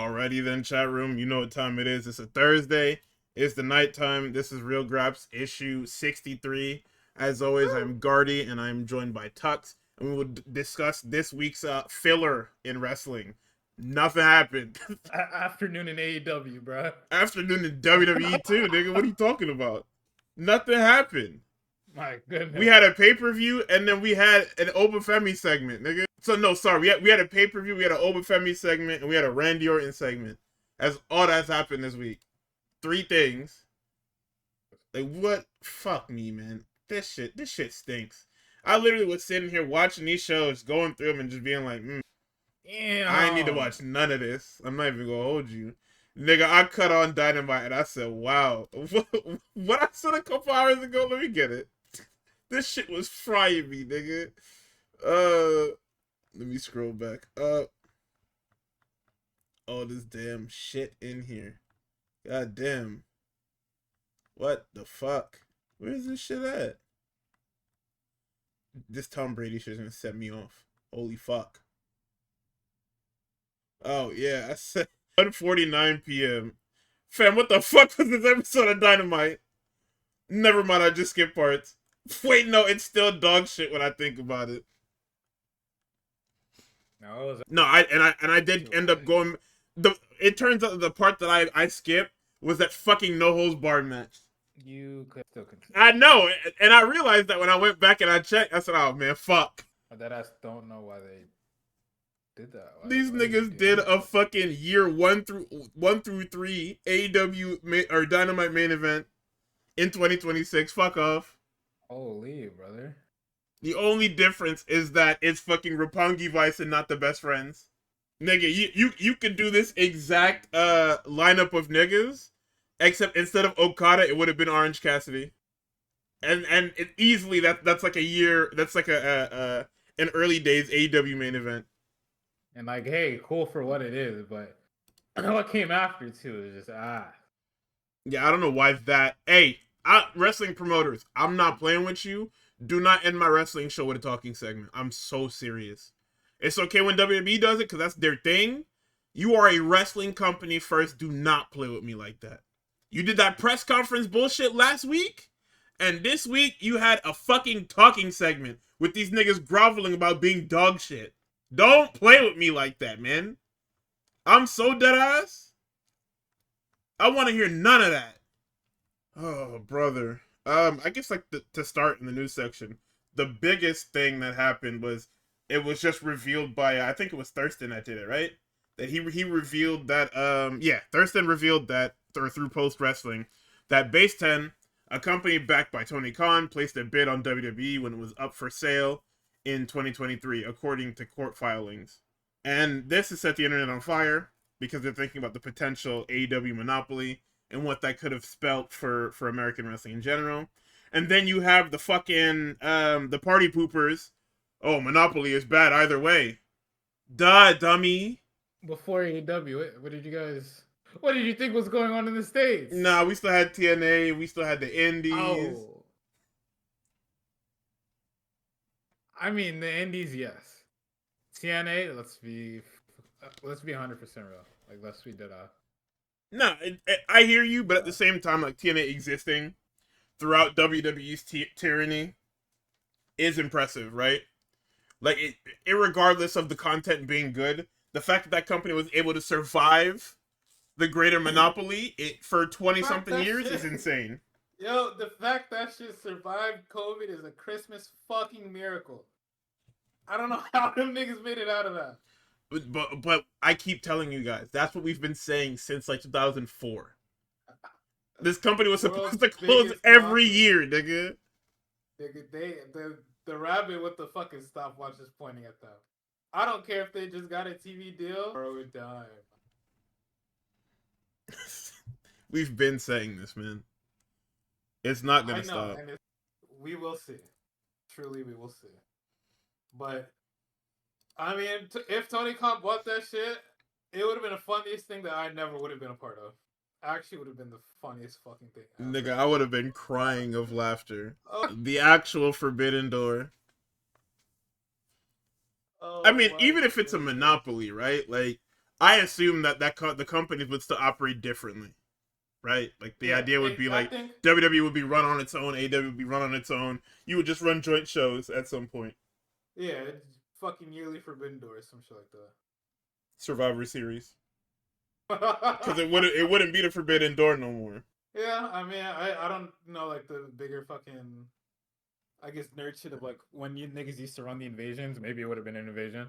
Alrighty then, chat room. You know what time it is. It's a Thursday. It's the nighttime. This is Real Graps issue 63. As always, I'm Gardy and I'm joined by Tux. And we will discuss this week's filler in wrestling. Nothing happened. Afternoon in AEW, bro. Afternoon in WWE too, nigga. What are you talking about? Nothing happened. My goodness. We had a pay-per-view and then we had an Obafemi segment, nigga. So no, sorry, we had a pay-per-view, we had an Obafemi segment, and we had a Randy Orton segment. That's all that's happened this week. 3 things. Like what? Fuck me, man. This shit stinks. I literally was sitting here watching these shows, going through them, and just being like, Damn. I ain't need to watch none of this. I'm not even gonna hold you. Nigga, I cut on Dynamite and I said, wow. What I said a couple hours ago, let me get it. This shit was frying me, nigga. Let me scroll back up. All this damn shit in here. God damn. What the fuck? Where's this shit at? This Tom Brady shit's gonna set me off. Holy fuck. Oh, yeah, I said 1:49 p.m. Fam, what the fuck was this episode of Dynamite? Never mind, I just skipped parts. Wait, no, it's still dog shit when I think about it. No, I did end up going. It turns out the part that I skipped was that fucking no holds barred match. You could still continue. I know, and I realized that when I went back and I checked, I said, "Oh man, fuck." That I don't know why they did that. These niggas did a fucking year 1 through 3 AEW or Dynamite main event in 2026. Fuck off. Holy brother. The only difference is that it's fucking Roppongi Vice and not the Best Friends. Nigga, you could do this exact lineup of niggas, except instead of Okada, it would have been Orange Cassidy. And it easily that's like a year, that's like an early days AEW main event. And like, hey, cool for what it is, but what came after too is just Yeah, I don't know why that. Hey, wrestling promoters, I'm not playing with you. Do not end my wrestling show with a talking segment. I'm so serious. It's okay when WWE does it because that's their thing. You are a wrestling company first. Do not play with me like that. You did that press conference bullshit last week, and this week you had a fucking talking segment with these niggas groveling about being dog shit. Don't play with me like that, man. I'm so dead ass. I want to hear none of that. Oh, brother. I guess like to start in the news section, the biggest thing that happened was it was just revealed by I think it was Thurston that did it, right? That he revealed that Thurston revealed that through Post Wrestling that Base 10, a company backed by Tony Khan, placed a bid on WWE when it was up for sale in 2023, according to court filings. And this has set the internet on fire because they're thinking about the potential AEW monopoly and what that could have spelt for American wrestling in general. And then you have the fucking, the party poopers. Oh, Monopoly is bad either way. Duh, dummy. Before AEW, what did you think was going on in the States? Nah, we still had TNA, we still had the Indies. Oh. I mean, the Indies, yes. TNA, let's be 100% real. Like, let's be dead off. No, I hear you, but at the same time, like TNA existing throughout WWE's tyranny is impressive, right? Like, irregardless of the content being good, the fact that company was able to survive the greater monopoly for 20-something years is insane. Yo, the fact that shit survived COVID is a Christmas fucking miracle. I don't know how them niggas made it out of that. But I keep telling you guys, that's what we've been saying since like 2004. This company was supposed to close every year, nigga. The rabbit with the fucking stopwatch is pointing at them. I don't care if they just got a TV deal or a dime. We've been saying this, man. It's not gonna stop. And we will see. Truly, we will see. But I mean, if Tony Khan bought that shit, it would have been the funniest thing that I never would have been a part of. Actually, would have been the funniest fucking thing ever. Nigga, I would have been crying of laughter. The actual Forbidden Door. I mean, even if it's a monopoly, right? Like, I assume that the companies would still operate differently, right? Like the Yeah, idea would be I like think WWE would be run on its own, AEW would be run on its own. You would just run joint shows at some point. yeah, it's fucking yearly Forbidden Door, some shit like Survivor Series, because that. it wouldn't be the Forbidden Door no more. Yeah, I mean, I don't know like the bigger fucking, I guess, nerd shit of like when you niggas used to run the invasions. Maybe it would have been an invasion,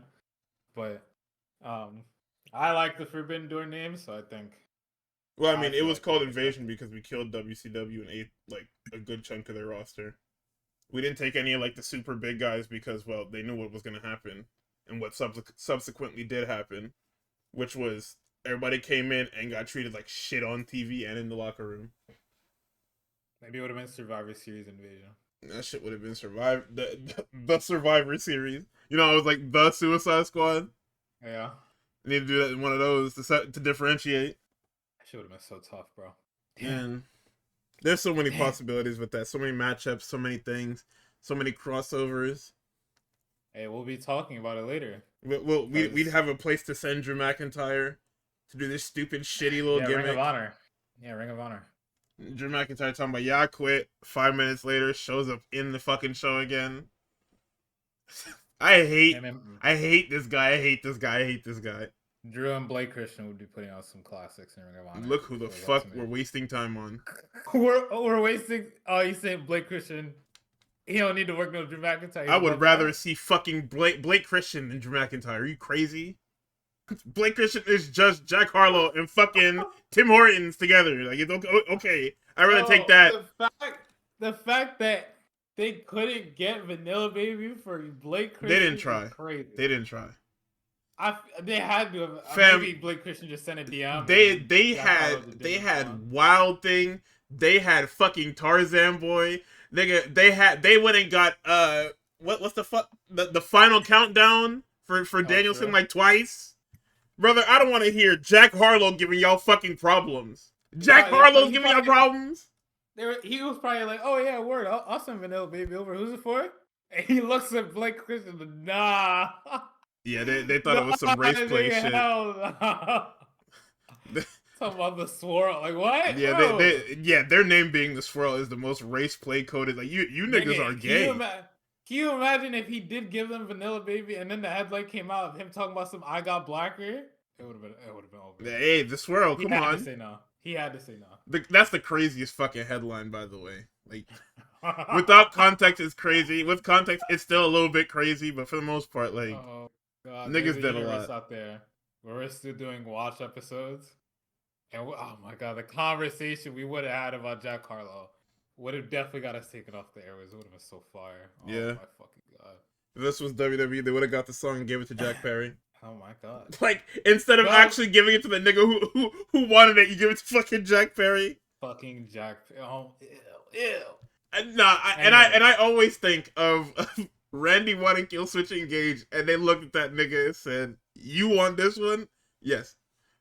but um, I like the Forbidden Door name, so I think Well, I I mean, it feel was like we called would accept Invasion it. because we killed WCW and ate like a good chunk of their roster. We didn't take any of like the super big guys because, well, they knew what was going to happen and what subsequently did happen, which was everybody came in and got treated like shit on TV and in the locker room. Maybe it would have been Survivor Series invasion. That shit would have been the Survivor Series. You know, it was like the Suicide Squad. Yeah, I need to do that in one of those to differentiate. that shit would have been so tough, bro. Damn. And there's so many Damn. possibilities with that. So many matchups, so many things, so many crossovers. Hey, we'll be talking about it later. We'd have a place to send Drew McIntyre to do this stupid, shitty little Yeah, gimmick. Ring of Honor. Yeah, Ring of Honor. Drew McIntyre talking about, yeah, I quit. 5 minutes later, shows up in the fucking show again. I hate this guy. I hate this guy. I hate this guy. Drew and Blake Christian would be putting out some classics in Ring of Honor. Look who the fuck we're wasting time on. we're wasting. Oh, you saying Blake Christian? He don't need to work no Drew McIntyre. I would rather see fucking Blake Christian than Drew McIntyre. Are you crazy? Blake Christian is just Jack Harlow and fucking Tim Hortons together. Like, it's okay. I'd rather take that. The fact that they couldn't get Vanilla Baby for Blake Christian. They didn't try. Crazy. They didn't try. They had to have. Fam, maybe Blake Christian just sent a DM. They had Wild Thing. They had fucking Tarzan Boy. They went and got what's the fuck the final countdown for Danielson sure. like twice. Brother, I don't want to hear Jack Harlow giving y'all fucking problems. Jack Harlow's giving y'all problems. He was probably like, "Oh yeah, word. I'll send Vanilla Baby over. Who's it for?" And he looks at Blake Christian, but nah. Yeah, they thought it was some race play shit. Hell no. Talking about the swirl, like what? Yeah, their name being the Swirl is the most race play coded. Like you niggas are gay. Can you imagine if he did give them Vanilla Baby and then the headlight came out of him talking about some "I got blacker"? It would have been over. Hey, the Swirl, come on. He had to say no. That's the craziest fucking headline, by the way. Like, without context, it's crazy. With context, it's still a little bit crazy, but for the most part, like, niggas did a lot out there. We're still doing watch episodes, and oh my god, the conversation we would have had about Jack Harlow would have definitely got us taken off the airways. It would have been so fire. Oh yeah. my fucking god. If this was WWE, they would have got the song and gave it to Jack Perry. Oh my god. Like, instead of actually giving it to the nigga who wanted it, you give it to fucking Jack Perry. Fucking Jack. Oh, ew. I always think of Randy wanting Killswitch Engage, and they looked at that nigga and said, "You want this one? Yes,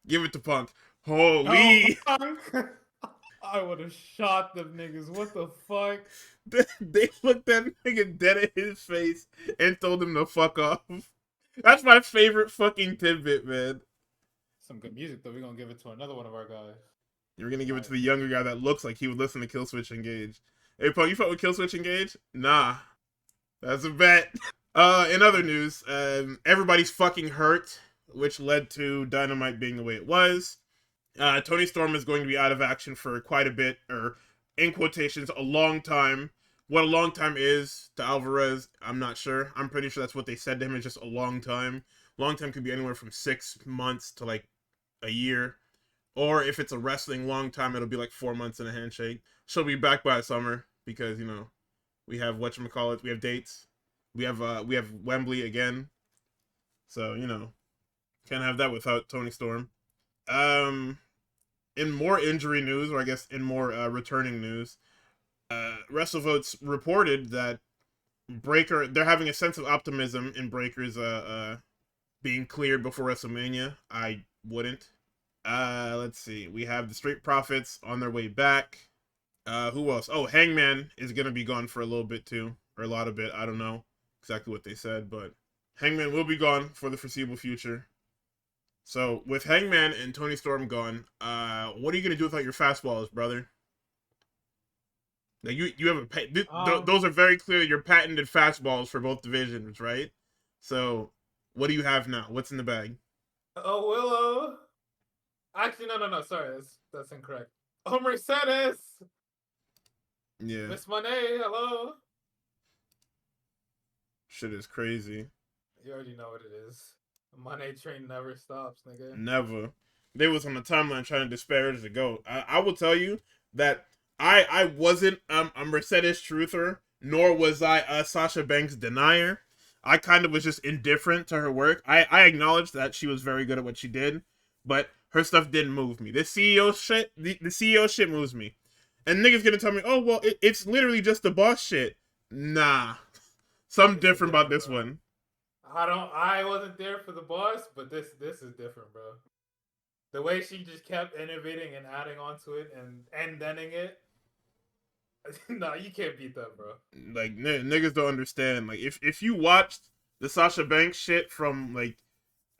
give it to Punk." Holy! Oh, I would have shot them niggas. What the fuck? They looked that nigga dead in his face and told him to fuck off. That's my favorite fucking tidbit, man. Some good music, though. We're gonna give it to another one of our guys. You're gonna give it to the younger guy that looks like he would listen to Killswitch Engage. Hey, Punk, you fuck with Killswitch Engage? Nah. That's a bet. In other news, everybody's fucking hurt, which led to Dynamite being the way it was. Tony Storm is going to be out of action for quite a bit, or in quotations, a long time. What a long time is to Alvarez, I'm not sure. I'm pretty sure that's what they said to him, is just a long time. Long time could be anywhere from 6 months to like a year. Or if it's a wrestling long time, it'll be like 4 months and a handshake. She'll be back by summer because, you know, we have whatchamacallit, we have dates. We have Wembley again. So, you know, can't have that without Tony Storm. In more injury news, or I guess in more returning news, WrestleVotes reported that Breakker, they're having a sense of optimism in Breakker's being cleared before WrestleMania. I wouldn't. Let's see. We have the Street Profits on their way back. Who else? Oh, Hangman is going to be gone for a little bit too. Or a lot of bit. I don't know exactly what they said, but Hangman will be gone for the foreseeable future. So with Hangman and Tony Storm gone, what are you gonna do without your fastballs, brother? Like you have those are very clearly your patented fastballs for both divisions, right? So what do you have now? What's in the bag? Oh, Willow. Actually, no. Sorry, that's incorrect. Oh, Mercedes. Yeah, Miss Monet. Hello. shit is crazy. You already know what it is. Money train never stops, nigga. Never. They was on the timeline trying to disparage the GOAT. I will tell you that I wasn't a Mercedes truther, nor was I a Sasha Banks denier. I kind of was just indifferent to her work. I acknowledged that she was very good at what she did, but her stuff didn't move me. The CEO shit, the CEO shit moves me. And niggas gonna tell me, oh well, it's literally just the boss shit. Nah, something different about this one. I wasn't there for the boss, but this is different, bro. The way she just kept innovating and adding onto it and ending it. No, you can't beat that, bro. Like niggas don't understand. Like if you watched the Sasha Banks shit from like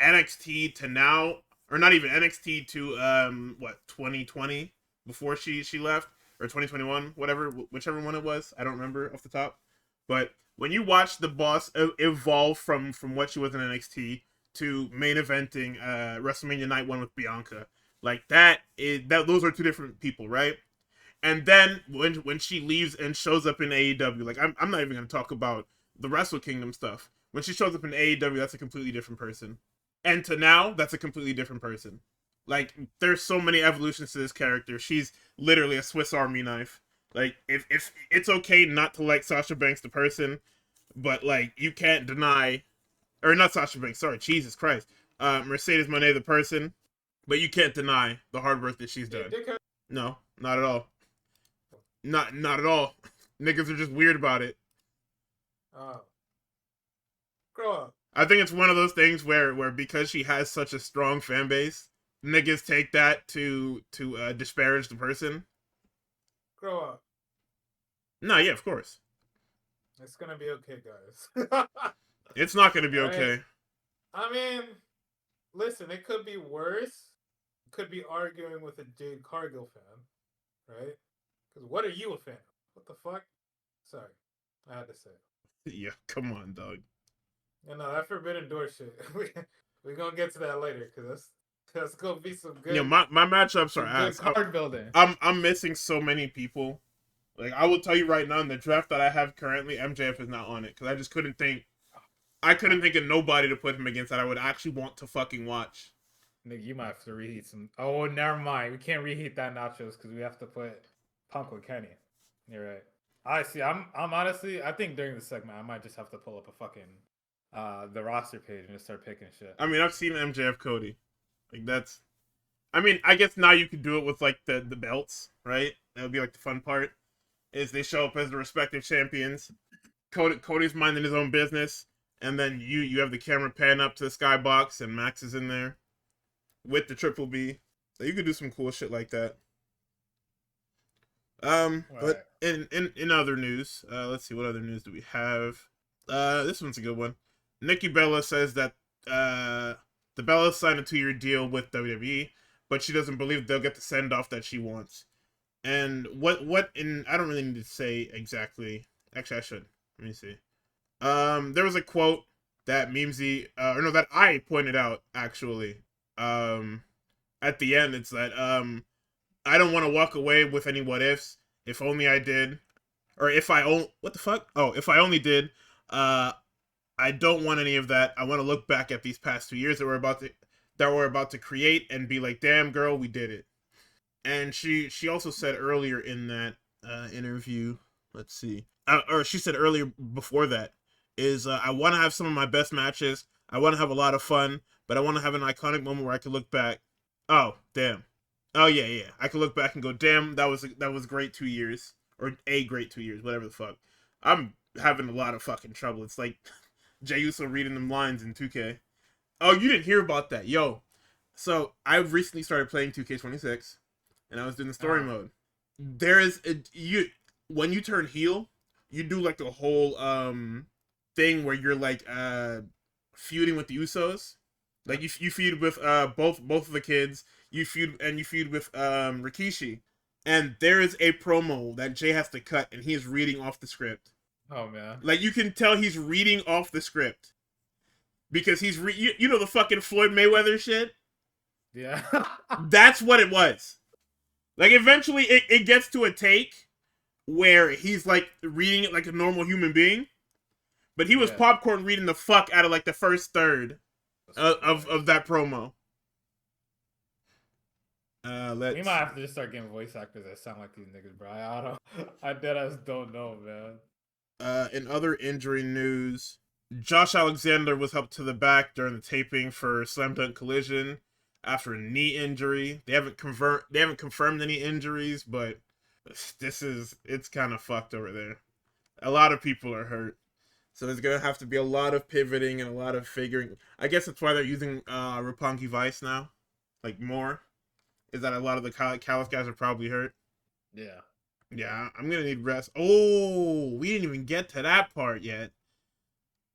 NXT to now, or not even NXT to what 2020 before she left, or 2021, whatever, whichever one it was, I don't remember off the top. But when you watch the boss evolve from what she was in NXT to main eventing WrestleMania Night 1 with Bianca, like that those are two different people, right? And then when she leaves and shows up in AEW, like I'm not even gonna talk about the Wrestle Kingdom stuff. When she shows up in AEW, that's a completely different person. And to now, that's a completely different person. Like there's so many evolutions to this character. She's literally a Swiss Army knife. Like if it's okay not to like Sasha Banks the person, but like you can't deny, or not Sasha Banks, sorry, Jesus Christ, Mercedes Moné the person, but you can't deny the hard work that she's done. No, not at all. Not at all. Niggas are just weird about it. Oh, grow up. I think it's one of those things where because she has such a strong fan base, niggas take that to disparage the person. Grow up. No, yeah, of course. It's gonna be okay, guys. It's not gonna be All right? okay. I mean, listen, it could be worse. Could be arguing with a Jade Cargill fan, right? Because what are you a fan of? What the fuck? Sorry, I had to say it. Yeah, come on, dog. You know, that Forbidden Door shit. We're gonna get to that later because that's gonna be some good. You know, my matchups are good ass. card building. I'm missing so many people. Like I will tell you right now, in the draft that I have currently, MJF is not on it because I just couldn't think. I couldn't think of nobody to put him against that I would actually want to fucking watch. Nigga, you might have to reheat some. Oh, never mind. We can't reheat that nachos because we have to put Punk with Kenny. You're right. I see. I'm honestly. I think during the segment, I might just have to pull up a fucking the roster page and just start picking shit. I mean, I've seen MJF Cody. Like that's. I mean, I guess now you could do it with like the belts, right? That would be like the fun part. Is they show up as the respective champions. Cody's minding his own business, and then you have the camera pan up to the skybox, and Max is in there with the Triple B. So you could do some cool shit like that. But in other news, let's see, what other news do we have? This one's a good one. Nikki Bella says that the Bellas signed a 2-year deal with WWE, but she doesn't believe they'll get the send off that she wants. And what in I don't really need to say exactly. Actually, I should. Let me see. There was a quote that Memesy, or no, that I pointed out actually. At the end, it's that I don't want to walk away with any what ifs. If only I did, or if I what the fuck? Oh, if I only did. I don't want any of that. I want to look back at these past 2 years that we're about to create and be like, damn girl, we did it. And she also said earlier in that interview, let's see, or she said earlier before that, is I want to have some of my best matches. I want to have a lot of fun, but I want to have an iconic moment where I can look back. Oh, damn. Oh yeah. I can look back and go, damn, that was great 2 years, or a great 2 years, whatever the fuck. I'm having a lot of fucking trouble. It's like Jey Uso reading them lines in 2K. Oh, you didn't hear about that, yo. So I've recently started playing 2K26, and I was doing the story mode. There is when you turn heel, you do like the whole thing where you're like feuding with the Usos. Like you feud with both of the kids. You feud with Rikishi, and there is a promo that Jay has to cut, and he's reading off the script. Oh man. Like you can tell he's reading off the script because you know the fucking Floyd Mayweather shit. Yeah. That's what it was. Like eventually it gets to a take where he's like reading it like a normal human being, but he was popcorn reading the fuck out of like the first third of that promo. We might have to just start getting voice actors that sound like these niggas, bro. I deadass don't know, man. In other injury news, Josh Alexander was helped to the back during the taping for Slam Dunk Collision after a knee injury. They haven't confirmed any injuries, but it's kind of fucked over there. A lot of people are hurt. So there's gonna have to be a lot of pivoting and a lot of figuring. I guess that's why they're using Roppongi Vice now, like more. Is that a lot of the Callis guys are probably hurt? Yeah. Yeah, I'm gonna need rest. Oh, we didn't even get to that part yet.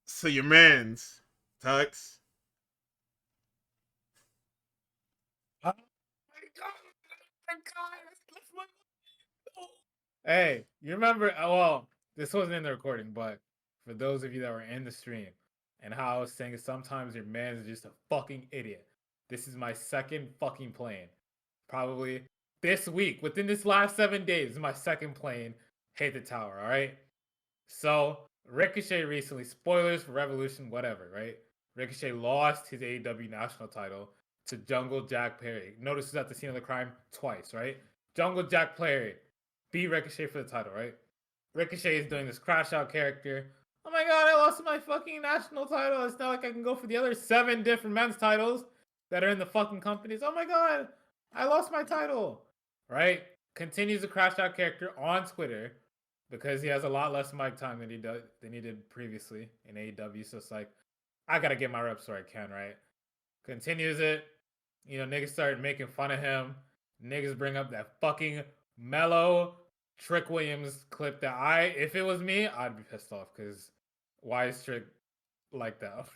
So your man's Tux. Oh my god! Hey, you remember? Well, this wasn't in the recording, but for those of you that were in the stream, and how I was saying sometimes your man is just a fucking idiot. This is my second fucking plane. Probably this week, within this last 7 days, is my second plane hit the tower, all right? So, Ricochet recently, spoilers for Revolution, whatever, right? Ricochet lost his AEW national title to Jungle Jack Perry. Notice he's at the scene of the crime twice, right? Jungle Jack Perry beat Ricochet for the title, right? Ricochet is doing this crash out character. Oh my god, I lost my fucking national title. It's not like I can go for the other 7 different men's titles that are in the fucking companies. Oh my god, I lost my title. Right? Continues to crash out character on Twitter because he has a lot less mic time than he did previously in AEW. So it's like, I gotta get my reps where I can, right? Continues it. You know, niggas started making fun of him. Niggas bring up that fucking mellow Trick Williams clip that if it was me, I'd be pissed off because why is Trick like that?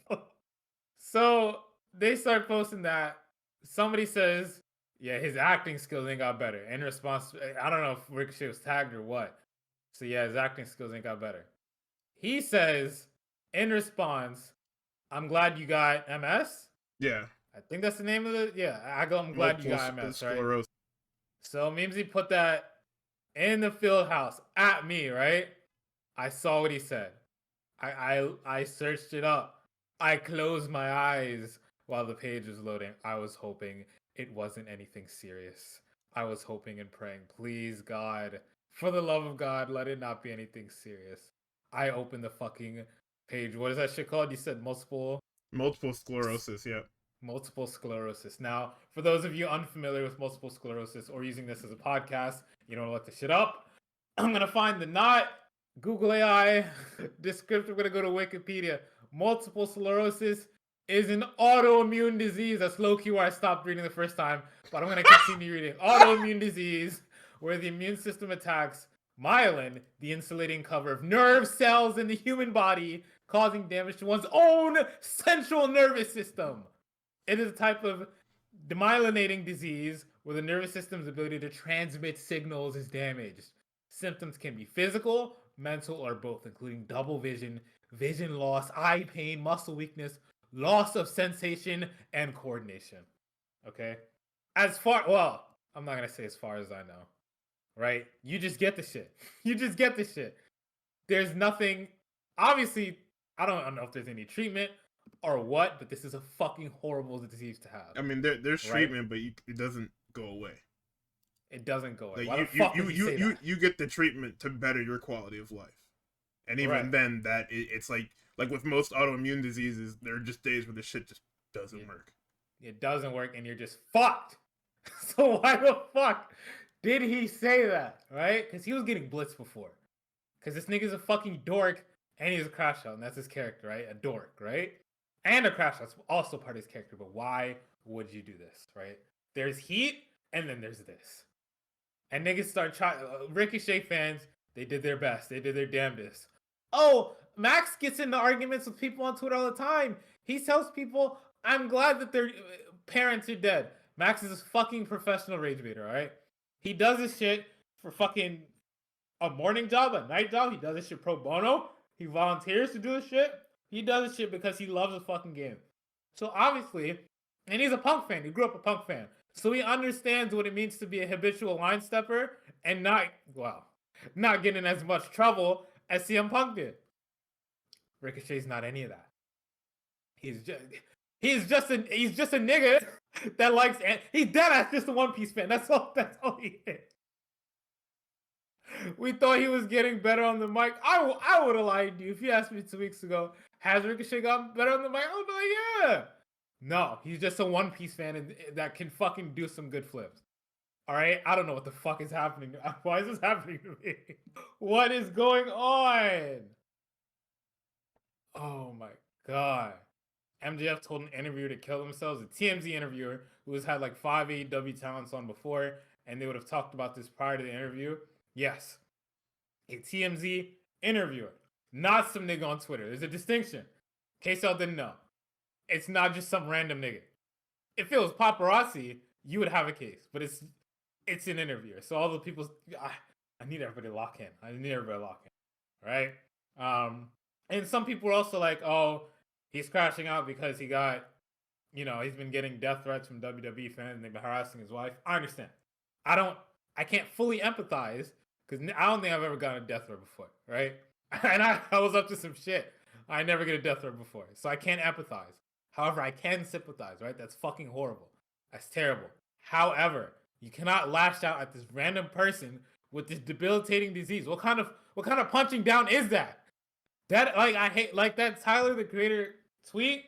So they start posting that. Somebody says, yeah, his acting skills ain't got better. In response, I don't know if Ricochet was tagged or what. So yeah, his acting skills ain't got better. He says, in response, I'm glad you got MS. Yeah. I think that's the name of it. Yeah, I'm glad you got MS, right? So Mimsy put that in the field house at me, right? I saw what he said. I searched it up. I closed my eyes while the page was loading. I was hoping it wasn't anything serious. I was hoping and praying, please God, for the love of God, let it not be anything serious. I opened the fucking page. What is that shit called? You said multiple sclerosis, yeah. Multiple sclerosis. Now, for those of you unfamiliar with multiple sclerosis or using this as a podcast, you don't want to look the shit up. I'm gonna find the not Google AI description. I'm gonna go to Wikipedia. Multiple sclerosis is an autoimmune disease. That's low-key where I stopped reading the first time, but I'm gonna continue reading. Autoimmune disease where the immune system attacks myelin, the insulating cover of nerve cells in the human body, causing damage to one's own central nervous system. It is a type of demyelinating disease where the nervous system's ability to transmit signals is damaged. Symptoms can be physical, mental, or both, including double vision, vision loss, eye pain, muscle weakness, loss of sensation, and coordination. Okay? I'm not going to say as far as I know. Right? You just get the shit. You just get the shit. There's nothing, obviously, I don't know if there's any treatment or what, but this is a fucking horrible disease to have. I mean, there's treatment, but it doesn't go away. It doesn't go away. Like, why the fuck would you say that? You get the treatment to better your quality of life, and even then, it's like with most autoimmune diseases, there are just days where the shit just doesn't work. It doesn't work, and you're just fucked. So why the fuck did he say that? Right? Because he was getting blitzed before. Because this nigga's a fucking dork, and he's a crash out, and that's his character, right? A dork, right? And a crash out's also part of his character, but why would you do this, right? There's heat, and then there's this. And niggas start trying. Ricochet fans, they did their best. They did their damnedest. Oh, Max gets into arguments with people on Twitter all the time. He tells people, I'm glad that their parents are dead. Max is a fucking professional rage baiter, alright? He does this shit for fucking a morning job, a night job. He does this shit pro bono. He volunteers to do this shit. He does this shit because he loves the fucking game. So obviously, and he's a Punk fan. He grew up a Punk fan. So he understands what it means to be a habitual line stepper and not getting in as much trouble as CM Punk did. Ricochet's not any of that. He's just a nigga that likes, he's dead ass just a One Piece fan. That's all he is. We thought he was getting better on the mic. I would have lied to you if you asked me 2 weeks ago, has Ricochet gotten better on the mic? I would be like, yeah. No, he's just a One Piece fan that can fucking do some good flips. All right? I don't know what the fuck is happening. Why is this happening to me? What is going on? Oh my god. MJF told an interviewer to kill themselves. A TMZ interviewer who has had like 5 AEW talents on before, and they would have talked about this prior to the interview. Yes. A TMZ interviewer. Not some nigga on Twitter. There's a distinction. In case y'all didn't know. It's not just some random nigga. If it was paparazzi, you would have a case. But it's an interviewer. So all the people, I need everybody to lock in. Right? And some people are also like, oh, he's crashing out because he got, he's been getting death threats from WWE fans and they've been harassing his wife. I understand. I can't fully empathize because I don't think I've ever gotten a death threat before, right? And I was up to some shit. I never get a death threat before. So I can't empathize. However, I can sympathize, right? That's fucking horrible. That's terrible. However, you cannot lash out at this random person with this debilitating disease. What kind of punching down is that? I hate that Tyler the Creator tweet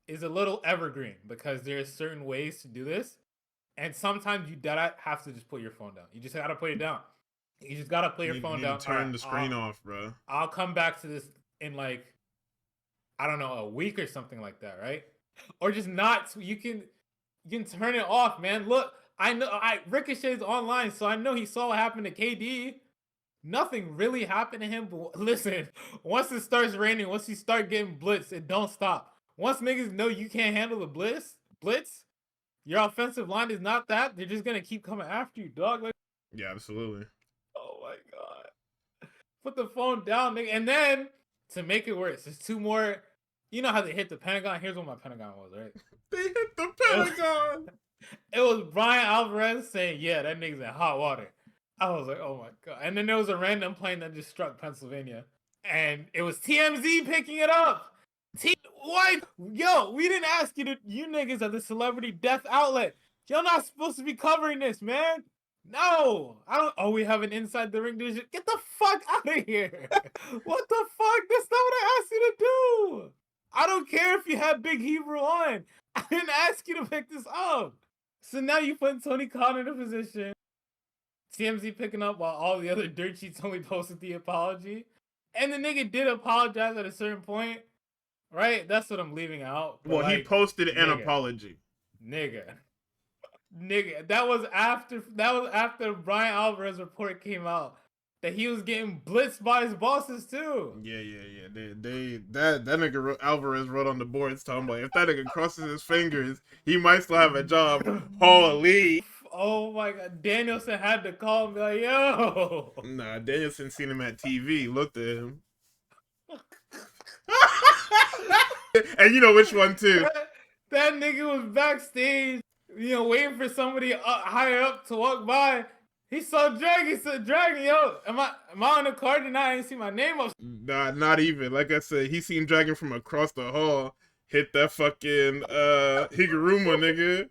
is a little evergreen because there's certain ways to do this. And sometimes you have to just put your phone down. You just gotta put it down. You just gotta put your phone down. Turn the screen off, bro. I'll come back to this in a week or something like that, right? Or just not. You can turn it off, man. Look, I know Ricochet's online, so I know he saw what happened to KD. Nothing really happened to him, but listen, once it starts raining, once you start getting blitzed, it don't stop. Once niggas know you can't handle the blitz, your offensive line is not that, they're just gonna keep coming after you, dog. Yeah, absolutely. Oh my god. Put the phone down, nigga. And then, to make it worse, there's 2 more. You know how they hit the Pentagon? Here's what my Pentagon was, right? They hit the Pentagon! It was Brian Alvarez saying, yeah, that nigga's in hot water. I was like, oh my god. And then there was a random plane that just struck Pennsylvania. And it was TMZ picking it up. What? Yo, we didn't ask you niggas are the celebrity death outlet. Y'all not supposed to be covering this, man. No. We have an inside the ring division. Get the fuck out of here. What the fuck? That's not what I asked you to do. I don't care if you had Big Hebrew on. I didn't ask you to pick this up. So now you put Tony Khan in a position. TMZ picking up while all the other dirt sheets only posted the apology. And the nigga did apologize at a certain point. Right? That's what I'm leaving out. Well, he posted an apology. Nigga. That was after Brian Alvarez report came out. That he was getting blitzed by his bosses too. Yeah. That nigga Alvarez wrote on the boards talking about if that nigga crosses his fingers, he might still have a job. Holy. Oh my god. Danielson had to call and be like, yo. Nah, Danielson seen him at TV, looked at him. And you know which one too. That nigga was backstage, waiting for somebody higher up to walk by. He saw Dragon. He said, "Dragon, yo, am I on the card and I ain't see my name up?" Nah, not even. Like I said, he seen Dragon from across the hall hit that fucking Higuruma nigga.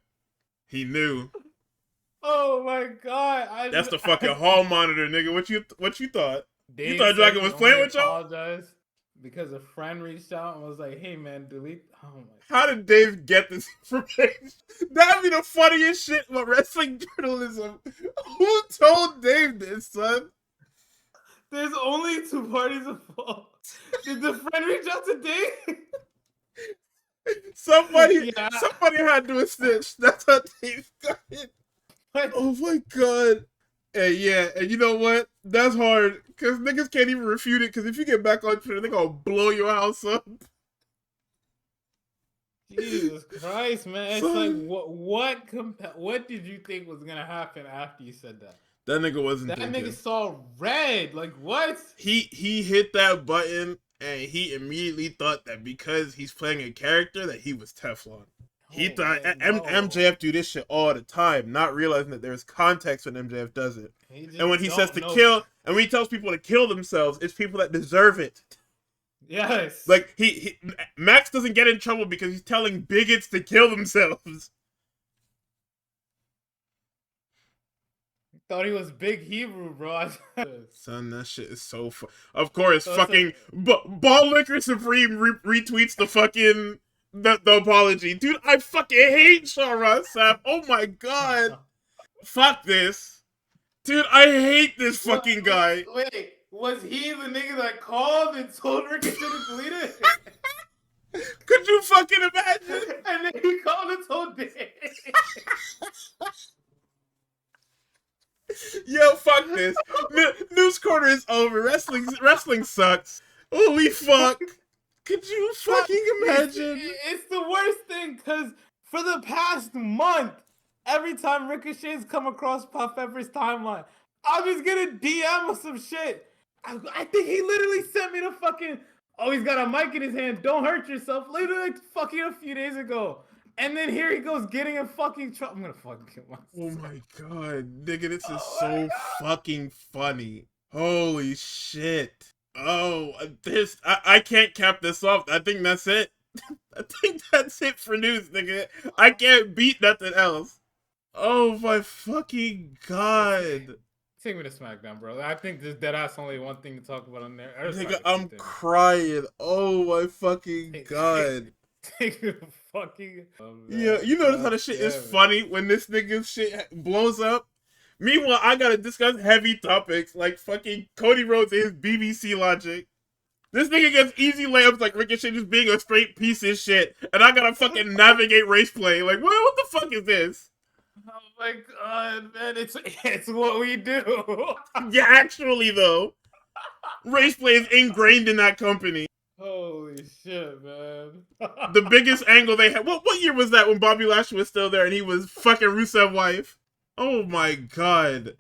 He knew. Oh my god! That's the fucking hall monitor, nigga. What you thought? Dave you thought Dragon was playing with y'all? Apologize because a friend reached out and was like, "Hey man, delete." Oh my. How did Dave get this information? That'd be the funniest shit about wrestling journalism. Who told Dave this, son? There's only 2 parties involved. Did the friend reach out to Dave? Somebody had to snitch. That's how Dave got it. Oh my god. And yeah, and you know what? That's hard. Because niggas can't even refute it. Because if you get back on Twitter, they're going to blow your house up. Jesus Christ, man! It's like Son, what did you think was gonna happen after you said that? that nigga wasn't That nigga thinking. saw red. Like what? He hit that button and he immediately thought that because he's playing a character that he was Teflon. He Oh thought man, no. MJF do this shit all the time, not realizing that there's context when MJF does it. He And when just he says don't to know. kill, and when he tells people to kill themselves, it's people that deserve it. Yes. Like Max doesn't get in trouble because he's telling bigots to kill themselves. Thought he was big Hebrew, bro. Son, that shit is so fun. Of course, So fucking Ball Liquor Supreme retweets the fucking the apology. Dude, I fucking hate Sean Ross Sapp. Oh my god. Fuck this. Dude, I hate this fucking guy. Wait, was he the nigga that called and told Ricochet to delete it? Could you fucking imagine? And then he called and told Dave. Yo, fuck this. News Corner is over. Wrestling sucks. Holy fuck. Could you fucking imagine? It's the worst thing, because for the past month, every time Ricochet's come across Puff Ever's timeline, I'm just gonna DM with some shit. I think he literally sent me the fucking, oh, he's got a mic in his hand, don't hurt yourself, literally fucking a few days ago. And then here he goes getting in fucking trouble. I'm gonna fucking kill myself. Oh my god, nigga, this is so fucking funny. Holy shit. Oh, I can't cap this off. I think that's it. I think that's it for news, nigga. I can't beat nothing else. Oh my fucking god. Take me to SmackDown, bro. I think there's deadass only one thing to talk about on there. Nigga, I'm crying. Oh my fucking god. Take me to fucking. Yeah, you notice how the shit is funny when this nigga's shit blows up? Meanwhile, I gotta discuss heavy topics like fucking Cody Rhodes and his BBC logic. This nigga gets easy layups like Ricochet just being a straight piece of shit, and I gotta fucking navigate race play. Like, what the fuck is this? Oh my god, man, it's what we do. Yeah, actually though, race play is ingrained in that company. Holy shit, man. The biggest angle they had. What year was that when Bobby Lashley was still there and he was fucking Rusev's wife? Oh my god.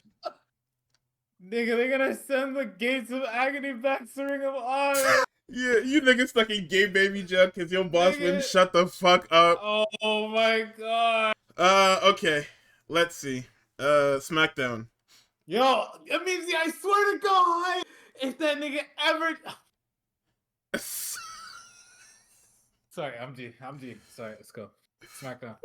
Nigga, they're gonna send the Gates of Agony back to Ring of Honor. Yeah, you niggas stuck in gay baby jail because your boss wouldn't shut the fuck up. Oh my god. Okay. Let's see. SmackDown. Yo, I mean, I swear to God, if that nigga ever. Sorry, I'm G. Sorry, let's go. SmackDown.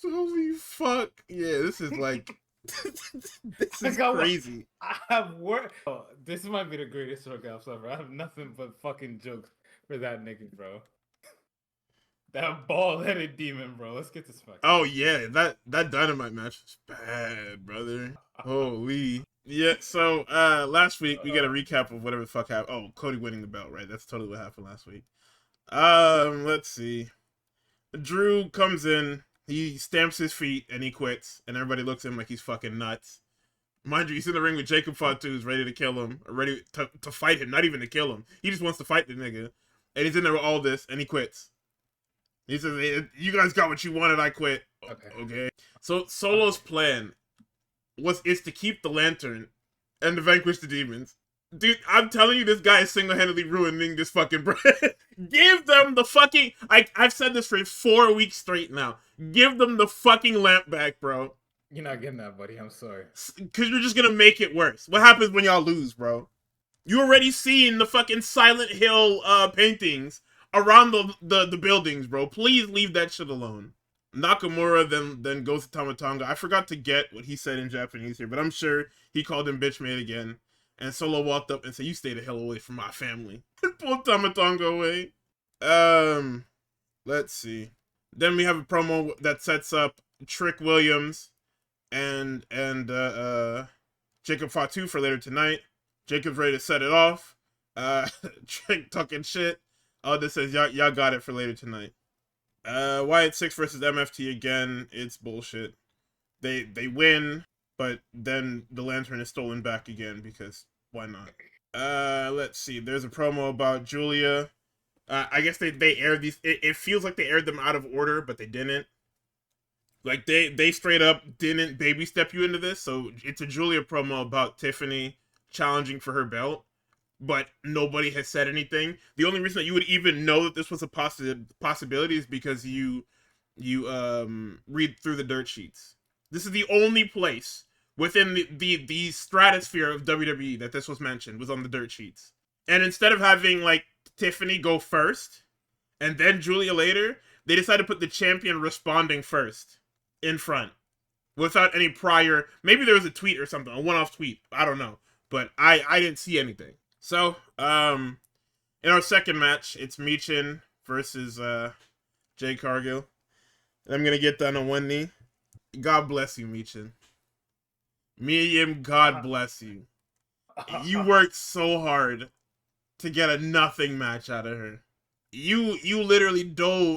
Holy fuck. Yeah, this is like. This is crazy. I have work. Oh, this might be the greatest workout ever. I have nothing but fucking jokes for that nigga, bro. That bald-headed demon, bro. Let's get this fucking. Oh yeah, that Dynamite match was bad, brother. Holy. Yeah, so last week we get a recap of whatever the fuck happened. Oh, Cody winning the belt, right? That's totally what happened last week. Let's see. Drew comes in, he stamps his feet and he quits, and everybody looks at him like he's fucking nuts. Mind you, he's in the ring with Jacob Fatu, who's ready to kill him, or ready to fight him, not even to kill him. He just wants to fight the nigga. And he's in there with all this, and he quits. He says, hey, you guys got what you wanted, I quit. Okay. So Solo's plan is to keep the lantern and to vanquish the demons. Dude, I'm telling you, this guy is single-handedly ruining this fucking brand. Give them the fucking... I've said this for 4 weeks straight now. Give them the fucking lamp back, bro. You're not getting that, buddy. I'm sorry. Because you're just gonna make it worse. What happens when y'all lose, bro? You already seen the fucking Silent Hill paintings around the buildings, bro. Please leave that shit alone. Nakamura then goes to Tama Tonga. I forgot to get what he said in Japanese here, but I'm sure he called him bitch made again. And Solo walked up and said, you stay the hell away from my family. And pulled Tama Tonga away. Let's see. Then we have a promo that sets up Trick Williams and Jacob Fatu for later tonight. Jacob's ready to set it off. Trick talking shit. Oh, this says y'all got it for later tonight. Wyatt 6 versus MFT again. It's bullshit. They win, but then the lantern is stolen back again because why not? Let's see. There's a promo about Julia I guess they aired these. It feels like they aired them out of order, but they didn't. Like they straight up didn't baby step you into this. So it's a Julia promo about Tiffany challenging for her belt, but nobody has said anything. The only reason that you would even know that this was a possibility is because you read through the dirt sheets. This is the only place within the stratosphere of WWE that this was mentioned, was on the dirt sheets. And instead of having like Tiffany go first and then Julia later, they decided to put the champion responding first in front without any prior. Maybe there was a tweet or something, a one-off tweet. I don't know, but I didn't see anything. So in our second match, it's Michin versus Jade Cargill. I'm gonna get down on one knee. God bless you, Michin. Miriam, God bless you. You worked so hard to get a nothing match out of her. You literally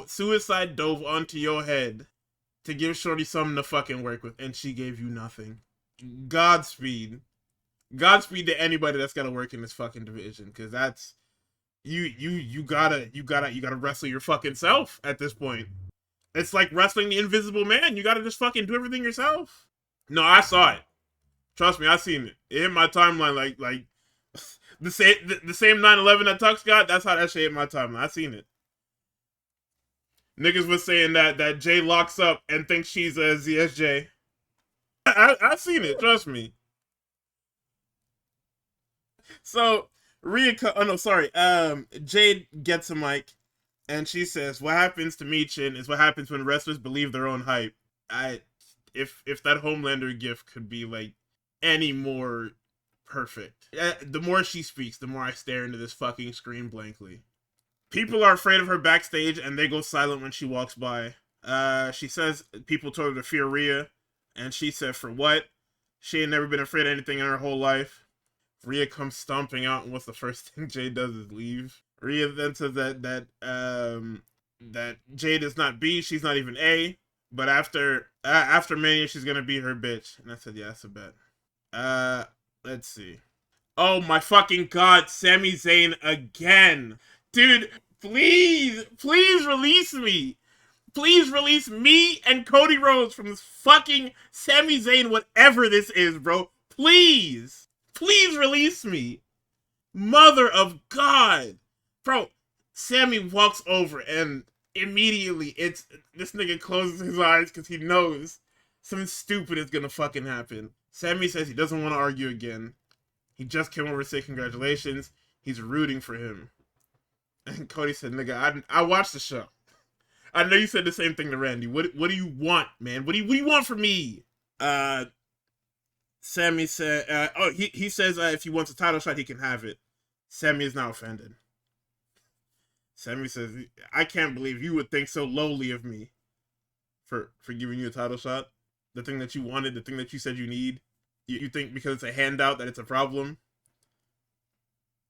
suicide dove onto your head to give Shorty something to fucking work with, and she gave you nothing. Godspeed. Godspeed to anybody that's gotta work in this fucking division, because that's you gotta wrestle your fucking self at this point. It's like wrestling the Invisible Man. You gotta just fucking do everything yourself. No, I saw it. Trust me, I seen it. It hit my timeline like the same 9/11 that Tux got. That's how that shit hit my timeline. I seen it. Niggas was saying that Jay locks up and thinks she's a ZSJ. I seen it. Trust me. So Jade gets a mic and she says, "What happens to Michin is what happens when wrestlers believe their own hype." If that Homelander gif could be like any more perfect. The more she speaks, the more I stare into this fucking screen blankly. People are afraid of her backstage and they go silent when she walks by. She says people told her to fear Rhea, and she said, for what? She ain't never been afraid of anything in her whole life. Rhea comes stomping out, and what's the first thing Jade does is leave. Rhea then says that Jade is not B, she's not even A, but after Mania she's gonna be her bitch. And I said, yeah, that's a bet. Let's see. Oh my fucking god, Sami Zayn again. Dude, please release me. Please release me and Cody Rhodes from this fucking Sami Zayn, whatever this is, bro. Please release me. Mother of God. Bro, Sami walks over and immediately this nigga closes his eyes because he knows something stupid is gonna fucking happen. Sami says he doesn't want to argue again. He just came over to say congratulations. He's rooting for him. And Cody said, nigga, I watched the show. I know you said the same thing to Randy. What do you want, man? What do you want from me? Sami said, he says if he wants a title shot, he can have it. Sami is now offended. Sami says, I can't believe you would think so lowly of me for giving you a title shot. The thing that you wanted, the thing that you said you need. You think because it's a handout that it's a problem?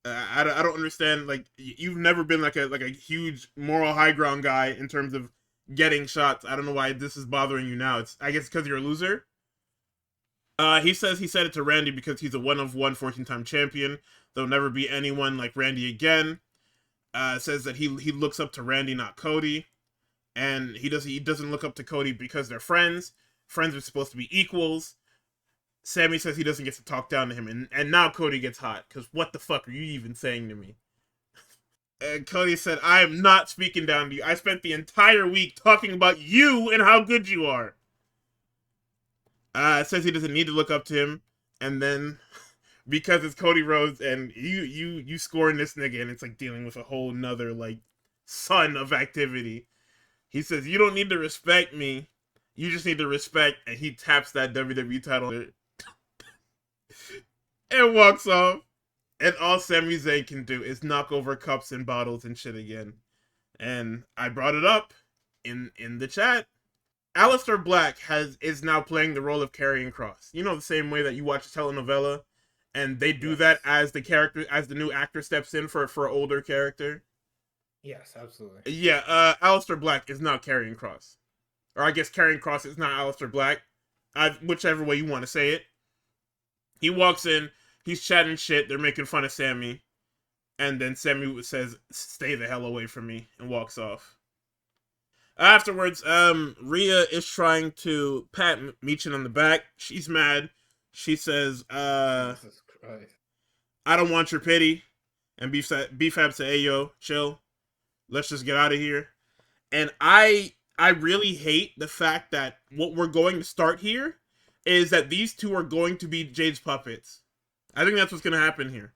I don't understand. Like, you've never been like a huge moral high ground guy in terms of getting shots. I don't know why this is bothering you now. I guess because you're a loser. He says he said it to Randy because he's a 1-of-1 14-time champion. There'll never be anyone like Randy again. Says that he looks up to Randy, not Cody, and he doesn't look up to Cody because they're friends. Friends are supposed to be equals. Sami says he doesn't get to talk down to him, and now Cody gets hot, because what the fuck are you even saying to me? And Cody said, I am not speaking down to you. I spent the entire week talking about you and how good you are. Says he doesn't need to look up to him, and then, because it's Cody Rhodes, and you scoring this nigga, and it's like dealing with a whole nother, like, son of activity. He says, you don't need to respect me. You just need to respect, and he taps that WWE title and walks off. And all Sami Zayn can do is knock over cups and bottles and shit again. And I brought it up in the chat. Aleister Black is now playing the role of Karrion Kross. You know, the same way that you watch a telenovela and they do that as the new actor steps in for an older character. Yes, absolutely. Yeah, Aleister Black is not Karrion Kross. Or I guess Karrion Kross is not Aleister Black. Whichever way you want to say it. He walks in, he's chatting shit, they're making fun of Sami. And then Sammy says, "Stay the hell away from me," and walks off. Afterwards, Rhea is trying to pat Michin on the back. She's mad. She says, Jesus Christ. "I don't want your pity." And B-Fab said, "Hey, yo, chill. Let's just get out of here." And I really hate the fact that what we're going to start here is that these two are going to be Jade's puppets. I think that's what's going to happen here.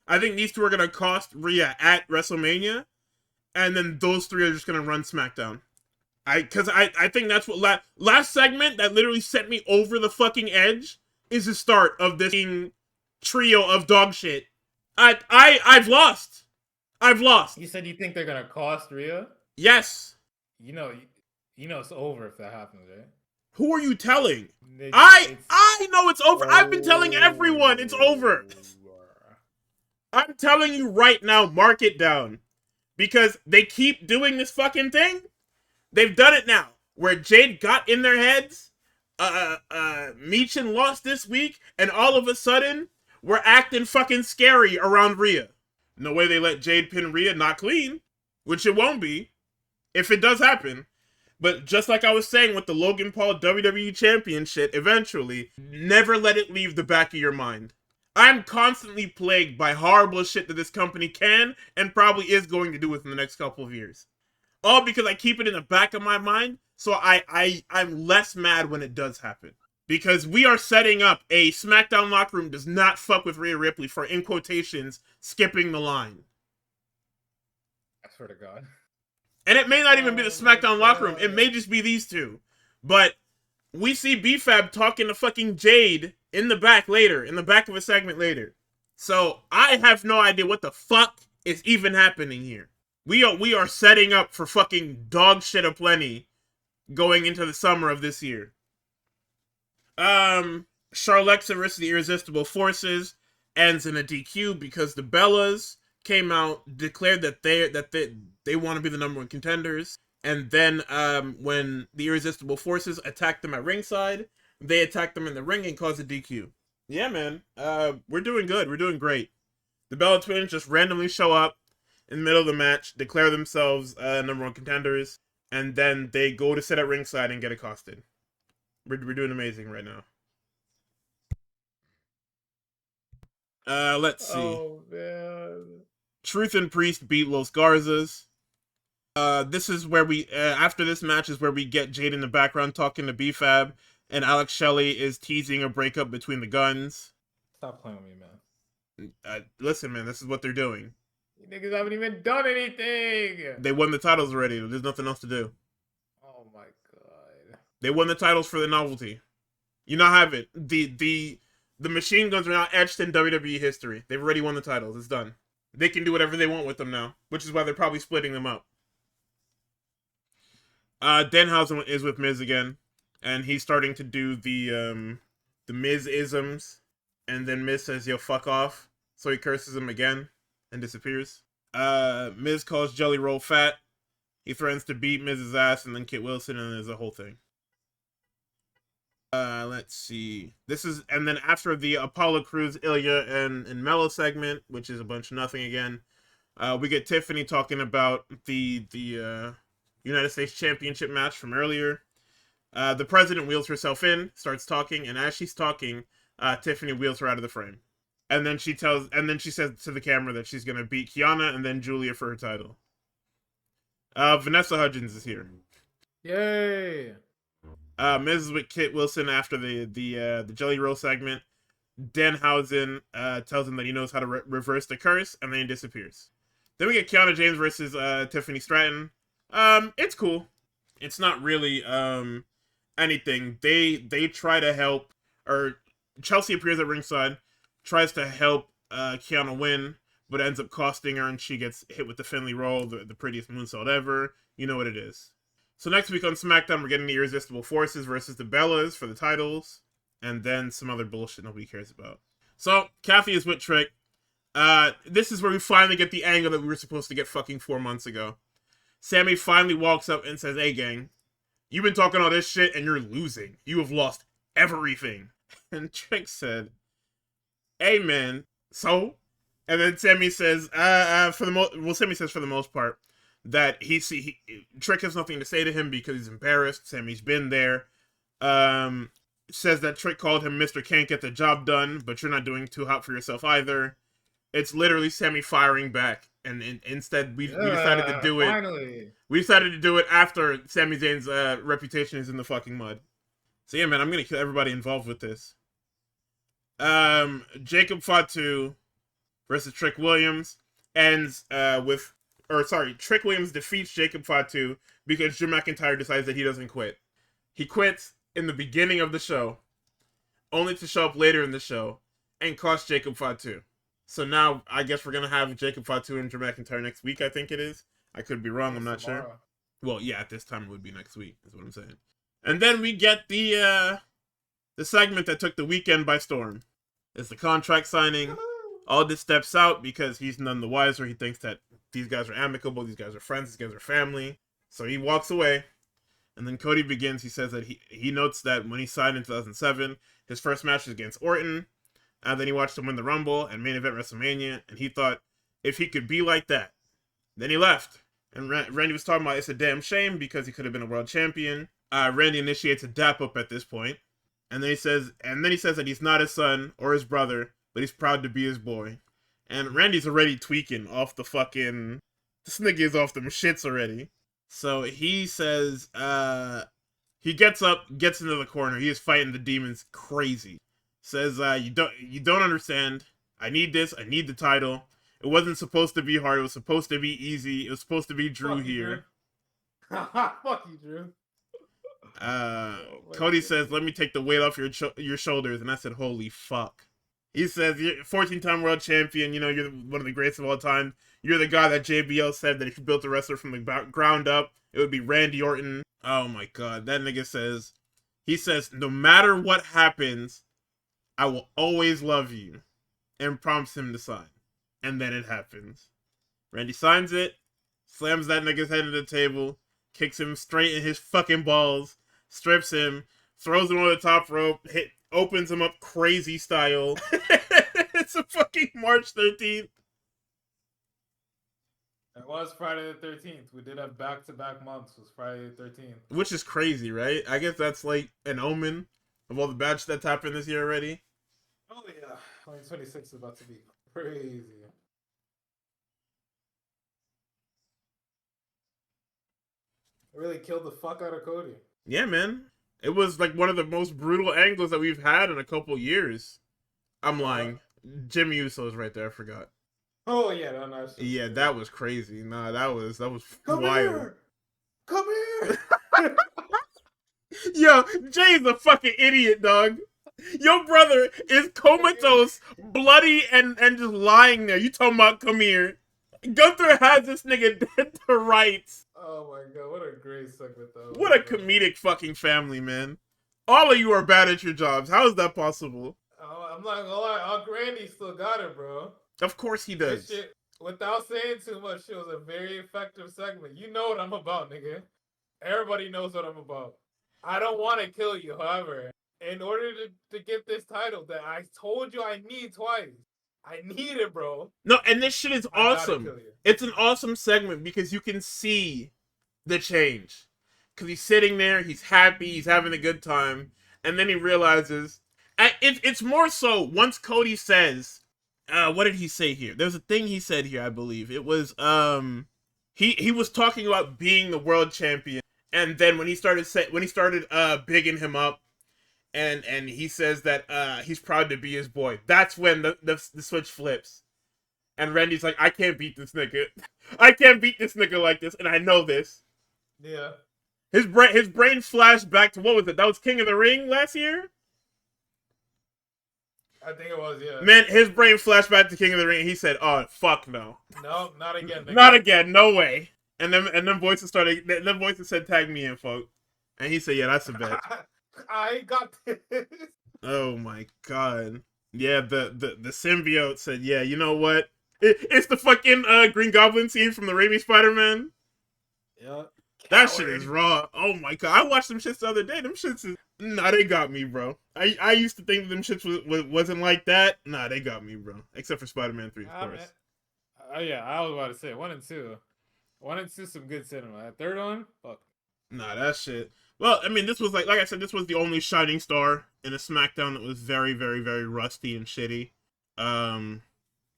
I think these two are going to cost Rhea at WrestleMania, and then those three are just going to run SmackDown. Because I think that's what last segment that literally set me over the fucking edge is the start of this trio of dog shit. I've lost. I've lost. You said you think they're gonna cost Rhea? Yes. You know it's over if that happens, right? Who are you telling? I know it's over. I've been telling everyone it's over. I'm telling you right now, mark it down. Because they keep doing this fucking thing. They've done it now. Where Jade got in their heads. Michin lost this week. And all of a sudden, we're acting fucking scary around Rhea. No way they let Jade pin Rhea, not clean. Which it won't be. If it does happen. But just like I was saying with the Logan Paul WWE Champion shit, eventually, never let it leave the back of your mind. I'm constantly plagued by horrible shit that this company can and probably is going to do within the next couple of years. All because I keep it in the back of my mind, so I'm less mad when it does happen. Because we are setting up a SmackDown locker room does not fuck with Rhea Ripley for, in quotations, skipping the line. I swear to God. And it may not even be the SmackDown locker room. It may just be these two. But we see B-Fab talking to fucking Jade in the back later. In the back of a segment later. So I have no idea what the fuck is even happening here. We are setting up for fucking dog shit aplenty going into the summer of this year. Charlexa versus the Irresistible Forces ends in a DQ because the Bellas came out, declared that they want to be the number one contenders. And then when the Irresistible Forces attacked them at ringside, they attacked them in the ring and caused a DQ. Yeah, man. We're doing good. We're doing great. The Bella Twins just randomly show up in the middle of the match, declare themselves number one contenders, and then they go to sit at ringside and get accosted. We're doing amazing right now. Let's see. Oh, man. Truth and Priest beat Los Garzas. This is where we, after this match is where we get Jade in the background talking to B-Fab, and Alex Shelley is teasing a breakup between the Guns. Stop playing with me, man. Listen, man, this is what they're doing. You niggas haven't even done anything! They won the titles already. There's nothing else to do. Oh my God. They won the titles for the novelty. You now have it. The Machine Guns are now etched in WWE history. They've already won the titles. It's done. They can do whatever they want with them now, which is why they're probably splitting them up. Danhausen is with Miz again, and he's starting to do the Miz-isms, and then Miz says, "Yo, fuck off," so he curses him again and disappears. Miz calls Jelly Roll fat. He threatens to beat Miz's ass, and then Kit Wilson, and there's a whole thing. Let's see. And then after the Apollo Crews, Ilya, and Mello segment, which is a bunch of nothing again, we get Tiffany talking about the United States Championship match from earlier. The president wheels herself in, starts talking, and as she's talking, Tiffany wheels her out of the frame. And then she says to the camera that she's gonna beat Kiana and then Julia for her title. Vanessa Hudgens is here. Yay! Miz is with Kit Wilson after the Jelly Roll segment. Danhausen tells him that he knows how to reverse the curse, and then he disappears. Then we get Kiana James versus Tiffany Stratton. It's cool. It's not really anything. They try to help, or Chelsea appears at ringside, tries to help Kiana win, but ends up costing her, and she gets hit with the Finley roll, the prettiest moonsault ever. You know what it is. So next week on SmackDown, we're getting the Irresistible Forces versus the Bellas for the titles, and then some other bullshit nobody cares about. So Kathy is with Trick. This is where we finally get the angle that we were supposed to get fucking 4 months ago. Sammy finally walks up and says, "Hey gang, you've been talking all this shit and you're losing. You have lost everything." And Trick said, "Hey man, so And then Sammy says, Sammy says for the most part that Trick has nothing to say to him because he's embarrassed. Sammy's been there. Says that Trick called him Mr. Can't Get the Job Done, but you're not doing too hot for yourself either. It's literally Sammy firing back, and instead we decided to do it. Finally, we decided to do it after Sami Zayn's reputation is in the fucking mud. So yeah, man, I'm gonna kill everybody involved with this. Jacob Fatu versus Trick Williams ends Trick Williams defeats Jacob Fatu because Drew McIntyre decides that he doesn't quit. He quits in the beginning of the show, only to show up later in the show and cost Jacob Fatu. So now I guess we're gonna have Jacob Fatu and Drew McIntyre next week. I think it is. I could be wrong. I'm not sure. Well, yeah, at this time it would be next week. Is what I'm saying. And then we get the segment that took the weekend by storm. It's the contract signing. Aldis steps out because he's none the wiser. He thinks that these guys are amicable, these guys are friends, these guys are family. So he walks away. And then Cody begins. He says that he notes that when he signed in 2007, his first match was against Orton. And then he watched him win the Rumble and main event WrestleMania. And he thought, if he could be like that. Then he left. And Randy was talking about it's a damn shame because he could have been a world champion. Randy initiates a dap up at this point. And then he says that he's not his son or his brother, but he's proud to be his boy. And Randy's already tweaking off the fucking... This nigga is off them shits already. So he says, he gets up, gets into the corner. He is fighting the demons crazy. Says, you don't understand. I need this. I need the title. It wasn't supposed to be hard. It was supposed to be easy. It was supposed to be Drew here. Fuck you, Drew. Cody says, let me take the weight off your shoulders. And I said, holy fuck. He says, you're 14-time world champion. You know, you're one of the greatest of all time. You're the guy that JBL said that if you built a wrestler from the ground up, it would be Randy Orton. Oh my god. That nigga says, no matter what happens, I will always love you. And prompts him to sign. And then it happens. Randy signs it, slams that nigga's head into the table, kicks him straight in his fucking balls, strips him, throws him on the top rope, opens him up crazy style. It's a fucking March 13th. It was Friday the 13th. We did have back-to-back months. It was Friday the 13th. Which is crazy, right? I guess that's like an omen of all the bad shit that's happened this year already. Oh yeah. 2026 is about to be crazy. It really killed the fuck out of Cody. Yeah, man. It was like one of the most brutal angles that we've had in a couple years. I'm lying. Jimmy Uso's right there. I forgot. Oh yeah, no. Yeah, that was crazy. Nah, that was Come wild. Here! Come here! Yo, Jay's a fucking idiot, dog. Your brother is comatose, bloody, and just lying there. You talking about come here? Gunther has this nigga dead to rights. Oh my god, what a great segment though. What a comedic fucking family, man. All of you are bad at your jobs. How is that possible? I'm not gonna lie, Uncle Randy still got it, bro. Of course he does. This shit, without saying too much, it was a very effective segment. You know what I'm about, nigga. Everybody knows what I'm about. I don't want to kill you, however, in order to get this title that I told you I need twice. I need it, bro. No, and this shit is awesome. It's an awesome segment because you can see the change. Because he's sitting there, he's happy, he's having a good time, and then he realizes... It's more so once Cody says... what did he say here? There's a thing he said here, I believe. It was... He was talking about being the world champion, and then when he started bigging him up, and he says that he's proud to be his boy. That's when the switch flips. And Randy's like, I can't beat this nigga. I can't beat this nigga like this, and I know this. Yeah. His brain flashed back to, what was it? That was King of the Ring last year? I think it was, yeah. Man, his brain flashed back to King of the Ring, and he said, oh, fuck no. No, not again, nigga. Not again, no way. And then voices said, tag me in, folk. And he said, yeah, that's a bet. I got this. Oh my god. Yeah, the symbiote said, yeah, you know what? It's the fucking Green Goblin scene from the Raimi Spider-Man. Yeah. That shit is raw. Oh my god. I watched them shits the other day. Them shits is... Nah, they got me, bro. I used to think them shits wasn't like that. Nah, they got me, bro. Except for Spider-Man 3, of I mean, course. yeah, I was about to say 1 and 2. 1 and 2, some good cinema. That third one, fuck. Nah, that shit. Well, I mean, this was like I said, this was the only shining star in a SmackDown that was very, very, very rusty and shitty. I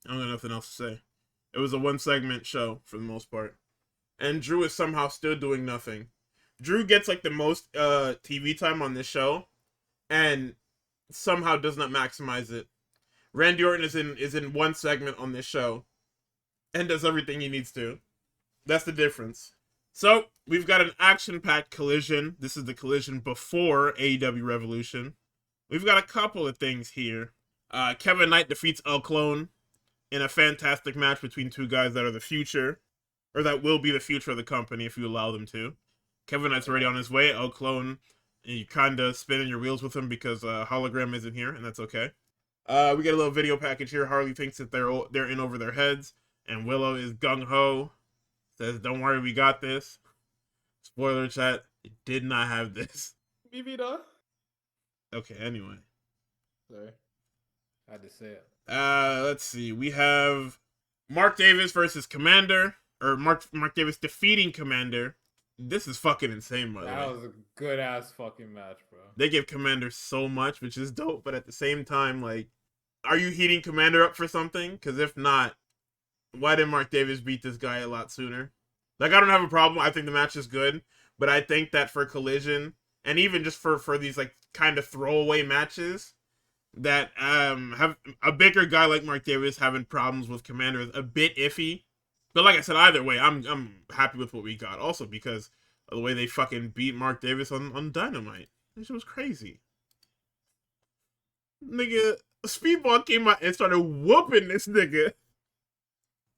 don't got nothing else to say. It was a one segment show for the most part, and Drew is somehow still doing nothing. Drew gets like the most TV time on this show, and somehow does not maximize it. Randy Orton is in one segment on this show, and does everything he needs to. That's the difference. So, we've got an action-packed collision. This is the collision before AEW Revolution. We've got a couple of things here. Kevin Knight defeats El Clone in a fantastic match between two guys that are the future, or that will be the future of the company if you allow them to. Kevin Knight's already on his way. El Clone, you kind of spinning your wheels with him because Hologram isn't here, and that's okay. We get a little video package here. Harley thinks that they're in over their heads, and Willow is gung-ho. Says, don't worry, we got this. Spoiler chat, it did not have this. BB Okay, anyway. Sorry. I had to say it. Let's see. We have Mark Davis versus Commander. Or Mark Davis defeating Commander. This is fucking insane, by the way. That was a good ass fucking match, bro. They give Commander so much, which is dope, but at the same time, like, are you heating Commander up for something? Because if not, why didn't Mark Davis beat this guy a lot sooner? Like, I don't have a problem. I think the match is good, but I think that for Collision, and even just for these, like, kind of throwaway matches, that have a bigger guy like Mark Davis having problems with Commander is a bit iffy. But like I said, either way, I'm happy with what we got. Also because of the way they fucking beat Mark Davis on Dynamite. This shit was crazy. Nigga, Speedball came out and started whooping this nigga.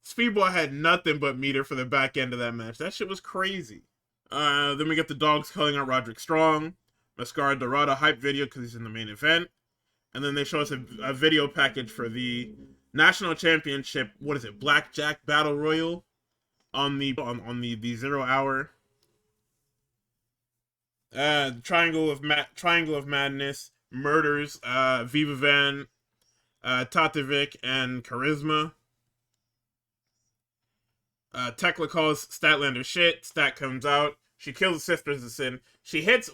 Speedball had nothing but meter for the back end of that match. That shit was crazy. Then we get the dogs calling out Roderick Strong. Mascara Dorada hype video because he's in the main event. And then they show us a video package for the National Championship, what is it, Blackjack Battle Royal on the 0 hour. Triangle of Madness murders Viva Van, Tatovic, and Charisma. Tekla calls Statlander shit. Stat comes out. She kills the Sisters of Sin. She hit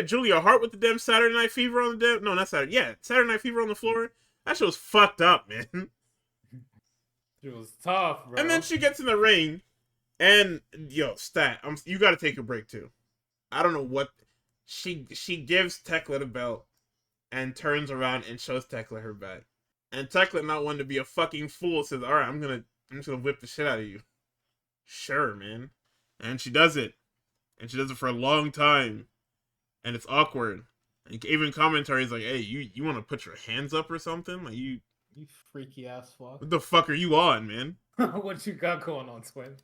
Julia Hart with the damn Saturday Night Fever on the damn... No, not Saturday. Yeah, Saturday Night Fever on the floor. That shit was fucked up, man. It was tough, bro. And then she gets in the ring, and yo, Stat, you got to take a break too. I don't know what she gives Tekla the belt, and turns around and shows Tekla her back. And Tekla, not one to be a fucking fool, says, "All right, I'm just gonna whip the shit out of you." Sure, man. And she does it. And she does it for a long time. And it's awkward. And even commentary is like, hey, you want to put your hands up or something? Like, you freaky ass fuck. What the fuck are you on, man? What you got going on, Twin?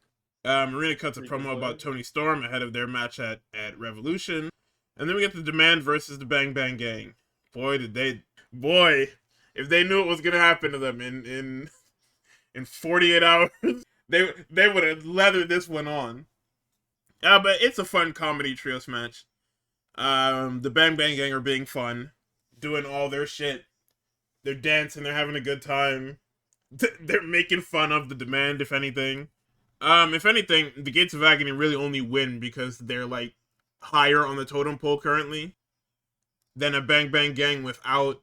Marina cuts a promo about Tony Storm ahead of their match at Revolution. And then we get the Demand versus the Bang Bang Gang. Boy, if they knew it was gonna happen to them in 48 hours, they would have leathered this one on. But it's a fun comedy trios match. The Bang Bang Gang are being fun, doing all their shit. They're dancing, they're having a good time. They're making fun of the Demand, if anything. If anything, the Gates of Agony really only win because they're, like, higher on the totem pole currently than a Bang Bang Gang without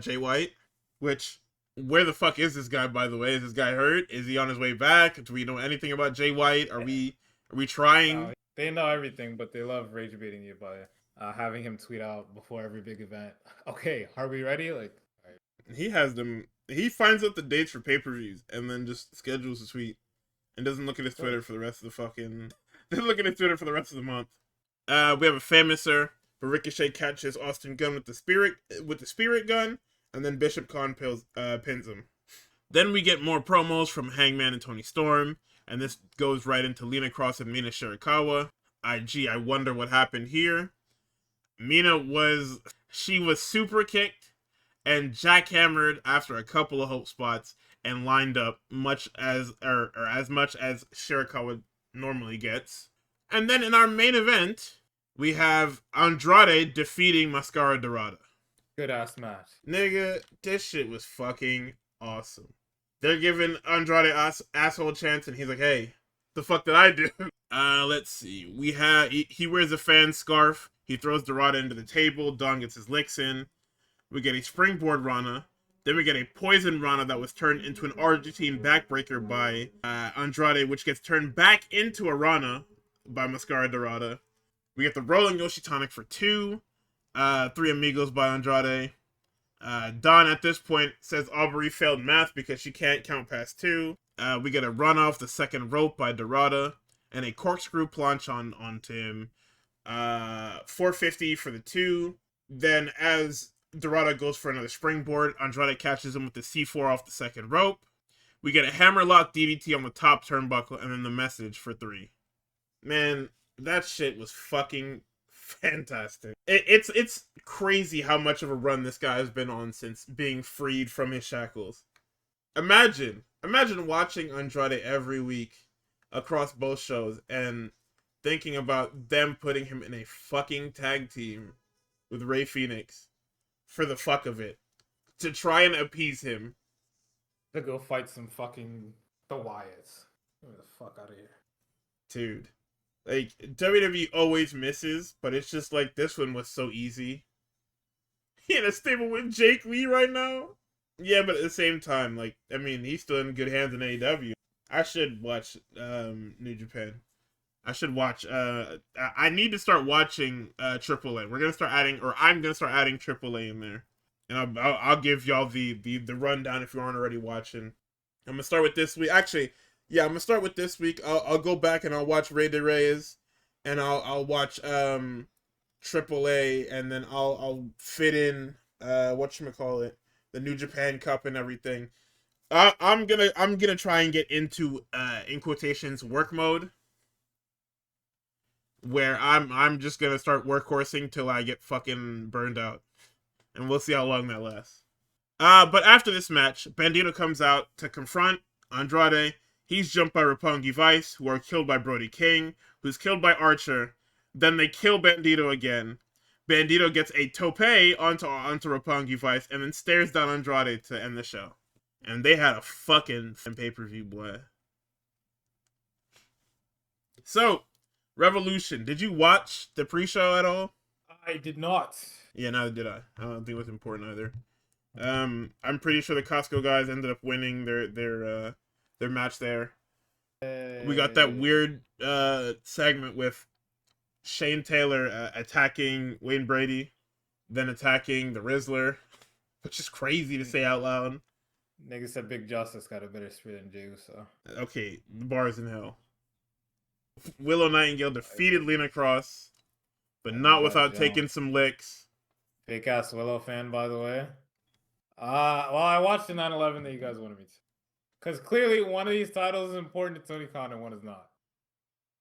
Jay White. Which, where the fuck is this guy, by the way? Is this guy hurt? Is he on his way back? Do we know anything about Jay White? Are we trying? They know everything, but they love rage baiting you by having him tweet out before every big event. Okay, are we ready? Like, all right. He has them. He finds out the dates for pay-per-views and then just schedules a tweet and doesn't look at his Twitter for the rest of the fucking. Doesn't look at his Twitter for the rest of the month. We have a Famouser, but Ricochet catches Austin Gunn with the spirit gun, and then Bishop Khan pins him. Then we get more promos from Hangman and Tony Storm, and this goes right into Lina Cross and Mina Shirakawa. I wonder what happened here. Mina was super kicked and jackhammered after a couple of hope spots and lined up as much as Shirakawa normally gets. And then in our main event, we have Andrade defeating Mascara Dorada. Good ass match. Nigga, this shit was fucking awesome. They're giving Andrade asshole chance, and he's like, hey, the fuck did I do? Let's see. We have, he wears a fan scarf. He throws Dorada into the table. Don gets his licks in. We get a springboard Rana. Then we get a poison Rana that was turned into an Argentine backbreaker by Andrade, which gets turned back into a Rana by Mascara Dorada. We get the rolling Yoshitonic for 2. 3 Amigos by Andrade. Dawn at this point says Aubrey failed math because she can't count past 2. We get a run off the second rope by Dorada and a corkscrew plunge onto him. 450 for the 2. Then as Dorada goes for another springboard, Andrade catches him with the C4 off the second rope. We get a hammerlock DDT on the top turnbuckle and then the message for 3. Man, that shit was fucking fantastic. It's crazy how much of a run this guy has been on since being freed from his shackles. Imagine watching Andrade every week across both shows and thinking about them putting him in a fucking tag team with Rey Fenix for the fuck of it to try and appease him. To go fight some fucking the Wyatts. Get the fuck out of here. Dude. Like, WWE always misses, but it's just like this one was so easy. He in a stable with Jake Lee right now? Yeah, but at the same time, like, I mean, he's still in good hands in AEW. I should watch New Japan. I should watch, I need to start watching AAA. We're gonna start adding, or I'm gonna start adding AAA in there. And I'll give y'all the rundown if you aren't already watching. I'm gonna start with this week. Actually, yeah, I'm gonna start with this week. I'll go back and I'll watch Rey de Reyes, and I'll watch AAA, and then I'll fit in whatchamacallit, the New Japan Cup and everything. I'm gonna try and get into in quotations work mode, where I'm just gonna start workhorsing till I get fucking burned out, and we'll see how long that lasts. But after this match, Bandito comes out to confront Andrade. He's jumped by Roppongi Vice, who are killed by Brody King, who's killed by Archer. Then they kill Bandito again. Bandito gets a tope onto Roppongi Vice, and then stares down Andrade to end the show. And they had a fucking pay-per-view, boy. So, Revolution. Did you watch the pre-show at all? I did not. Yeah, neither did I. I don't think it was important either. I'm pretty sure the Costco guys ended up winning their match there. We got that weird segment with Shane Taylor attacking Wayne Brady, then attacking the Rizzler, which is crazy to say out loud. Nigga said Big Justice got a better spit than Jew, so. Okay, the bar is in hell. Willow Nightingale defeated Lena Cross, but not without taking some licks. Fake ass Willow fan, by the way. Well, I watched the 9/11 that you guys wanted me to. Because clearly one of these titles is important to Tony Khan and one is not.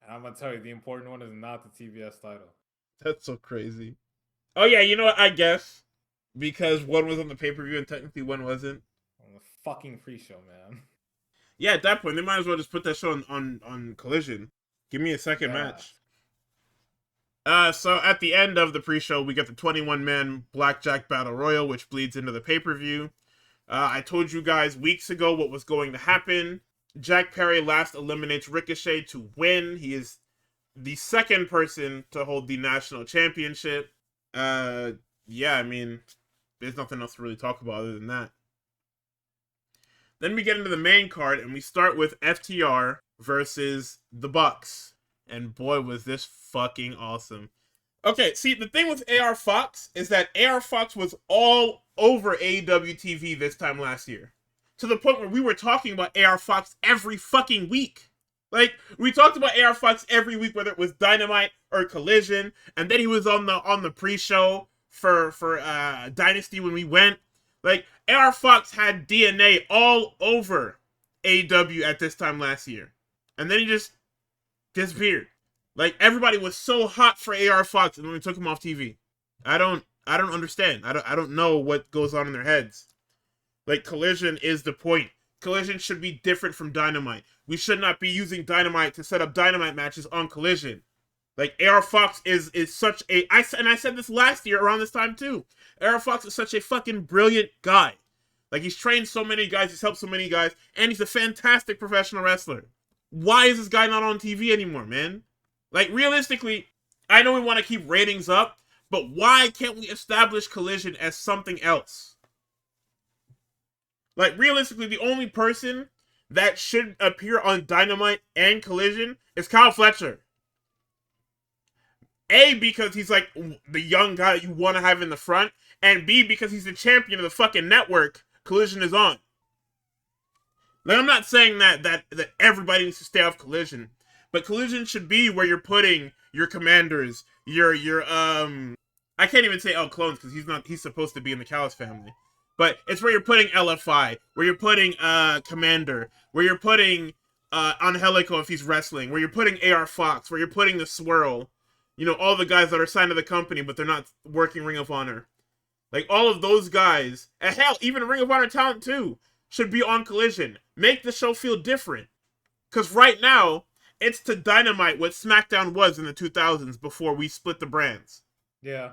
And I'm going to tell you, the important one is not the TBS title. That's so crazy. Oh yeah, you know what, I guess. Because one was on the pay-per-view and technically one wasn't. On the fucking pre-show, man. Yeah, at that point, they might as well just put that show on Collision. Give me a second match. So at the end of the pre-show, we get the 21-man Blackjack Battle Royal, which bleeds into the pay-per-view. I told you guys weeks ago what was going to happen. Jack Perry last eliminates Ricochet to win. He is the second person to hold the national championship. Yeah, I mean, there's nothing else to really talk about other than that. Then we get into the main card, and we start with FTR versus the Bucks. And boy, was this fucking awesome. Okay, see, the thing with AR Fox is that AR Fox was all over AEW TV this time last year. To the point where we were talking about AR Fox every fucking week. Like, we talked about AR Fox every week, whether it was Dynamite or Collision. And then he was on the pre-show for Dynasty when we went. Like, AR Fox had DNA all over AEW at this time last year. And then he just disappeared. Like, everybody was so hot for AR Fox, and then we took him off TV. I don't understand. I don't know what goes on in their heads. Like, Collision is the point. Collision should be different from Dynamite. We should not be using Dynamite to set up Dynamite matches on Collision. Like AR Fox is such a I said this last year around this time too. AR Fox is such a fucking brilliant guy. Like he's trained so many guys, he's helped so many guys, and he's a fantastic professional wrestler. Why is this guy not on TV anymore, man? Like realistically, I know we want to keep ratings up, but why can't we establish Collision as something else? Like realistically, the only person that should appear on Dynamite and Collision is Kyle Fletcher. A, because he's like the young guy that you want to have in the front, and B, because he's the champion of the fucking network Collision is on. Like, I'm not saying that everybody needs to stay off Collision, but Collision should be where you're putting your commanders, your I can't even say El Clones because he's supposed to be in the Callis family. But it's where you're putting LFI, where you're putting Commander, where you're putting Angelico if he's wrestling, where you're putting AR Fox, where you're putting the Swirl. You know, all the guys that are signed to the company, but they're not working Ring of Honor. Like, all of those guys, and hell, even Ring of Honor talent too, should be on Collision. Make the show feel different. Because right now, it's to Dynamite what SmackDown was in the 2000s before we split the brands. Yeah.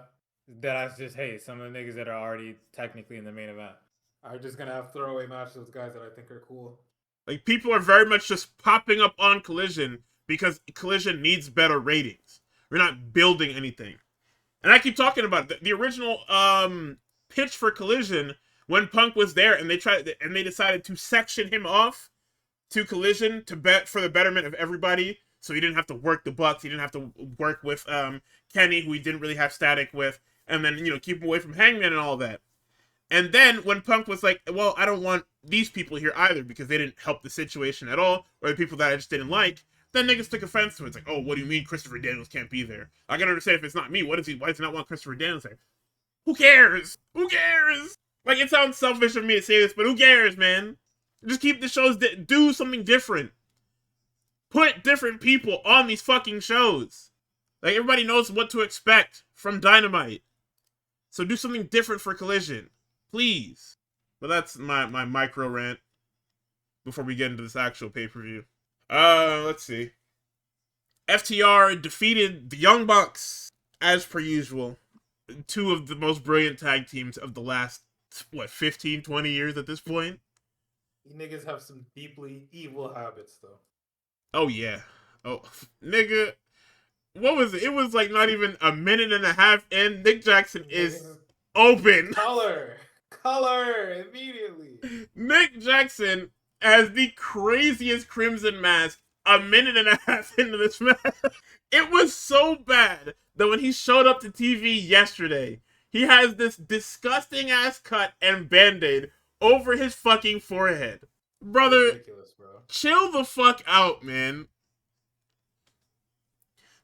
That I just hate. Some of the niggas that are already technically in the main event are just going to have throwaway matches with guys that I think are cool. Like, people are very much just popping up on Collision because Collision needs better ratings. We're not building anything. And I keep talking about it. The original pitch for Collision, when Punk was there and they decided to section him off to Collision to bet for the betterment of everybody, so he didn't have to work the Bucks, he didn't have to work with Kenny, who he didn't really have static with, and then, you know, keep him away from Hangman and all that. And then when Punk was like, well, I don't want these people here either because they didn't help the situation at all, or the people that I just didn't like, then niggas took offense to it. It's like, oh, what do you mean Christopher Daniels can't be there? I can understand if it's not me. Why does he not want Christopher Daniels there? Who cares? Who cares? Like, it sounds selfish of me to say this, but who cares, man? Just keep the shows, do something different. Put different people on these fucking shows. Like, everybody knows what to expect from Dynamite. So do something different for Collision. Please. But that's my micro rant before we get into this actual pay-per-view. Let's see. FTR defeated the Young Bucks, as per usual. Two of the most brilliant tag teams of the last, 15, 20 years at this point? You niggas have some deeply evil habits, though. Oh, yeah. Oh, nigga. What was it? It was like not even a minute and a half in. Nick Jackson is open. Color immediately. Nick Jackson has the craziest Crimson mask a minute and a half into this match. It was so bad that when he showed up to TV yesterday, he has this disgusting ass cut and band-aid over his fucking forehead. Brother, ridiculous, bro. Chill the fuck out, man.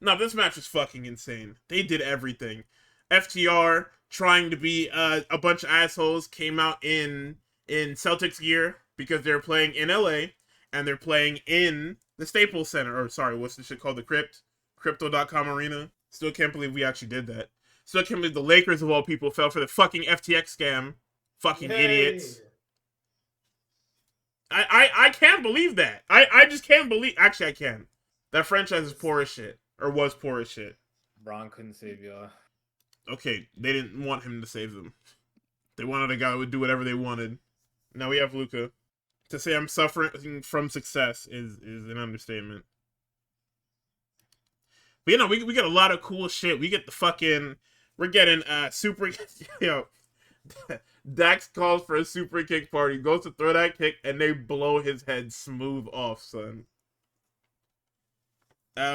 No, this match was fucking insane. They did everything. FTR, trying to be a bunch of assholes, came out in Celtics gear because they're playing in LA and they're playing in the Staples Center. Or sorry, what's this shit called? The Crypto.com Arena. Still can't believe we actually did that. Still can't believe the Lakers of all people fell for the fucking FTX scam. Fucking idiots. I can't believe that. I just can't believe. Actually, I can. That franchise is poor as shit. Or was poor as shit. Braun couldn't save y'all. Okay, they didn't want him to save them. They wanted a guy who would do whatever they wanted. Now we have Luca. To say I'm suffering from success is an understatement. But you know, we get a lot of cool shit. We get the fucking... We're getting super... Yo, Dax calls for a super kick party, goes to throw that kick, and they blow his head smooth off, son.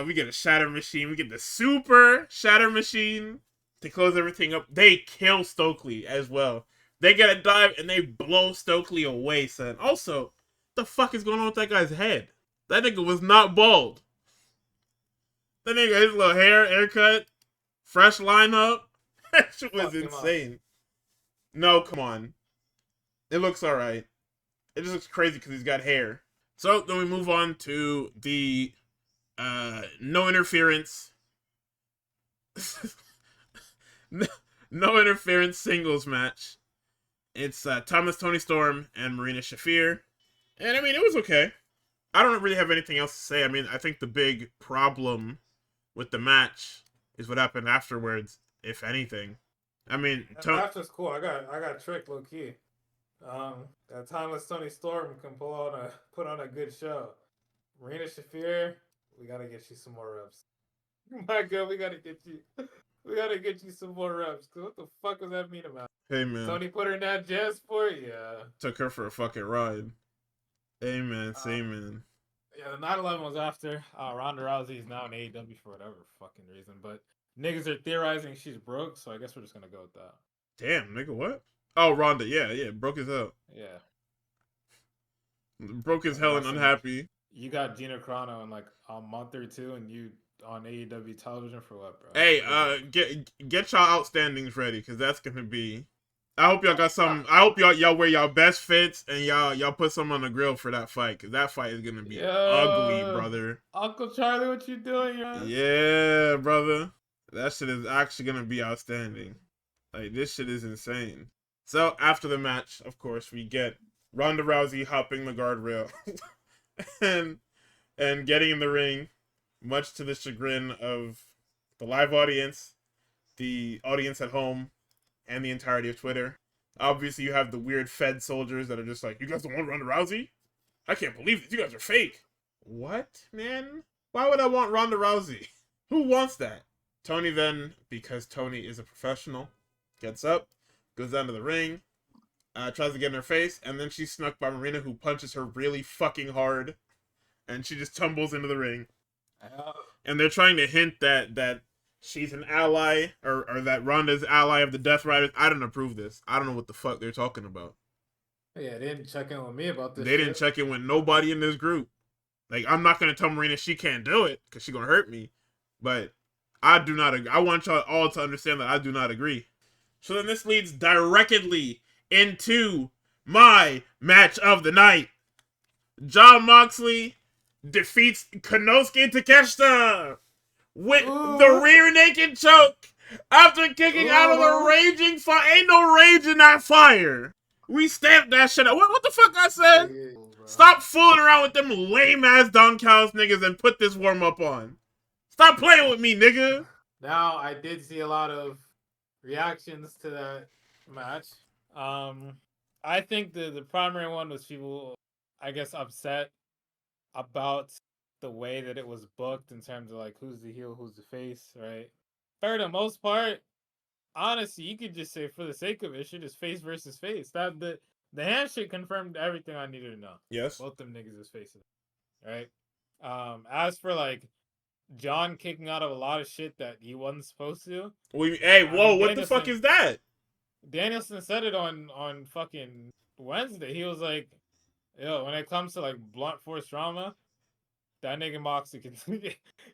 We get a shatter machine. We get the super shatter machine to close everything up. They kill Stokely as well. They get a dive and they blow Stokely away, son. Also, what the fuck is going on with that guy's head? That nigga was not bald. That nigga, his little haircut, fresh lineup. That shit was insane. No, come on. It looks alright. It just looks crazy because he's got hair. So, then we move on to the no interference no interference singles match. It's Thomas Tony Storm and Marina Shafir. And I mean, it was okay. I don't really have anything else to say. I mean, I think the big problem with the match is what happened afterwards, if anything. I mean, That match was cool. I got tricked low key. That timeless Tony Storm can put on a good show. Marina Shafir, we gotta get you some more reps. My girl, we gotta get you some more reps. Cause what the fuck was that mean about? hey man, Tony put her in that jazz sport, yeah. took her for a fucking ride. Amen, same man. Yeah, the 9/11 was after. Ronda Rousey is now in AEW for whatever fucking reason, but niggas are theorizing she's broke, so I guess we're just gonna go with that. Damn, nigga, what? Oh, Ronda, yeah, broke as hell. Yeah. Broke as hell and unhappy. You got Gina Carano in like a month or two, and you on AEW television for what, bro? Hey, get y'all outstandings ready, cause that's gonna be. I hope y'all got some. I hope y'all wear y'all best fits and y'all put some on the grill for that fight, cause that fight is gonna be ugly, brother. Uncle Charlie, what you doing, Yeah, brother. That shit is actually gonna be outstanding. Like, this shit is insane. So after the match, of course, we get Ronda Rousey hopping the guardrail and getting in the ring, much to the chagrin of the live audience, the audience at home, and the entirety of Twitter. Obviously, you have the weird Fed soldiers that are just like, you guys don't want Ronda Rousey? I can't believe this. You guys are fake. What, man? Why would I want Ronda Rousey? Who wants that? Tony then, because Tony is a professional, gets up, goes down to the ring, tries to get in her face, and then she's snuck by Marina, who punches her really fucking hard, and she just tumbles into the ring. And they're trying to hint that she's an ally, or that Ronda's ally of the Death Riders. I don't approve this. I don't know what the fuck they're talking about. Yeah, they didn't check in with me about this. They didn't check in with nobody in this group. Like, I'm not gonna tell Marina she can't do it, because she's gonna hurt me. But I do not agree. I want y'all all to understand that I do not agree. So then this leads directly into my match of the night. Jon Moxley defeats Konosuke Takeshita with the rear naked choke after kicking out of the raging fire. Ain't no rage in that fire. We stamped that shit out. What the fuck I said? Stop fooling around with them lame ass Don Callis niggas and put this warm up on. Stop playing with me, nigga. Now, I did see a lot of reactions to that match. I think the primary one was people, I guess, upset about the way that it was booked in terms of like who's the heel, who's the face, right? For the most part, honestly, you could just say for the sake of it, shit is face versus face. That the handshake confirmed everything I needed to know. Yes. Both them niggas is faces, right? As for like John kicking out of a lot of shit that he wasn't supposed to. What the fuck is that? Danielson said it on fucking Wednesday. He was like, yo, when it comes to like blunt force drama, that nigga Moxley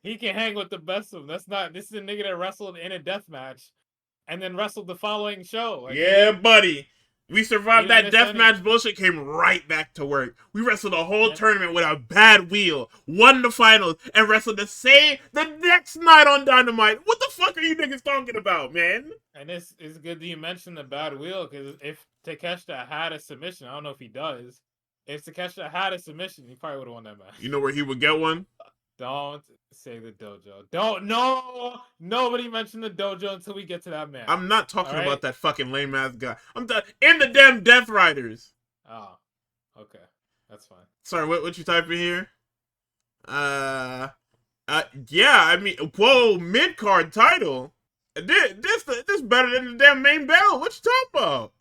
he can hang with the best of them. This is a nigga that wrestled in a death match and then wrestled the following show. Like, yeah, buddy. We survived that deathmatch bullshit, came right back to work. We wrestled a whole tournament with a bad wheel, won the finals, and wrestled the next night on Dynamite. What the fuck are you niggas talking about, man? And it's good that you mentioned the bad wheel, because if Takeshita had a submission, I don't know if he does. If Takeshita had a submission, he probably would have won that match. You know where he would get one? Don't say the dojo. Nobody mentioned the dojo until we get to that match. I'm not talking about that fucking lame ass guy. I'm in the damn Death Riders. Oh, okay, that's fine. Sorry, what you typing here? Yeah, I mean, whoa, mid card title. This better than the damn main belt. What you talking about?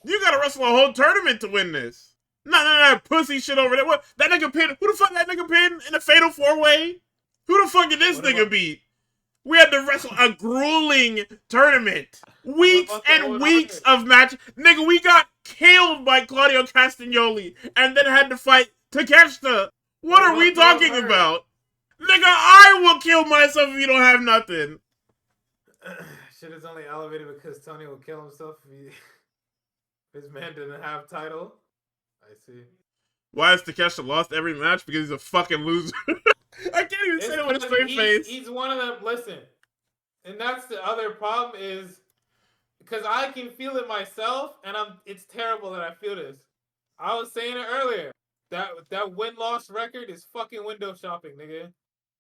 You gotta wrestle a whole tournament to win this. None of that pussy shit over there. What? That nigga pinned. Who the fuck that nigga pinned in a fatal 4-way? Who the fuck did this nigga beat? We had to wrestle a grueling tournament. Weeks and weeks of match. Nigga, we got killed by Claudio Castagnoli and then had to fight Takeshita. What are we talking about? Nigga, I will kill myself if you don't have nothing. Shit is only elevated because Tony will kill himself if his man didn't have title. I see. Why has Takeshita lost every match? Because he's a fucking loser. I can't even say it with a straight face. He's one of them. Listen, and that's the other problem is because I can feel it myself, and it's terrible that I feel this. I was saying it earlier. That win-loss record is fucking window shopping, nigga.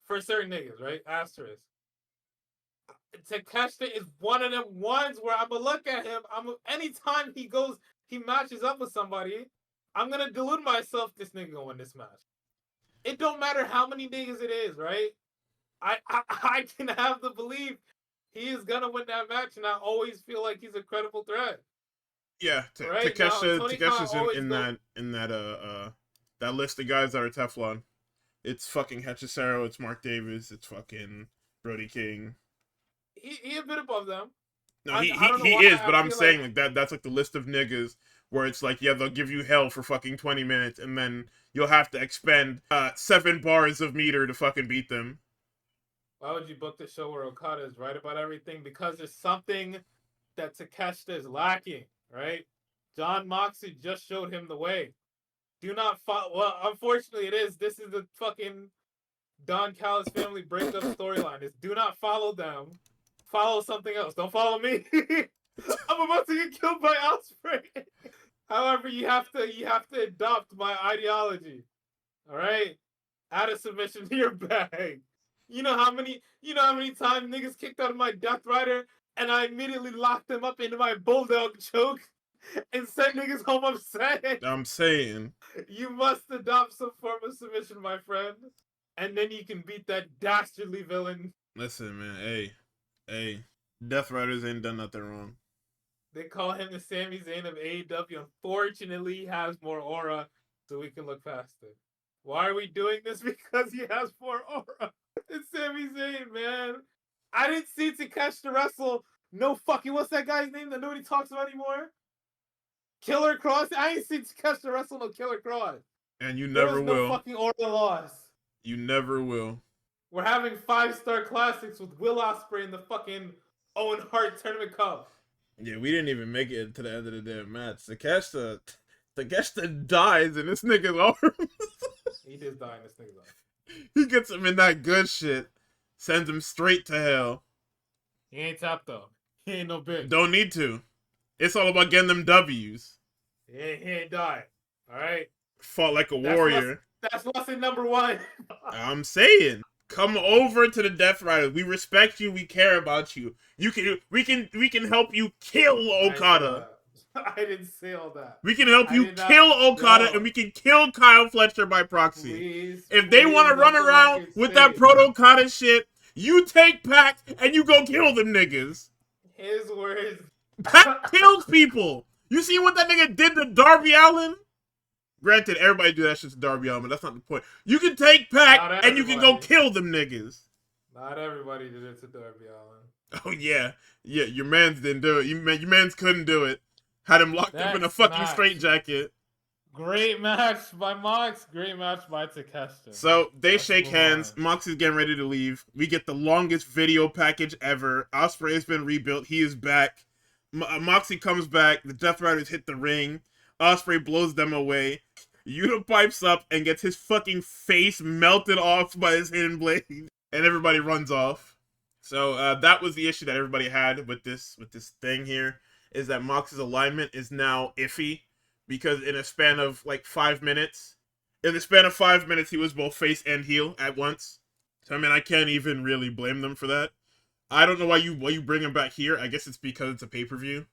for certain niggas, right? Asterisk. Takeshita is one of them ones where I'm gonna look at him. Anytime he matches up with somebody, I'm gonna delude myself. This nigga gonna win this match. It don't matter how many niggas it is, right? I can have the belief he is gonna win that match, and I always feel like he's a credible threat. Yeah, Right now, Tony Khan Takesha's always in goes. that list of guys that are Teflon. It's fucking Hechicero, it's Mark Davis, it's fucking Brody King. He a bit above them. No, I he don't know he why is, I but I'm feel saying like like that's like the list of niggas where it's like, yeah, they'll give you hell for fucking 20 minutes and then you'll have to expend 7 bars of meter to fucking beat them. why would you book the show where Okada is right about everything? Because there's something that Takeshita is lacking, right? John Moxley just showed him the way. Do not follow. Well, unfortunately, it is. This is the fucking Don Callis family breakup storyline. Is do not follow them. Follow something else. Don't follow me. I'm about to get killed by Ospreay. However, you have to adopt my ideology. All right, add a submission to your bag. You know how many times niggas kicked out of my Death Rider and I immediately locked them up into my Bulldog choke and sent niggas home upset. I'm saying. You must adopt some form of submission, my friend. And then you can beat that dastardly villain. Listen, man, hey, Death Riders ain't done nothing wrong. They call him the Sami Zayn of AEW. Unfortunately, he has more aura, so we can look past it. Why are we doing this? Because he has more aura. It's Sami Zayn, man. I didn't see Takeshita wrestle. No fucking, what's that guy's name that nobody talks about anymore? Killer Cross. I ain't seen Takeshita wrestle no Killer Cross. And you There never was no will. fucking aura loss. You never will. We're having 5-star classics with Will Ospreay in the fucking Owen Hart Tournament Cup. Yeah, we didn't even make it to the end of the damn match. Takeshita dies in this nigga's arms. He did die in this nigga's arms. He gets him in that good shit. Sends him straight to hell. He ain't top though. He ain't no bitch. Don't need to. It's all about getting them W's. He ain't die. Alright? Fought like a warrior. That's lesson number 1. I'm saying. Come over to the Death Riders. We respect you. We care about you. We can help you kill Okada. I didn't say all that. We can help you kill Okada, and we can kill Kyle Fletcher by proxy. If they want to run around with that Proto-Okada shit, you take Pac and you go kill them niggas. His words. Pac kills people. You see what that nigga did to Darby Allin? Granted, everybody do that shit to Darby Allin, but that's not the point. You can take Pac and you can go kill them niggas. Not everybody did it to Darby Allin. Oh yeah, your mans didn't do it. Your mans couldn't do it. Had him locked up in a fucking straitjacket. Great match by Mox. Great match by Takeshita. So they shake hands. Mox is getting ready to leave. We get the longest video package ever. Ospreay has been rebuilt. He is back. Moxie comes back. The Death Riders hit the ring. Ospreay blows them away. Yuta pipes up and gets his fucking face melted off by his hidden blade. And everybody runs off. So that was the issue that everybody had with this thing here. Is that Mox's alignment is now iffy. Because in a span of like 5 minutes. In the span of 5 minutes, he was both face and heel at once. So I mean, I can't even really blame them for that. I don't know why you bring him back here. I guess it's because it's a pay-per-view.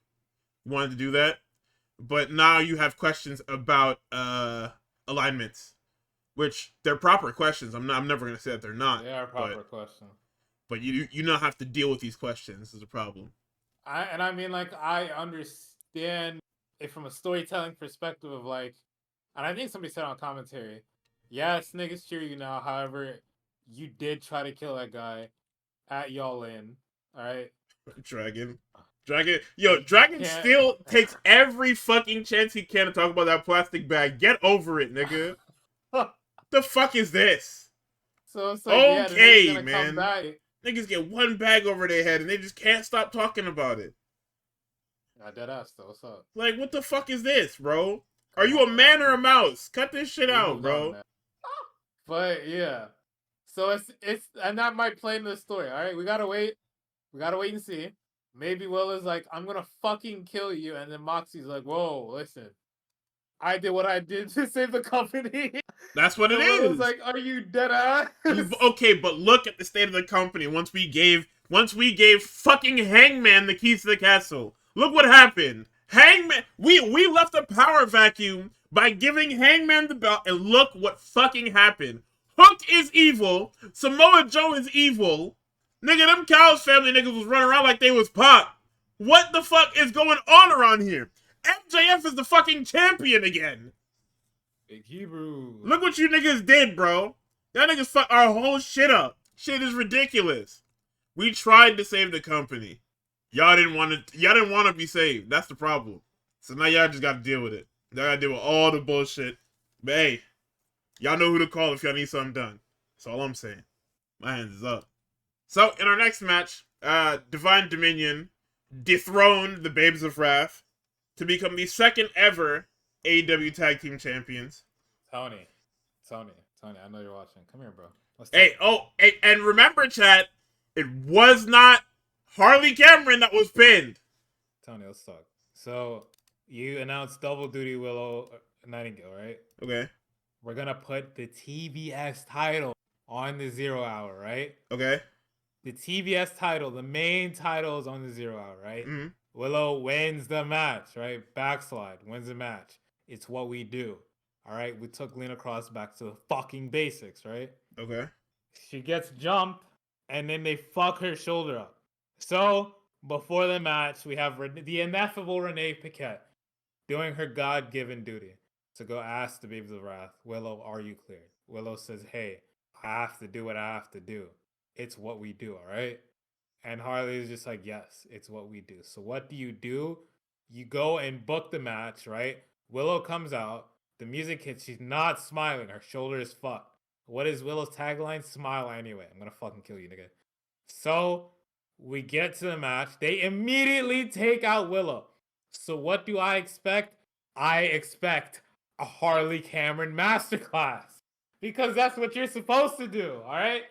You wanted to do that. But now you have questions about alignments, which they're proper questions. I'm never gonna say that they're not. They are proper questions. But you not have to deal with these questions. This is a problem. I mean, like, I understand it from a storytelling perspective of like, and I think somebody said on commentary, yes, niggas cheer you now. However, you did try to kill that guy at Y'all In. All right, Dragon, still takes every fucking chance he can to talk about that plastic bag. Get over it, nigga. The fuck is this? So it's like, okay, yeah, man. Niggas get one bag over their head and they just can't stop talking about it. Dead ass though. What's up? Like, what the fuck is this, bro? Are you a man or a mouse? Cut this shit out, bro. But yeah, so it's and that might play into the story. All right, we gotta wait and see. Maybe Will is like, I'm gonna fucking kill you, and then Moxie's like, whoa, listen, I did what I did to save the company. That's what it And Willow's is. like, are you dead ass? Okay, but look at the state of the company once we gave fucking Hangman the keys to the castle. Look what happened. Hangman, we left a power vacuum by giving Hangman the belt, and look what fucking happened. Hook is evil. Samoa Joe is evil. Nigga, them Cows family niggas was running around like they was Pop. What the fuck is going on around here? MJF is the fucking champion again. Big Hebrew. Look what you niggas did, bro. That niggas fucked our whole shit up. Shit is ridiculous. We tried to save the company. Y'all didn't want to be saved. That's the problem. So now y'all just got to deal with it. Y'all got to deal with all the bullshit. But hey, y'all know who to call if y'all need something done. That's all I'm saying. My hands is up. So in our next match, Divine Dominion dethroned the Babes of Wrath to become the second ever AEW Tag Team Champions. Tony, I know you're watching. Come here, bro. Hey, and remember, chat, it was not Harley Cameron that was pinned. Tony, let's talk. So, you announced Double Duty Willow Nightingale, right? Okay. We're going to put the TBS title on the 0 hour, right? Okay. The TBS title, the main title is on the 0 hour, right? Mm-hmm. Willow wins the match, right? Backslide, wins the match. It's what we do. All right? We took Lena Cross back to the fucking basics, right? Okay. She gets jumped, and then they fuck her shoulder up. So, before the match, we have the ineffable Renee Paquette doing her God-given duty to go ask the Babes of Wrath, Willow, are you cleared? Willow says, hey, I have to do what I have to do. It's what we do, all right? And Harley is just like, yes, it's what we do. So what do? You go and book the match, right? Willow comes out. The music hits. She's not smiling. Her shoulder is fucked. What is Willow's tagline? Smile anyway. I'm going to fucking kill you, nigga. So we get to the match. They immediately take out Willow. So what do I expect? I expect a Harley Cameron masterclass. Because that's what you're supposed to do, all right?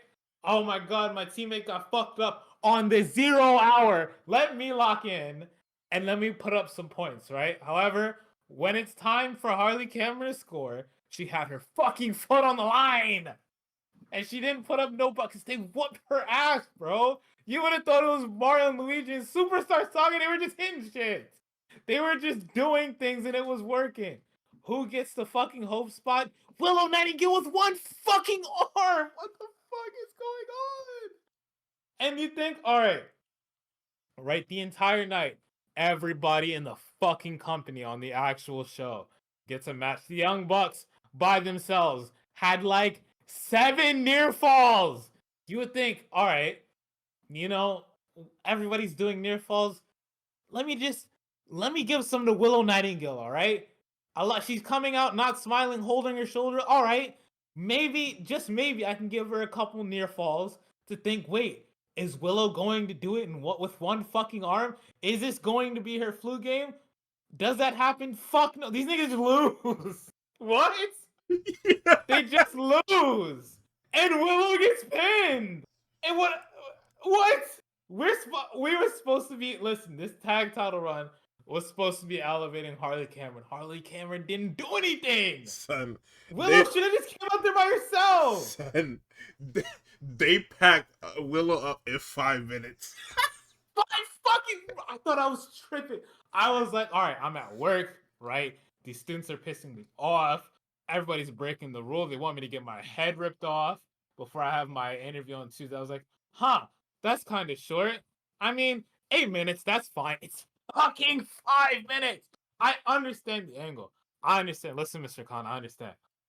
Oh my God, my teammate got fucked up on the 0 hour. Let me lock in and let me put up some points, right? However, when it's time for Harley Cameron to score, she had her fucking foot on the line. And she didn't put up no buckets. They whooped her ass, bro. You would have thought it was Mario and Luigi and Superstar Saga. They were just hitting shit. They were just doing things and it was working. Who gets the fucking hope spot? Willow Nightingale with one fucking arm. What the fuck is going on? And you think, all right, the entire night, everybody in the fucking company on the actual show gets a match. The Young Bucks by themselves had like 7 near falls. You would think, all right, everybody's doing near falls. Let me give some to Willow Nightingale, all right? She's coming out not smiling, holding her shoulder. All right, maybe, just maybe, I can give her a couple near falls to think, wait, is Willow going to do it with one fucking arm? Is this going to be her flu game? Does that happen? Fuck no. These niggas lose. What? They just lose. And Willow gets pinned. And what? We were supposed to be, listen, this tag title run was supposed to be elevating Harley Cameron. Harley Cameron didn't do anything. Son. Willow should have just came out there by herself. Son. They packed Willow up in 5 minutes. I thought I was tripping. I was like, all right, I'm at work, right? These students are pissing me off. Everybody's breaking the rule. They want me to get my head ripped off before I have my interview on Tuesday. I was like, that's kind of short. I mean, 8 minutes, that's fine. It's fucking 5 minutes. I understand the angle. I understand. Listen, Mr. Khan, I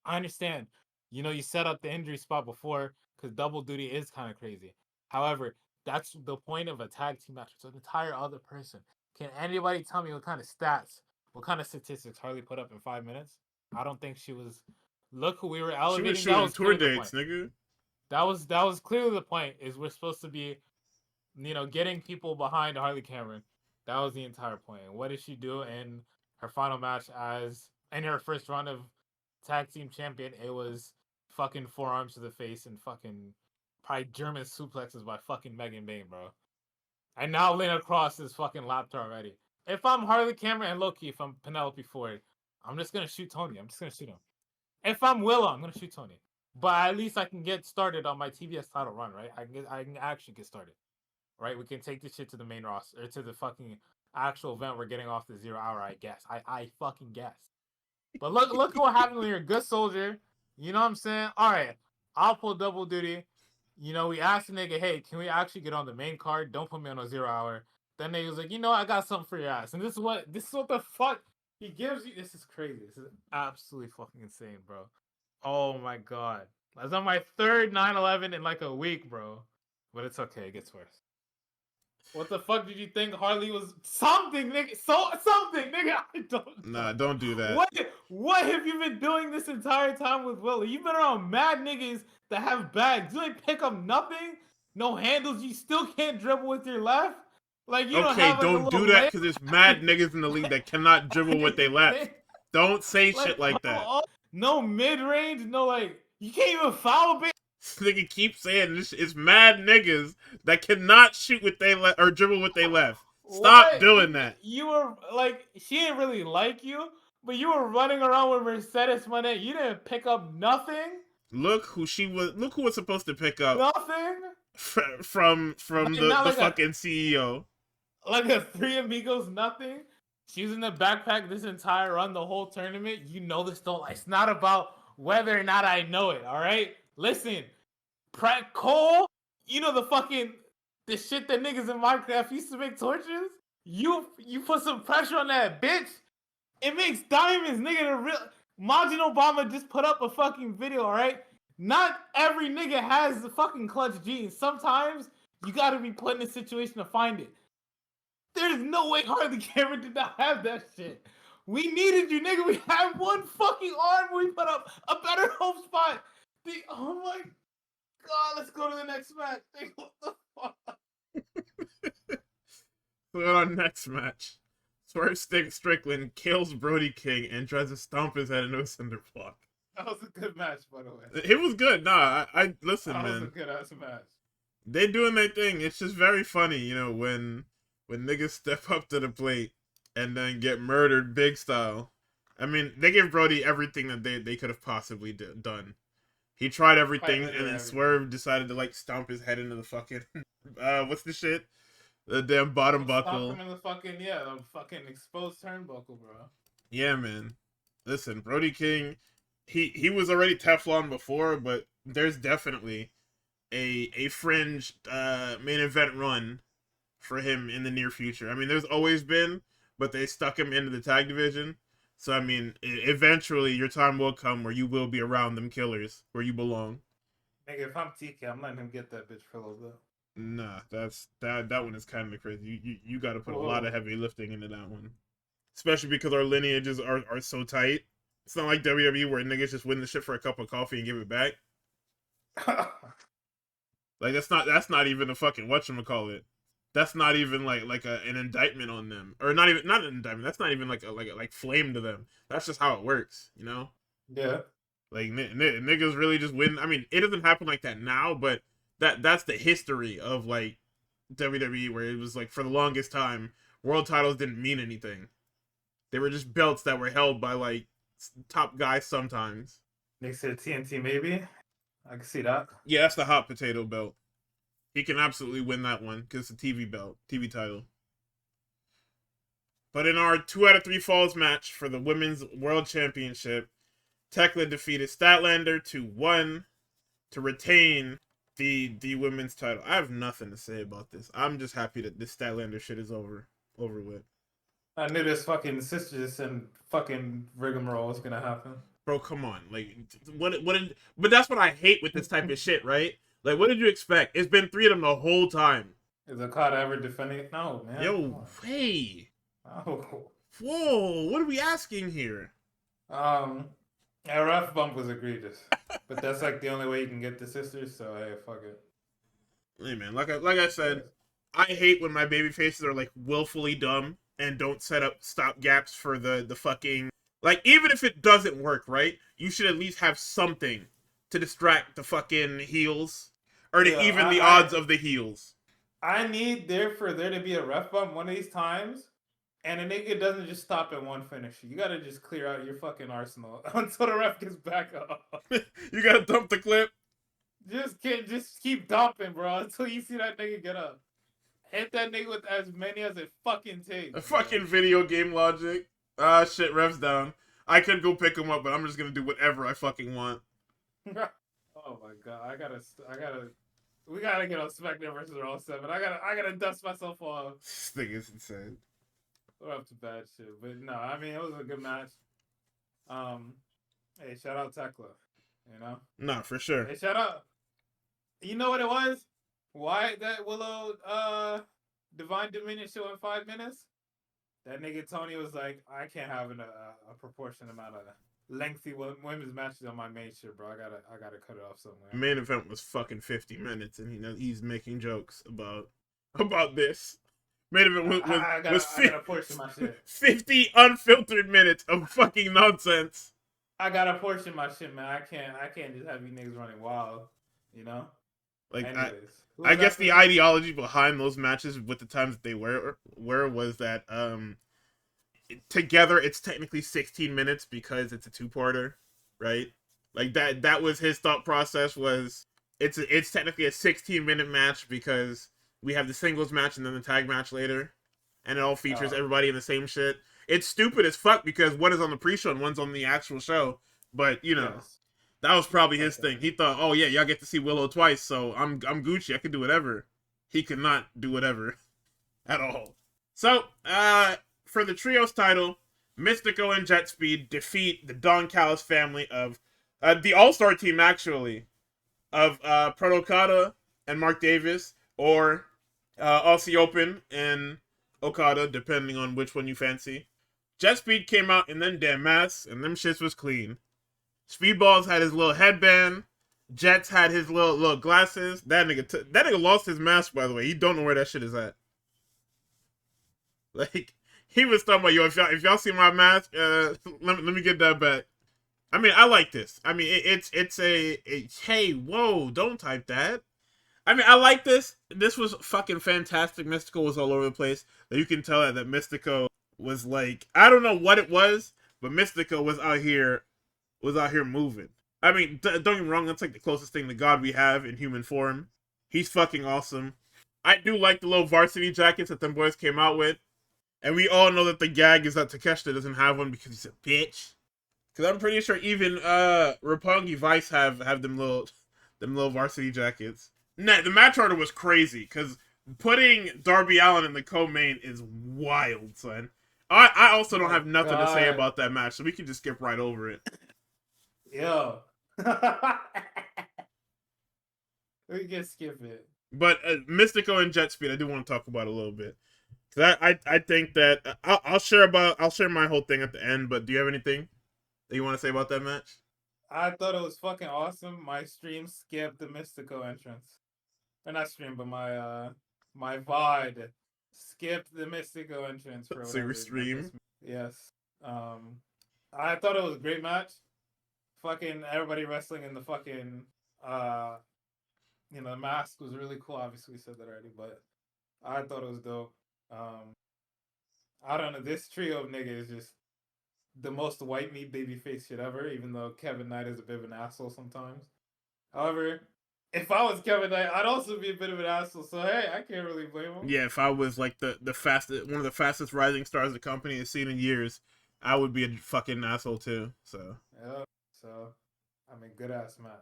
understand. You set up the injury spot before because double duty is kind of crazy. However, that's the point of a tag team match. So the entire other person. Can anybody tell me what kind of statistics Harley put up in 5 minutes? I don't think she was. Look who we were elevating. She was shooting tour dates, nigga. That was clearly the point. Is we're supposed to be, getting people behind Harley Cameron. That was the entire point. And what did she do in her final match in her first run of tag team champion? It was fucking forearms to the face and fucking probably German suplexes by fucking Megan Bayne, bro. And now Lena Cross is fucking lapped her already. If I'm Harley Cameron and Loki, if I'm Penelope Ford, I'm just gonna shoot Tony. I'm just gonna shoot him. If I'm Willow, I'm gonna shoot Tony. But at least I can get started on my TBS title run, right? I can actually get started, right? We can take this shit to the main roster or to the fucking actual event. We're getting off the 0 hour, I guess. I fucking guess. But look what happened when you're a good soldier. You know what I'm saying? All right, I'll pull double duty. You know, we asked the nigga, hey, can we actually get on the main card? Don't put me on a 0 hour. Then nigga was like, you know, I got something for your ass. And this is what the fuck he gives you. This is crazy. This is absolutely fucking insane, bro. Oh my god. That's on my third 9/11 in like a week, bro. But it's okay, it gets worse. What the fuck did you think Harley was? Something, nigga. Something, nigga. I don't know. Nah, don't do that. What have you been doing this entire time with Willie? You've been around mad niggas that have bags. You ain't pick up nothing. No handles. You still can't dribble with your left. Like you don't have like, don't do that because there's mad niggas in the league that cannot dribble with their left. Don't say shit like that. No mid range. No like you can't even foul bait. This nigga keeps saying this. It's mad niggas that cannot shoot with their left or dribble with their left. Stop doing that. You were like, she didn't really like you, but you were running around with Mercedes Monet. You didn't pick up nothing. Look who was supposed to pick up nothing from the fucking CEO. Like a Three Amigos, nothing. She was in the backpack this entire run, the whole tournament. You know this don't. It's not about whether or not I know it. All right, listen. Pratt Cole, you know the shit that niggas in Minecraft used to make torches? You put some pressure on that bitch, it makes diamonds, nigga. The real Majin Obama just put up a fucking video, alright? Not every nigga has the fucking clutch genes. Sometimes you gotta be put in a situation to find it. There's no way Harley Cameron did not have that shit. We needed you, nigga. We had one fucking arm. We put up a better home spot. Oh my god, let's go to the next match. What the fuck? So on our next match, Swerve Strickland kills Brody King and tries to stomp his head into a cinder block. That was a good match, by the way. It was good. Nah, I listen, man. That was a good ass match. They doing their thing. It's just very funny, you know, when niggas step up to the plate and then get murdered big style. I mean, they give Brody everything that they could have possibly done. He tried everything, and then Swerve decided to, like, stomp his head into the fucking, what's the shit? The damn bottom buckle. Stomp him in the fucking, the fucking exposed turnbuckle, bro. Yeah, man. Listen, Brody King, he was already Teflon before, but there's definitely a fringe main event run for him in the near future. I mean, there's always been, but they stuck him into the tag division. So, I mean, eventually your time will come where you will be around them killers, where you belong. Nigga, if I'm TK, I'm letting him get that bitch for a little bit. Nah, that one is kind of crazy. You got to put a lot of heavy lifting into that one. Especially because our lineages are so tight. It's not like WWE where niggas just win the shit for a cup of coffee and give it back. Like, that's not even a fucking whatchamacallit. That's not even like an indictment on them, or not an indictment. That's not even like flame to them. That's just how it works, you know. Yeah. Like niggas really just win. I mean, it doesn't happen like that now, but that's the history of like WWE, where it was like for the longest time, world titles didn't mean anything. They were just belts that were held by like top guys sometimes. Next to TNT, maybe. I can see that. Yeah, that's the hot potato belt. He can absolutely win that one because it's a TV belt, TV title. But in our 2 out of 3 falls match for the Women's World Championship, Tekla defeated Statlander 2-1 to retain the women's title. I have nothing to say about this. I'm just happy that this Statlander shit is over with. I knew this fucking sisters and fucking rigmarole was gonna happen. Bro, come on. Like, but that's what I hate with this type of shit, right? Like, what did you expect? It's been 3 of them the whole time. Is Okada ever defending it? No, man. Yo, hey. Oh. Whoa, what are we asking here? A rough bump was egregious. But that's like the only way you can get the sisters, so hey, fuck it. Hey, man, like I said, I hate when my baby faces are, like, willfully dumb and don't set up stop gaps for the fucking... Like, even if it doesn't work, right? You should at least have something to distract the fucking heels. Or to even the odds of the heels. I need there to be a ref bump one of these times. And a nigga doesn't just stop at one finisher. You gotta just clear out your fucking arsenal until the ref gets back up. You gotta dump the clip. Just keep dumping, bro, until you see that nigga get up. Hit that nigga with as many as it fucking takes. A fucking video game logic. Ah, shit, ref's down. I could go pick him up, but I'm just gonna do whatever I fucking want. Oh my god, we gotta get on SmackDown versus Raw 7. I gotta dust myself off. This thing is insane. We're up to bad shit, but no, I mean it was a good match. Hey, shout out Tekla, you know. Nah, for sure. Hey, shout out. You know what it was? Why that Willow Divine Dominion show in 5 minutes? That nigga Tony was like, I can't have a proportionate amount of lengthy women's matches on my main shit, bro. I gotta cut it off somewhere. The main event was fucking 50 minutes, and he's making jokes about this. Main event was I gotta portion my shit. 50 unfiltered minutes of fucking nonsense. I gotta portion my shit, man. I can't just have you niggas running wild, you know. Like, anyways, I guess the ideology behind those matches with the times that they were was that together it's technically 16 minutes because it's a two-parter, right? Like that was his thought process, was it's technically a 16-minute match because we have the singles match and then the tag match later, and it all features everybody in the same shit. It's stupid as fuck because one is on the pre-show and one's on the actual show, but you know. Yes. That was probably his thing. He thought, oh yeah, y'all get to see Willow twice, so I'm Gucci. I can do whatever. He could not do whatever at all. So, for the trios title, Mystico and Jet Speed defeat the Don Callis family of the All-Star team, actually, of Proto Okada and Mark Davis, or Aussie Open and Okada, depending on which one you fancy. Jet Speed came out in them damn masks, and them shits was clean. Speedballs had his little headband. Jets had his little glasses. That nigga lost his mask, by the way. He don't know where that shit is at. Like, he was talking about, yo, if y'all see my mask, let me get that back. I mean, I like this. I mean, it's hey, whoa, don't type that. I mean, I like this. This was fucking fantastic. Mystico was all over the place. You can tell that Mystico was like, I don't know what it was, but Mystico was out here moving. I mean, don't get me wrong, that's like the closest thing to God we have in human form. He's fucking awesome. I do like the little varsity jackets that them boys came out with. And we all know that the gag is that Takeshita doesn't have one because he's a bitch. Because I'm pretty sure even Roppongi Vice have them little varsity jackets. Nah, the match order was crazy because putting Darby Allin in the co-main is wild, son. I also don't have nothing to say about that match, so we can just skip right over it. Yo. We can skip it. But Mystico and Jet Speed, I do want to talk about a little bit. Cause I think that I'll share my whole thing at the end. But do you have anything that you want to say about that match? I thought it was fucking awesome. My stream skipped the Mystico entrance. Or not stream, but my VOD skipped the Mystico entrance for So your stream? Yes. I thought it was a great match. Fucking everybody wrestling in the fucking the mask was really cool. Obviously we said that already, but I thought it was dope. I don't know, this trio of niggas is just the most white meat babyface shit ever, even though Kevin Knight is a bit of an asshole sometimes. However, if I was Kevin Knight, I'd also be a bit of an asshole, so hey, I can't really blame him. Yeah, if I was like one of the fastest rising stars the company has seen in years, I would be a fucking asshole too. So yeah. So, I mean, good ass match.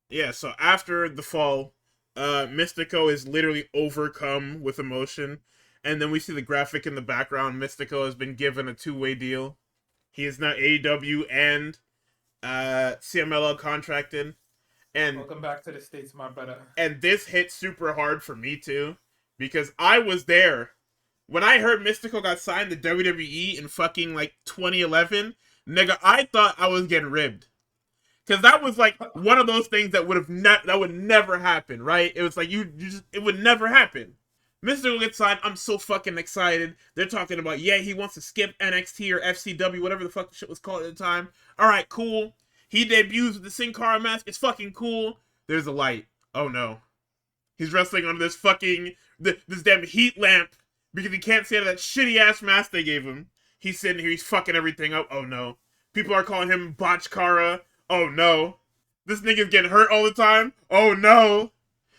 Yeah, so after the fall, Mystico is literally overcome with emotion. And then we see the graphic in the background. Mystico has been given a 2-way deal. He is now AEW and CMLL contracted. And welcome back to the States, my brother. And this hit super hard for me too, because I was there. When I heard Mystico got signed to WWE in fucking like 2011, nigga, I thought I was getting ribbed. Because that was like one of those things that would never happen, right? It was like it would never happen. Mystico gets signed. I'm so fucking excited. They're talking about, yeah, he wants to skip NXT or FCW, whatever the fuck the shit was called at the time. All right, cool. He debuts with the Sin Cara mask. It's fucking cool. There's a light. Oh no. He's wrestling on this fucking this damn heat lamp because he can't see out of that shitty ass mask they gave him. He's sitting here, he's fucking everything up. Oh no. People are calling him Botchkara. Oh no. This nigga's getting hurt all the time. Oh no.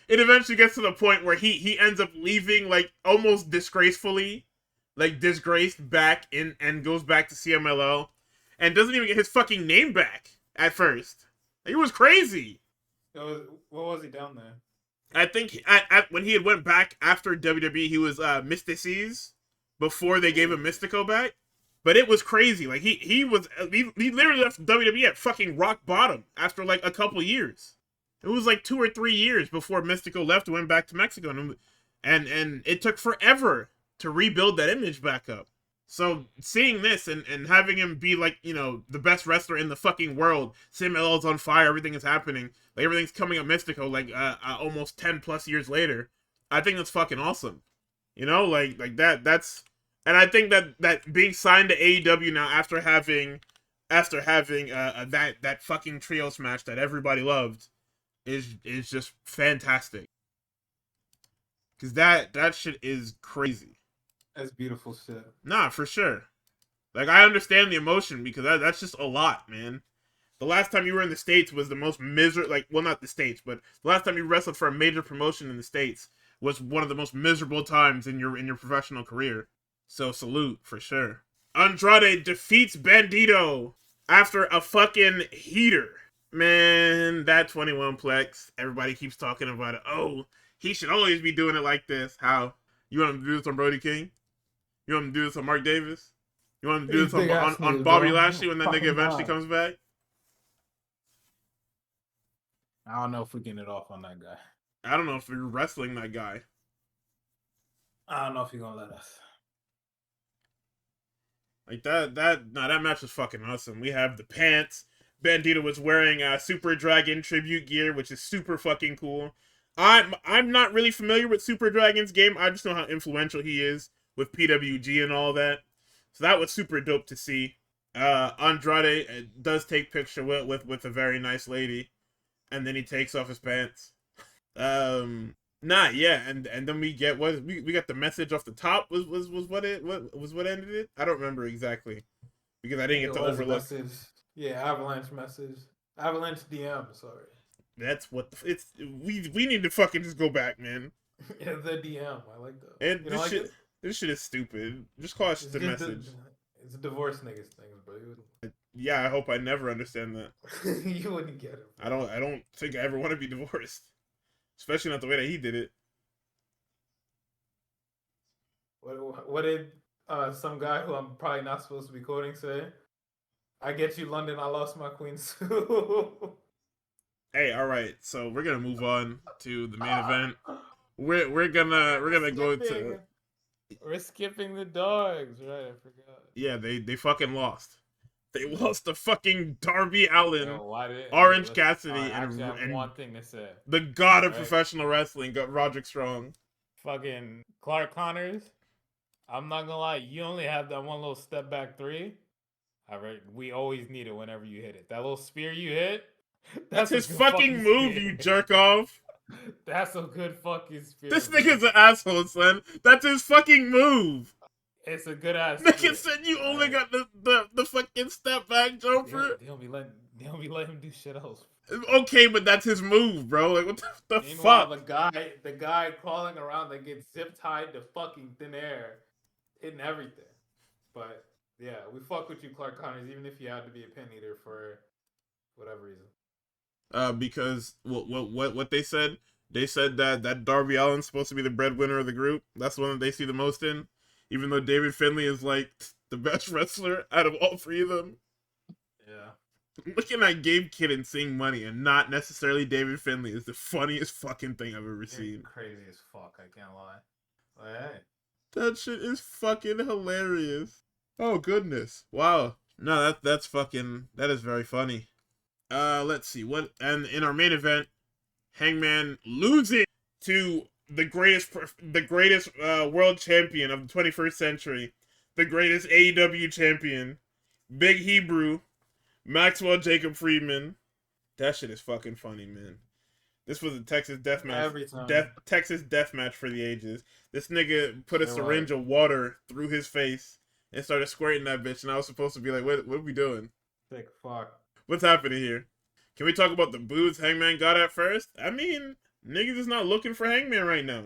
It eventually gets to the point where he ends up leaving, like, almost disgracefully, like, disgraced back in, and goes back to CMLL, and doesn't even get his fucking name back at first. It was crazy. What was he down there? I think when he had went back after WWE, he was Mystices before they gave him Mystico back. But it was crazy. Like, he literally left WWE at fucking rock bottom after, like, a couple years. It was like 2 or 3 years before Mystico left and went back to Mexico, and it took forever to rebuild that image back up. So seeing this and having him be, like, you know, the best wrestler in the fucking world, CMLL's on fire, everything is happening, like, everything's coming up Mystico, like, almost 10 plus years later, I think that's fucking awesome. You know, like that's, and I think that being signed to AEW now after having that fucking trios match that everybody loved is just fantastic. Cause that shit is crazy. That's beautiful shit. Nah, for sure. Like, I understand the emotion because that's just a lot, man. The last time you were in the States was the most miserable, like, well, not the States, but the last time you wrestled for a major promotion in the States was one of the most miserable times in your professional career. So salute, for sure. Andrade defeats Bandito after a fucking heater. Man, that 21 plex, everybody keeps talking about it. Oh, he should always be doing it like this. How? You want him to do this on Brody King? You want him to do this on Mark Davis? You want him to do this on Bobby Lashley when that nigga eventually comes back? I don't know if we get it off on that guy. I don't know if you're wrestling that guy. I don't know if he's gonna let us. Like, that match was fucking awesome. We have the pants. Bandito was wearing Super Dragon tribute gear, which is super fucking cool. I'm not really familiar with Super Dragon's game. I just know how influential he is with PWG and all that. So that was super dope to see. Andrade does take picture with a very nice lady, and then he takes off his pants. And then we get we got the message off the top was what ended it. I don't remember exactly because I didn't get to overlook. Yeah, Avalanche message, Avalanche DM. Sorry. That's what we need to fucking just go back, man. Yeah, the DM. I like that. And this shit is stupid. Just call it just a message. It's a divorce niggas thing, bro. Yeah, I hope I never understand that. You wouldn't get it. I don't think I ever want to be divorced. Especially not the way that he did it. What did some guy who I'm probably not supposed to be quoting say? I get you, London. I lost my queen too. Hey, all right. So we're gonna move on to the main event. We're gonna go to. We're skipping the dogs, right? I forgot. Yeah, they fucking lost. They lost to fucking Darby Allin, No, Orange Cassidy, and one thing to say. The god of professional wrestling, got Roderick Strong. Fucking Clark Connors. I'm not gonna lie, you only have that one little step back 3. Alright, we always need it whenever you hit it. That little spear you hit. That's his fucking move, spear. You jerk off. That's a good fucking spear. This nigga's an asshole, son. That's his fucking move. It's a good ass. Nigga said you only got the fucking step back jumper. They don't be letting him do shit else. Okay, but that's his move, bro. Like, what the Meanwhile, fuck? The guy crawling around that gets zip tied to fucking thin air, hitting everything. But yeah, we fuck with you, Clark Connors, even if you had to be a pin eater for whatever reason. Because what they said? They said that Darby Allin's supposed to be the breadwinner of the group. That's the one that they see the most in. Even though David Finlay is like the best wrestler out of all 3 of them. Yeah. Looking at Gabe Kidd and seeing money and not necessarily David Finlay is the funniest fucking thing I've ever seen. Crazy as fuck, I can't lie. But hey. That shit is fucking hilarious. Oh goodness. Wow. No, that's fucking, that is very funny. Let's see and in our main event, Hangman losing to the greatest world champion of the 21st century, the greatest AEW champion, Big Hebrew, Maxwell Jacob Friedman. That shit is fucking funny, man. This was a Texas death match. Every time. Texas death match for the ages. This nigga put a Sure syringe of water through his face and started squirting that bitch, and I was supposed to be like, what are we doing? Sick fuck. What's happening here? Can we talk about the boos Hangman got at first? I mean, niggas is not looking for Hangman right now.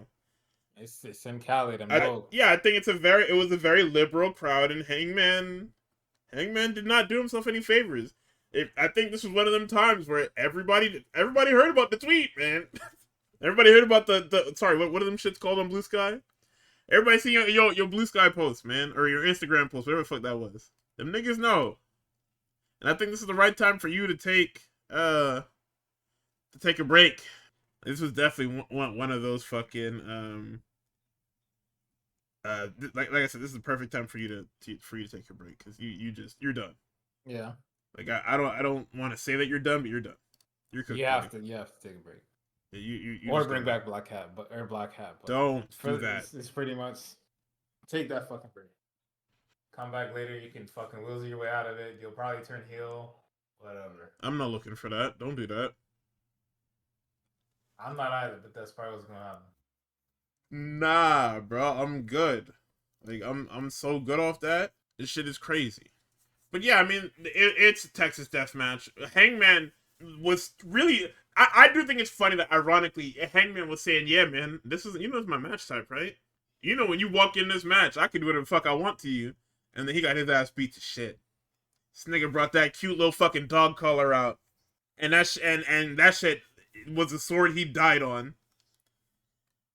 It's in Cali. Them I both. think it was a very liberal crowd, and Hangman did not do himself any favors. I think this was one of them times where everybody heard about the tweet, man. Everybody heard about the sorry, what are them shits called on Blue Sky? Everybody seen your Blue Sky post, man, or your Instagram post, whatever the fuck that was. Them niggas know. And I think this is the right time for you to take a break. This was definitely one of those fucking like I said, this is the perfect time for you to take a break, because you're done. Yeah. Like I don't want to say that you're done, but you're done. You're cooked. You have to take a break. Yeah, you Or bring back Black Hat, but don't do that. It's pretty much take that fucking break. Come back later, you can fucking lose your way out of it. You'll probably turn heel, whatever. I'm not looking for that. Don't do that. I'm not either, but that's probably what's going to happen. Nah, bro, I'm good. Like I'm so good off that. This shit is crazy. But yeah, I mean, it's a Texas death match. Hangman was really. I do think it's funny that ironically Hangman was saying, "Yeah, man, this is it's my match type, right? You know, when you walk in this match, I can do whatever the fuck I want to you." And then he got his ass beat to shit. This nigga brought that cute little fucking dog collar out, and that shit was the sword he died on.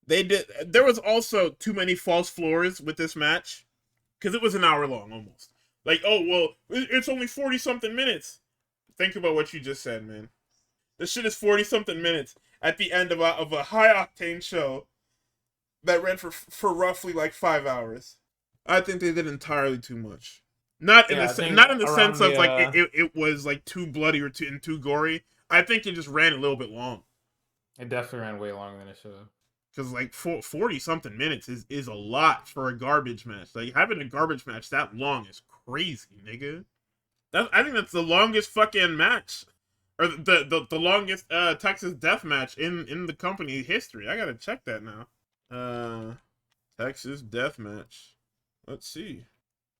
There was also too many false floors with this match, because it was an hour long almost. Like, oh well, it's only 40-something minutes. Think about what you just said, man. This shit is 40-something minutes at the end of a high octane show that ran for roughly like 5 hours. I think they did entirely too much. Not in the sense of like it was like too bloody or too gory. I think it just ran a little bit long. It definitely ran way longer than it should have. Because like 40-something minutes is a lot for a garbage match. Like having a garbage match that long is crazy, nigga. I think that's the longest fucking match, or the longest Texas death match in the company history. I gotta check that now. Texas death match. Let's see.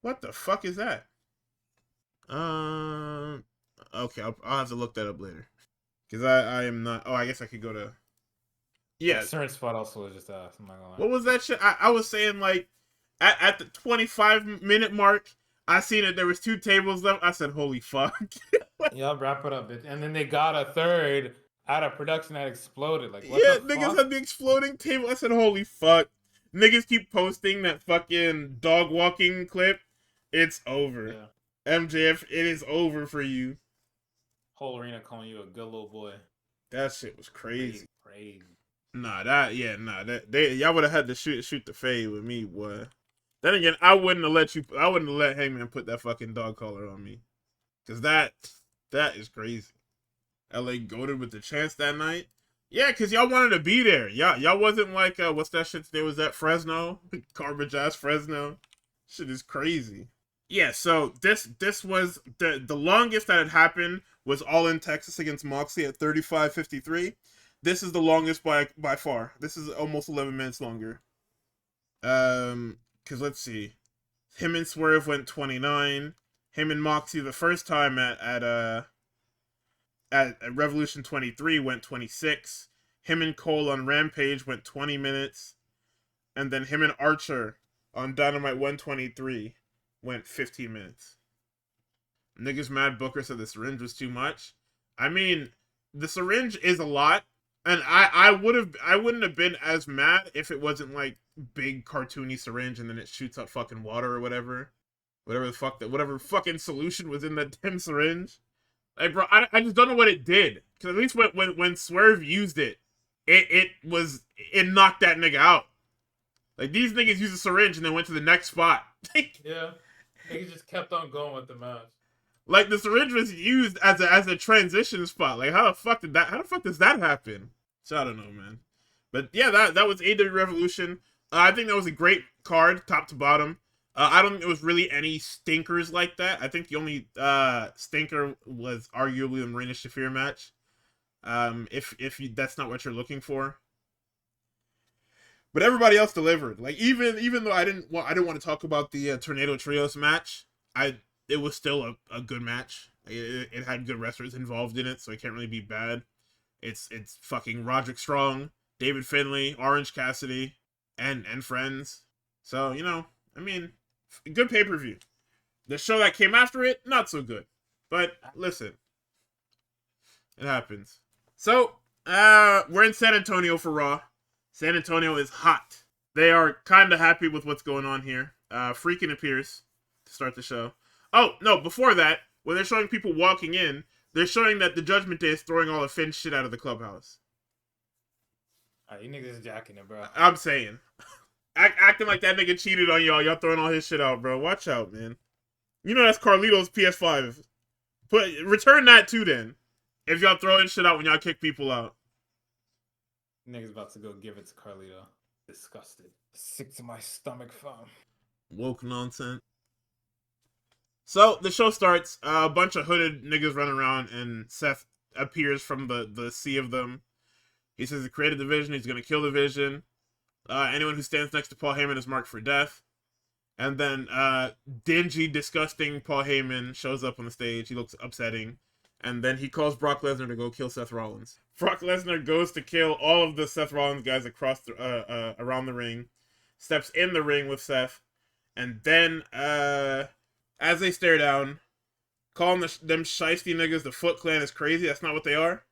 What the fuck is that? Okay, I'll have to look that up later. Because I am not. Oh, I guess I could go to. Yeah. Certain spot also was just I'm not gonna lie. What was that shit? I was saying like at the 25-minute mark, I seen that there was 2 tables left. I said, "Holy fuck!" Yeah, wrap it up, bitch. And then they got a third out of production that exploded. Like, what the niggas fuck? had the exploding table. I said, "Holy fuck!" Niggas keep posting that fucking dog walking clip. It's over. Yeah. MJF, it is over for you. Whole arena calling you a good little boy. That shit was crazy. Crazy. Y'all would have had to shoot the fade with me, boy. Then again, I wouldn't have let Hangman put that fucking dog collar on me. Cause that is crazy. LA goated with the chance that night. Yeah, cause y'all wanted to be there. Y'all wasn't like what's that shit? There was that Fresno, garbage ass Fresno. Shit is crazy. Yeah, so this was the longest that had happened was All in Texas against Moxley at 35:53. This is the longest by far. This is almost 11 minutes longer. Cause let's see, him and Swerve went 29. Him and Moxley the first time at Revolution 23 went 26. Him and Cole on Rampage went 20 minutes, and then him and Archer on Dynamite 123 went 15 minutes. Niggas mad Booker said the syringe was too much. I mean, the syringe is a lot. And I wouldn't have been as mad if it wasn't like big cartoony syringe and then it shoots up fucking water or whatever whatever fucking solution was in that damn syringe. Like, bro, I just don't know what it did. Because at least when Swerve used it knocked that nigga out. Like, these niggas used a syringe and then went to the next spot. Yeah, niggas just kept on going with the match. Like, the syringe was used as a transition spot. Like, how the fuck does that happen? So I don't know, man. But yeah, that was AEW Revolution. I think that was a great card, top to bottom. I don't think there was really any stinkers like that. I think the only stinker was arguably the Marina Shafir match. If that's not what you're looking for. But everybody else delivered. Like even though I didn't want to talk about the Tornado Trios match, it was still a good match. It had good wrestlers involved in it, so it can't really be bad. It's fucking Roderick Strong, David Finlay, Orange Cassidy, and friends. So I mean, good pay-per-view. The show that came after it, not so good. But listen, it happens. So we're in San Antonio for Raw. San Antonio is hot. They are kind of happy with what's going on here. Freaking appears to start the show. Oh, no, before that, when they're showing people walking in, they're showing that the Judgment Day is throwing all the Finn shit out of the clubhouse. You niggas jacking it, bro. I'm saying. Acting like that nigga cheated on y'all. Y'all throwing all his shit out, bro. Watch out, man. You know that's Carlito's PS5. Return that too, then. If y'all throwing shit out when y'all kick people out. Niggas about to go give it to Carlito. Disgusted. Sick to my stomach, fam. Woke nonsense. So, the show starts. A bunch of hooded niggas run around, and Seth appears from the sea of them. He says he created the Vision. He's going to kill the Vision. Anyone who stands next to Paul Heyman is marked for death. And then dingy, disgusting Paul Heyman shows up on the stage. He looks upsetting. And then he calls Brock Lesnar to go kill Seth Rollins. Brock Lesnar goes to kill all of the Seth Rollins guys across around the ring. Steps in the ring with Seth. And then, as they stare down, calling them shiesty niggas the Foot Clan is crazy. That's not what they are.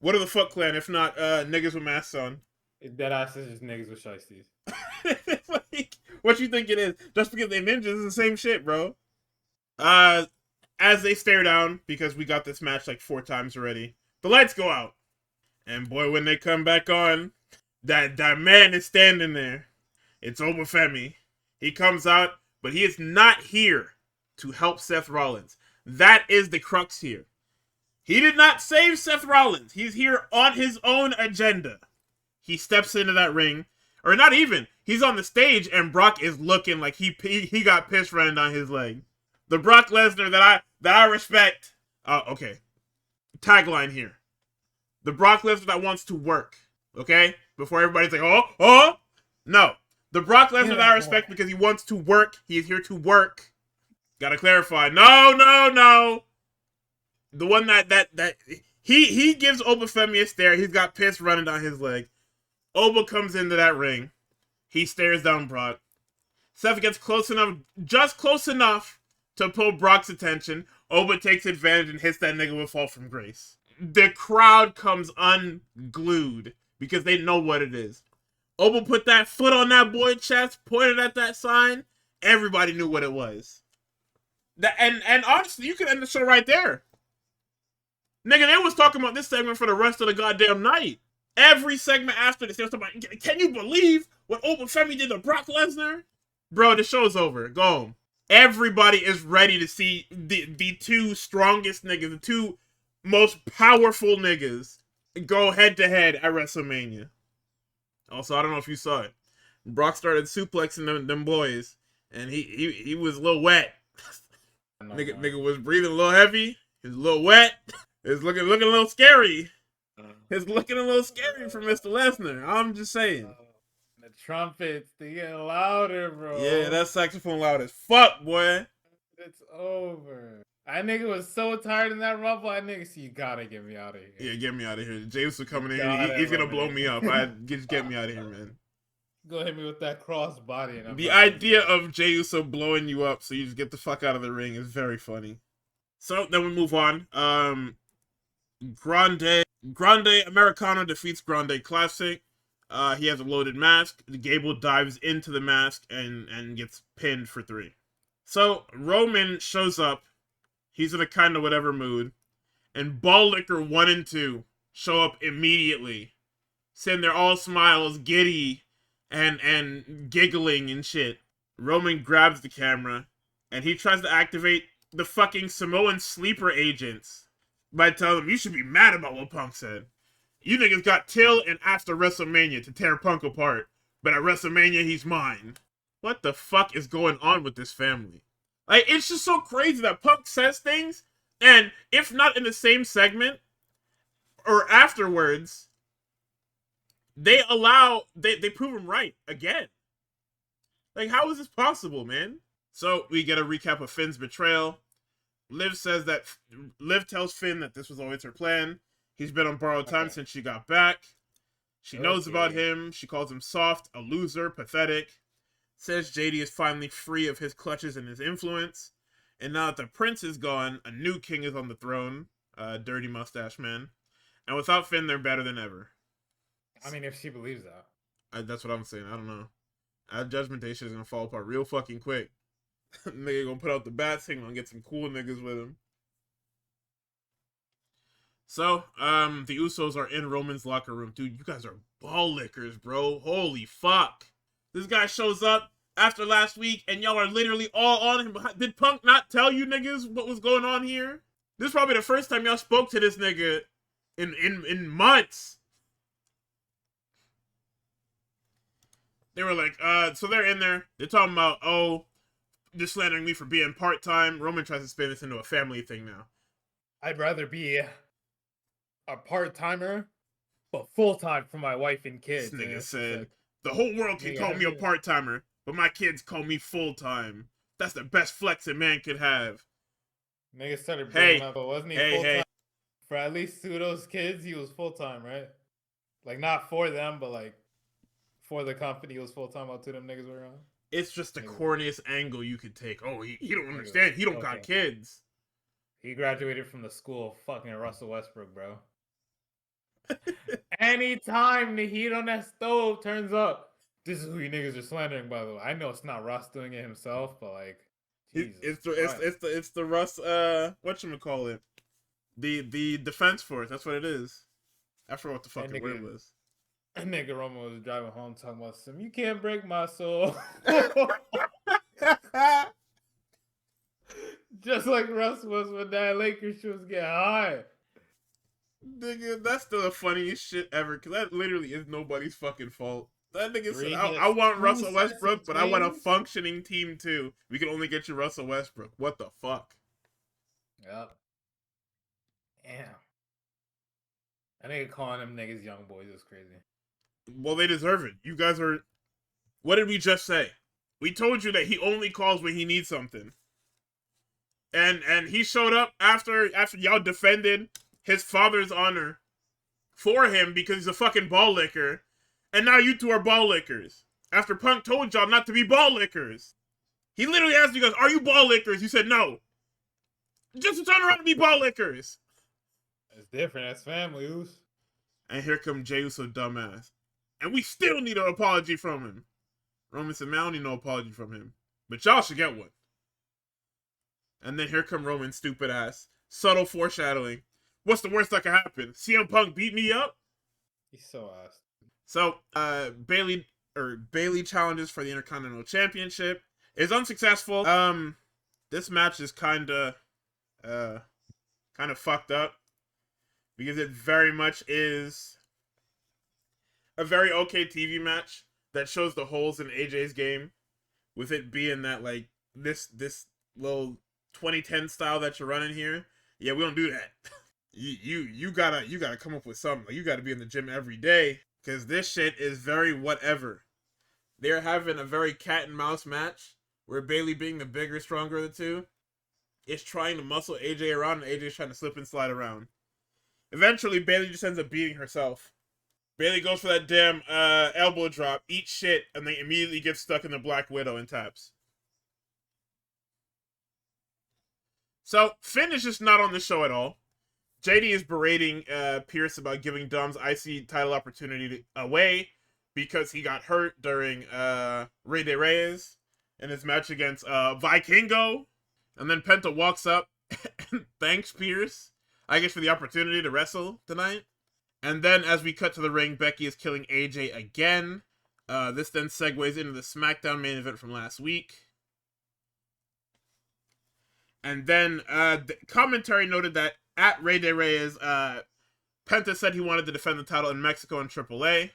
What are the Foot Clan if not niggas with masks on? Dead ass is just niggas with shiesties. Like, what you think it is? Just because they ninjas is the same shit, bro. As they stare down, because we got this match like 4 times already, the lights go out. And boy, when they come back on, that man is standing there. It's Obafemi. He comes out, but he is not here to help Seth Rollins. That is the crux here. He did not save Seth Rollins. He's here on his own agenda. He steps into that ring, or not even. He's on the stage, and Brock is looking like he got piss running down his leg. The Brock Lesnar that I respect. Okay. Tagline here. The Brock Lesnar that wants to work. Okay? Before everybody's like, oh. No. The Brock Lesnar that I respect because he wants to work. He is here to work. Gotta clarify. No. The one that he gives Obafemi a stare. He's got piss running down his leg. Oba comes into that ring. He stares down Brock. Seth gets just close enough to pull Brock's attention. Oba takes advantage and hits that nigga with Fall from Grace. The crowd comes unglued because they know what it is. Oba put that foot on that boy's chest, pointed at that sign. Everybody knew what it was. And honestly, you could end the show right there. Nigga, they was talking about this segment for the rest of the goddamn night. Every segment after this, they was talking about, can you believe what Obafemi did to Brock Lesnar? Bro, the show's over. Go home. Everybody is ready to see the 2 strongest niggas, the 2 most powerful niggas, go head-to-head at WrestleMania. Also, I don't know if you saw it. Brock started suplexing them boys, and he was a little wet. Nigga was breathing a little heavy. He was a little wet. It's looking a little scary. It's looking a little scary for Mr. Lesnar. I'm just saying. The trumpets, they get louder, bro. Yeah, that saxophone loud as fuck, boy. It's over. That nigga was so tired in that rumble. That nigga said, you gotta get me out of here. Yeah, get me out of here. James was coming in. He's gonna blow me up. Just get me out of here, man. Go hit me with that cross body. And the idea of Jey Uso blowing you up so you just get the fuck out of the ring is very funny. So then we move on. Grande Americano defeats Grande Classic. He has a loaded mask. Gable dives into the mask and gets pinned for 3. So Roman shows up. He's in a kind of whatever mood. And Ball Licker 1 and 2 show up immediately. Sitting there all smiles, giddy, and giggling and shit. Roman grabs the camera, and he tries to activate the fucking Samoan sleeper agents by telling them, you should be mad about what Punk said. You niggas got till and after WrestleMania to tear Punk apart, but at WrestleMania, he's mine. What the fuck is going on with this family? Like, it's just so crazy that Punk says things, and if not in the same segment, or afterwards, they prove him right again. Like, how is this possible, man? So we get a recap of Finn's betrayal. Liv tells Finn that this was always her plan. He's been on borrowed time since she got back. She knows about him. She calls him soft, a loser, pathetic. Says JD is finally free of his clutches and his influence. And now that the prince is gone, a new king is on the throne. Dirty mustache man. And without Finn, they're better than ever. I mean, if she believes that. That's what I'm saying. I don't know. Judgment Day shit is gonna fall apart real fucking quick. Nigga gonna put out the bat signal and get some cool niggas with him. So, the Usos are in Roman's locker room. Dude, you guys are ball lickers, bro. Holy fuck. This guy shows up after last week, and y'all are literally all on him. Did Punk not tell you niggas what was going on here? This is probably the first time y'all spoke to this nigga in months. They were like, so they're in there. They're talking about, oh, they're slandering me for being part-time. Roman tries to spin this into a family thing now. I'd rather be a part-timer, but full-time for my wife and kids. This nigga said, the whole world can call me a part-timer, but my kids call me full-time. That's the best flex a man could have. Nigga started bringing up, but wasn't he full-time? Hey. For at least two of those kids, he was full-time, right? Like, not for them, but like, for the company, he was full-time while two of them niggas were around. It's just the corniest angle you could take. Oh, he don't understand. He don't got kids. He graduated from the school of fucking Russell Westbrook, bro. Anytime the heat on that stove turns up, this is who you niggas are slandering, by the way. I know it's not Russ doing it himself, but like, it's the Russ whatchamacallit? The defense force. That's what it is. I forgot what the fucking word was. A nigga Roman was driving home talking about some, you can't break my soul. Just like Russ was when that Lakers shit was getting high. Nigga, that's the funniest shit ever, because that literally is nobody's fucking fault. That nigga said, I want Russell Westbrook, but I want a functioning team too. We can only get you Russell Westbrook. What the fuck? Yep. Damn. I nigga calling them niggas young boys is crazy. Well, they deserve it. You guys are... What did we just say? We told you that he only calls when he needs something. And he showed up after y'all defended his father's honor for him because he's a fucking ball licker. And now you two are ball lickers. After Punk told y'all not to be ball lickers. He literally asked you guys, are you ball lickers? You said no. Just to turn around and be ball lickers. It's different. That's family, Oos. And here come Jey Uso dumbass. And we still need an apology from him. Roman said, man, I don't need no apology from him. But y'all should get one. And then here come Roman's stupid ass. Subtle foreshadowing. What's the worst that could happen? CM Punk beat me up? He's so ass. So, Bailey challenges for the Intercontinental Championship. Is unsuccessful. This match is kinda fucked up. Because it very much is a very okay TV match that shows the holes in AJ's game, with it being that like this little 2010 style that you're running here. Yeah, we don't do that. you gotta come up with something. Like, you gotta be in the gym every day, because this shit is very whatever. They're having a very cat and mouse match where Bailey, being the bigger, stronger of the two, is trying to muscle AJ around, and AJ's trying to slip and slide around. Eventually, Bailey just ends up beating herself. Bailey goes for that damn elbow drop, eats shit, and then immediately gets stuck in the Black Widow and taps. So, Finn is just not on the show at all. JD is berating Pierce about giving Dom's IC title opportunity away because he got hurt during Rey de Reyes in his match against Vikingo. And then Penta walks up and thanks Pierce, I guess, for the opportunity to wrestle tonight. And then as we cut to the ring, Becky is killing AJ again. This then segues into the SmackDown main event from last week. And then the commentary noted that at Rey de Reyes, Penta said he wanted to defend the title in Mexico and AAA.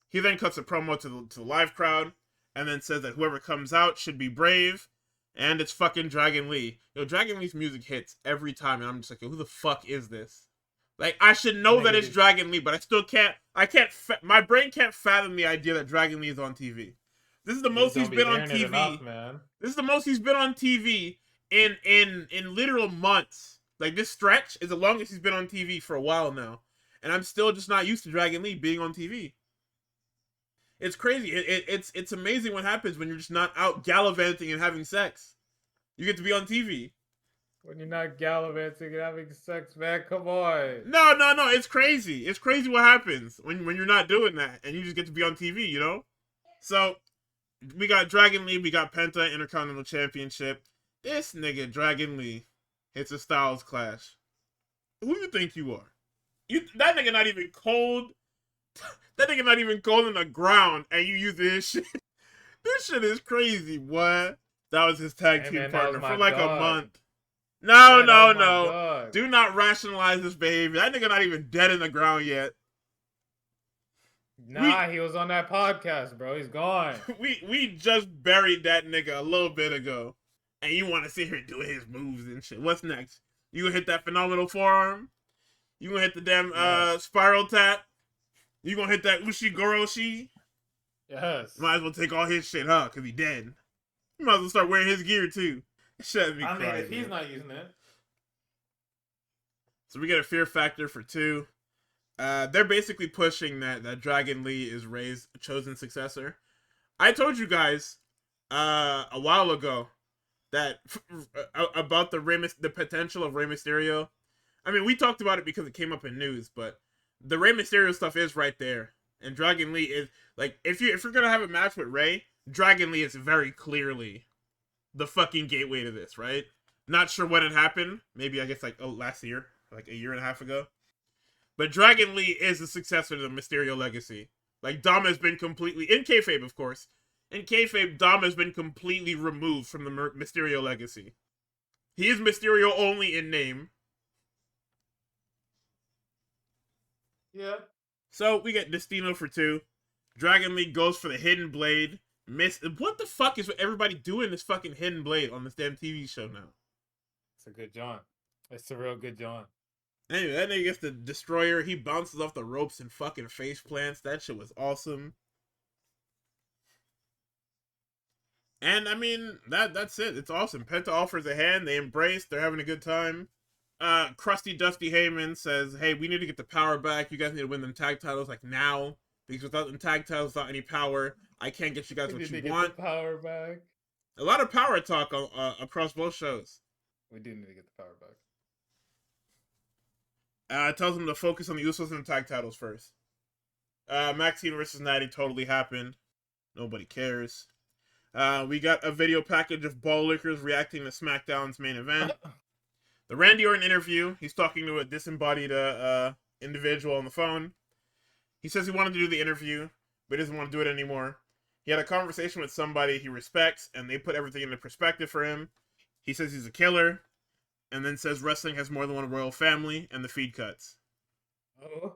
He then cuts a promo to the live crowd and then says that whoever comes out should be brave. And it's fucking Dragon Lee. Yo, Dragon Lee's music hits every time, and I'm just like, who the fuck is this? Like, I should know that it's Negative. Dragon Lee, but I still can't. My brain can't fathom the idea that Dragon Lee is on TV. This is the You most just don't he's be been on hearing it TV. enough, man. This is the most he's been on TV in literal months. Like, this stretch is the longest he's been on TV for a while now. And I'm still just not used to Dragon Lee being on TV. It's crazy. It's amazing what happens when you're just not out gallivanting and having sex. You get to be on TV. When you're not gallivanting and having sex, man, come on. No. It's crazy. It's crazy what happens when you're not doing that and you just get to be on TV, you know? So, we got Dragon Lee, we got Penta Intercontinental Championship. This nigga, Dragon Lee, hits a Styles Clash. Who you think you are? That nigga not even cold. That nigga not even cold in the ground, and you use this shit. This shit is crazy, what? That was his tag team partner for like a month. No. God. Do not rationalize this behavior. That nigga not even dead in the ground yet. Nah, he was on that podcast, bro. He's gone. We just buried that nigga a little bit ago. And you want to sit here doing his moves and shit. What's next? You gonna hit that phenomenal forearm? You gonna hit the damn spiral tap? You gonna hit that Ushigoroshi? Yes. Might as well take all his shit, huh? Cause he dead. You might as well start wearing his gear too. Shut me. I mean, if he's not using it. So we get a fear factor for 2. They're basically pushing that Dragon Lee is Rey's chosen successor. I told you guys a while ago that about the potential of Rey Mysterio. I mean, we talked about it because it came up in news, but the Rey Mysterio stuff is right there, and Dragon Lee is like, if you're gonna have a match with Rey, Dragon Lee is very clearly the fucking gateway to this, right? Not sure when it happened. Maybe I guess like last year, like a year and a half ago. But Dragon Lee is the successor to the Mysterio legacy. Like, Dom has been completely, in kayfabe, of course. In kayfabe, Dom has been completely removed from the Mysterio legacy. He is Mysterio only in name. Yeah. So, we get Destino for 2. Dragon Lee goes for the Hidden Blade. What the fuck is everybody doing this fucking Hidden Blade on this damn TV show now? It's a good John. It's a real good John. Anyway, that nigga gets the Destroyer. He bounces off the ropes and fucking face plants. That shit was awesome. And, I mean, that's it. It's awesome. Penta offers a hand. They embrace. They're having a good time. Crusty Dusty Heyman says, hey, we need to get the power back. You guys need to win them tag titles, like, now. Because without them tag titles, without any power, I can't get you guys what you want. The power back. A lot of power talk across both shows. We do need to get the power back. Tells them to focus on the Usos and the tag titles first. Maxine versus Natty totally happened. Nobody cares. We got a video package of Ball Lickers reacting to SmackDown's main event. The Randy Orton interview. He's talking to a disembodied individual on the phone. He says he wanted to do the interview, but he doesn't want to do it anymore. He had a conversation with somebody he respects, and they put everything into perspective for him. He says he's a killer. And then says wrestling has more than one royal family, and the feed cuts. Oh.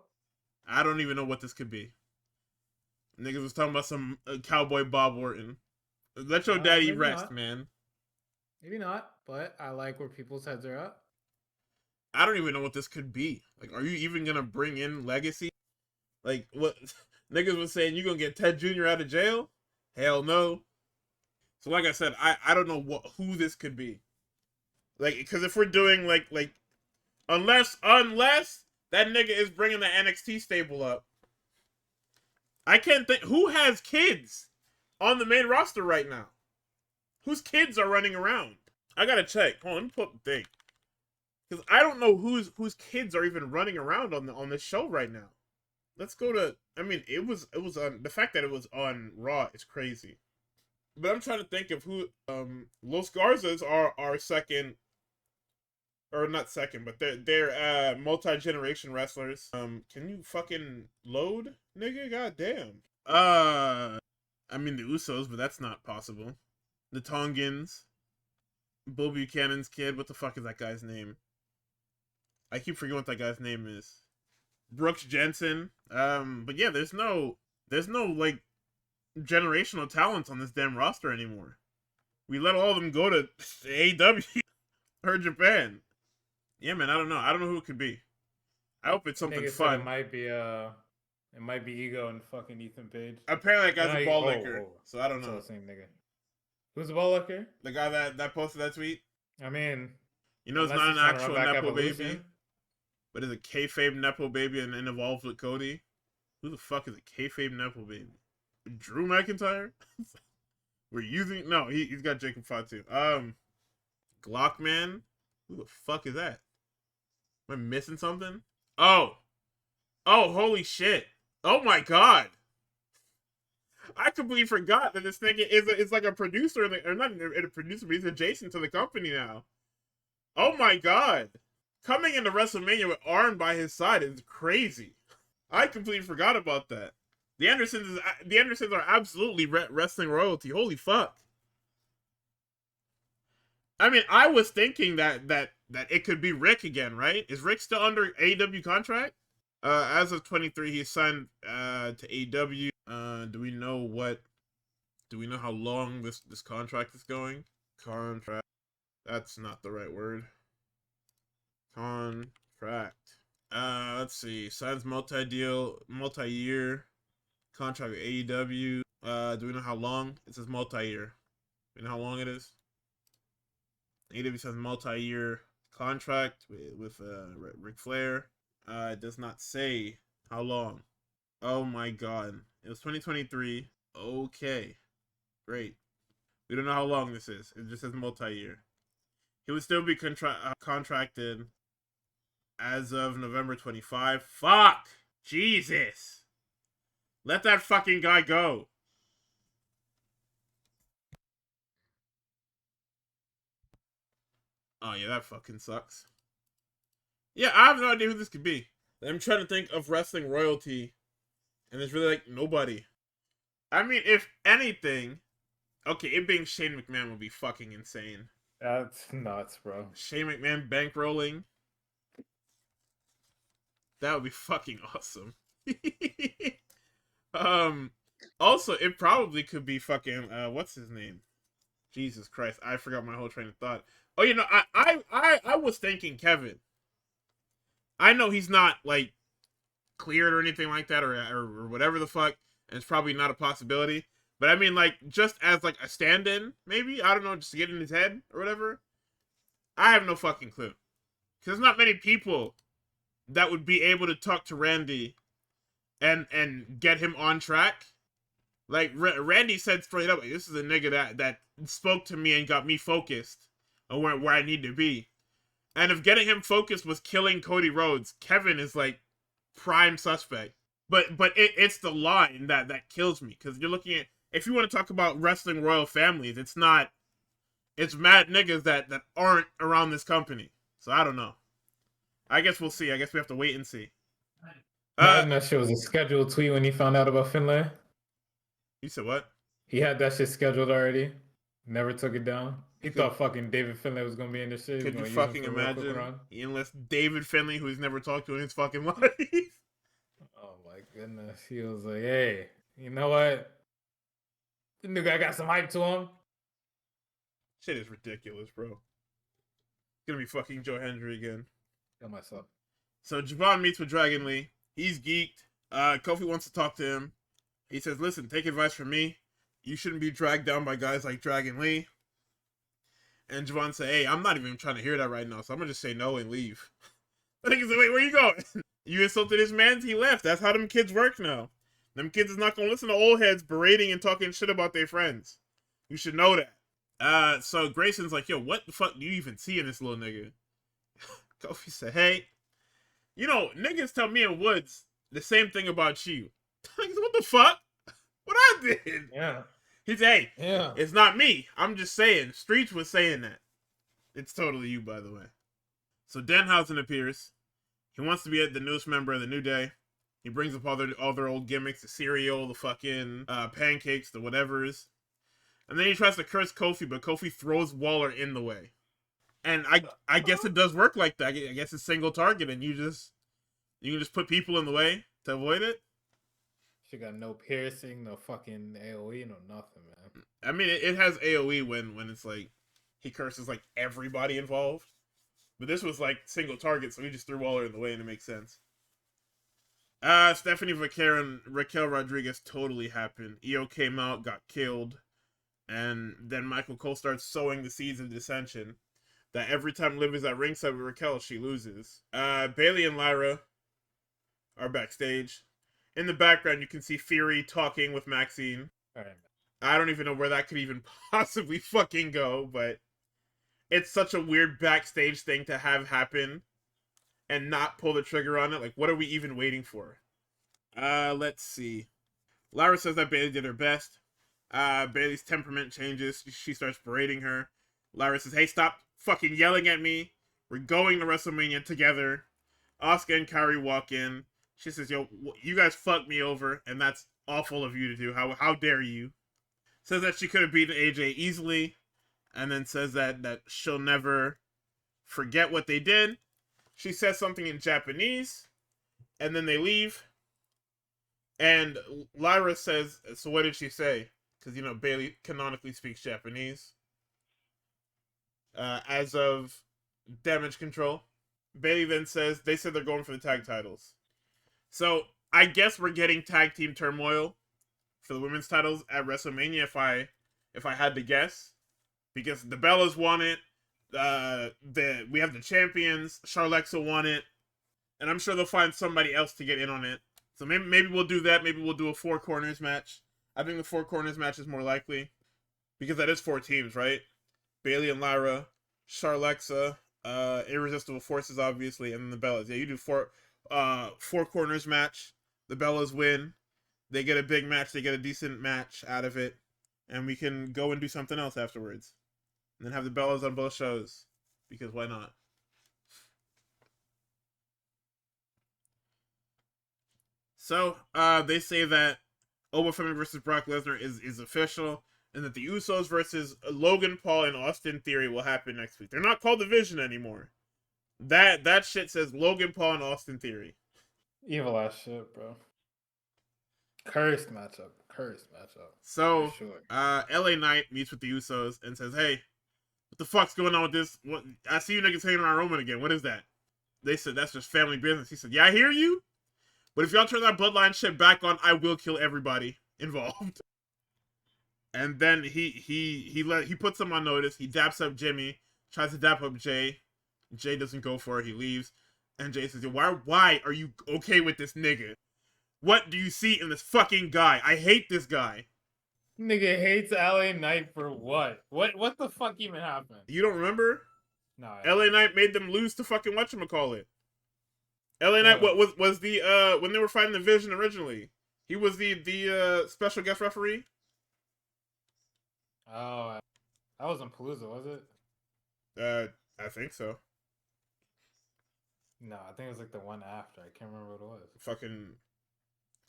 I don't even know what this could be. Niggas was talking about some cowboy Bob Orton. Let your daddy rest, not. man. Maybe not, but I like where people's heads are at. I don't even know what this could be. Like, are you even gonna bring in Legacy? Like, what? Niggas was saying you gonna get Ted Jr. out of jail? Hell no. So like I said, I don't know who this could be. Like, because if we're doing, like, unless that nigga is bringing the NXT stable up. I can't think, who has kids on the main roster right now? Whose kids are running around? I gotta check. Hold on, let me pull up the thing. Because I don't know whose kids are even running around on this show right now. Let's go to, I mean, it was on, the fact that it was on Raw is crazy. But I'm trying to think of who, Los Garzas are second, or not second, but they're multi-generation wrestlers. Can you fucking load, nigga? Goddamn. I mean the Usos, but that's not possible. The Tongans, Bull Buchanan's kid. What the fuck is that guy's name? I keep forgetting what that guy's name is. Brooks Jensen. But yeah, there's no like generational talents on this damn roster anymore. We let all of them go to AEW or Japan. Yeah, man, I don't know. I don't know who it could be. I hope it's something Nigga said fun. it might be Ego and fucking Ethan Page. Apparently, that guy's a ball Oh, licker, so I don't it's all know. the same nigga. Who's the ball licker? The guy that posted that tweet. I mean, You know, it's unless not he's an trying to run actual back nepo Evolution. baby, but is a kayfabe nepo baby and involved with Cody. Who the fuck is a kayfabe nepo baby? Drew McIntyre? We're using he's got Jacob Fatu. Glockman? Who the fuck is that? Am I missing something? Oh, holy shit! Oh my god! I completely forgot that this thing is like a producer, or not a producer, but he's adjacent to the company now. Oh my god! Coming into WrestleMania with Arn by his side is crazy. I completely forgot about that. The Andersons are absolutely wrestling royalty. Holy fuck! I mean, I was thinking that it could be Rick again, right? Is Rick still under AEW contract? As of 23, he's signed to AEW. Do we know how long this contract is going? Contract. That's not the right word. Contract. Let's see. Signs multi-year contract with AEW. Do we know how long? It says multi-year. Do you know how long it is? AEW says multi-year contract with Ric Flair. It does not say how long. Oh my god. It was 2023. Okay. Great. We don't know how long this is. It just says multi-year. He would still be contracted as of November 25. Fuck! Jesus! Let that fucking guy go. Oh yeah, that fucking sucks. Yeah, I have no idea who this could be. I'm trying to think of wrestling royalty, and there's really like nobody. I mean, if anything, okay, it being Shane McMahon would be fucking insane. That's nuts, bro. Shane McMahon bankrolling. That would be fucking awesome. Also, it probably could be fucking what's his name? Jesus Christ, I forgot my whole train of thought. Oh, you know, I was thinking Kevin. I know he's not like cleared or anything like that, or whatever the fuck, and it's probably not a possibility. But I mean, like, just as like a stand-in, maybe, I don't know, just to get in his head or whatever. I have no fucking clue, because there's not many people that would be able to talk to Randy and get him on track. Like Randy said straight up, like, this is a nigga that spoke to me and got me focused on where I need to be. And if getting him focused was killing Cody Rhodes, Kevin is like prime suspect. But it's the line that kills me, because you're looking at, if you want to talk about wrestling royal families, it's mad niggas that aren't around this company. So I don't know. I guess we'll see. I guess we have to wait and see. That shit was a scheduled tweet when he found out about Finlay. You said what? He had that shit scheduled already. Never took it down. He thought fucking David Finlay was gonna be in this shit. Could you fucking imagine? He enlists David Finlay, who he's never talked to in his fucking life. Oh my goodness. He was like, hey, you know what? The new guy got some hype to him. Shit is ridiculous, bro. It's gonna be fucking Joe Hendry again. Kill myself. So Javon meets with Dragon Lee. He's geeked. Kofi wants to talk to him. He says, listen, take advice from me. You shouldn't be dragged down by guys like Dragon Lee. And Javon said, hey, I'm not even trying to hear that right now, so I'm gonna just say no and leave. I think he's like, wait, where you going? You insulted this man, he left. That's how them kids work now. Them kids is not gonna listen to old heads berating and talking shit about their friends. You should know that. So Grayson's like, yo, what the fuck do you even see in this little nigga? Kofi said, hey, you know, niggas tell me in Woods the same thing about you. What the fuck? What I did? Yeah. He said, hey, Yeah. it's not me. I'm just saying. Streets was saying that. It's totally you, by the way. So Danhausen appears. He wants to be the newest member of the New Day. He brings up all their old gimmicks, the cereal, the fucking pancakes, the whatevers. And then he tries to curse Kofi, but Kofi throws Waller in the way. And I guess it does work like that. I guess it's single target, and you can just put people in the way to avoid it. She got no piercing, no fucking AOE, no nothing, man. I mean, it has AOE when it's like he curses like everybody involved. But this was like single target, so he just threw Waller in the way, and it makes sense. Stephanie Vaquero and Raquel Rodriguez totally happened. Io came out, got killed, and then Michael Cole starts sowing the seeds of dissension. That every time Liv is at ringside with Raquel, she loses. Bailey and Lyra are backstage. In the background, you can see Fury talking with Maxine. All right. I don't even know where that could even possibly fucking go, but it's such a weird backstage thing to have happen and not pull the trigger on it. Like, what are we even waiting for? Let's see. Lyra says that Bailey did her best. Bailey's temperament changes. She starts berating her. Lyra says, hey, stop fucking yelling at me. We're going to WrestleMania together. Asuka and Kairi walk in. She says, yo, you guys fucked me over, and that's awful of you to do. How dare you? Says that she could have beaten AJ easily, and then says that she'll never forget what they did. She says something in Japanese, and then they leave. And Lyra says, so what did she say? Because, Bailey canonically speaks Japanese. As of Damage Control. Bailey then says, they said they're going for the tag titles. So, I guess we're getting tag team turmoil for the women's titles at WrestleMania if I had to guess. Because the Bellas won it. We have the champions. Charlexa won it. And I'm sure they'll find somebody else to get in on it. So maybe we'll do that. Maybe we'll do a 4 corners match. I think the 4 corners match is more likely. Because that is 4 teams, right? Bailey and Lyra, Charlexa, Irresistible Forces, obviously, and then the Bellas. Yeah, you do 4 corners match. The Bellas win. They get a big match. They get a decent match out of it. And we can go and do something else afterwards. And then have the Bellas on both shows. Because why not? So, they say that Oba Femi versus Brock Lesnar is official, and that the Usos versus Logan Paul and Austin Theory will happen next week. They're not called Division anymore. That shit says Logan Paul and Austin Theory. Evil ass shit, bro. Cursed matchup. So, sure. LA Knight meets with the Usos and says, hey, what the fuck's going on with this? I see you niggas hating on Roman again. What is that? They said, that's just family business. He said, yeah, I hear you. But if y'all turn that bloodline shit back on, I will kill everybody involved. And then he puts him on notice. He daps up Jimmy, tries to dap up Jay. Jay doesn't go for it. He leaves. And Jay says, why are you okay with this nigga? What do you see in this fucking guy? I hate this guy. Nigga hates LA Knight for what? What the fuck even happened? You don't remember? No. LA Knight made them lose to fucking whatchamacallit. LA Knight, what was the when they were fighting the Vision originally? He was the special guest referee. Oh, that was in Palooza, was it? I think so. No, I think it was like the one after. I can't remember what it was. Fucking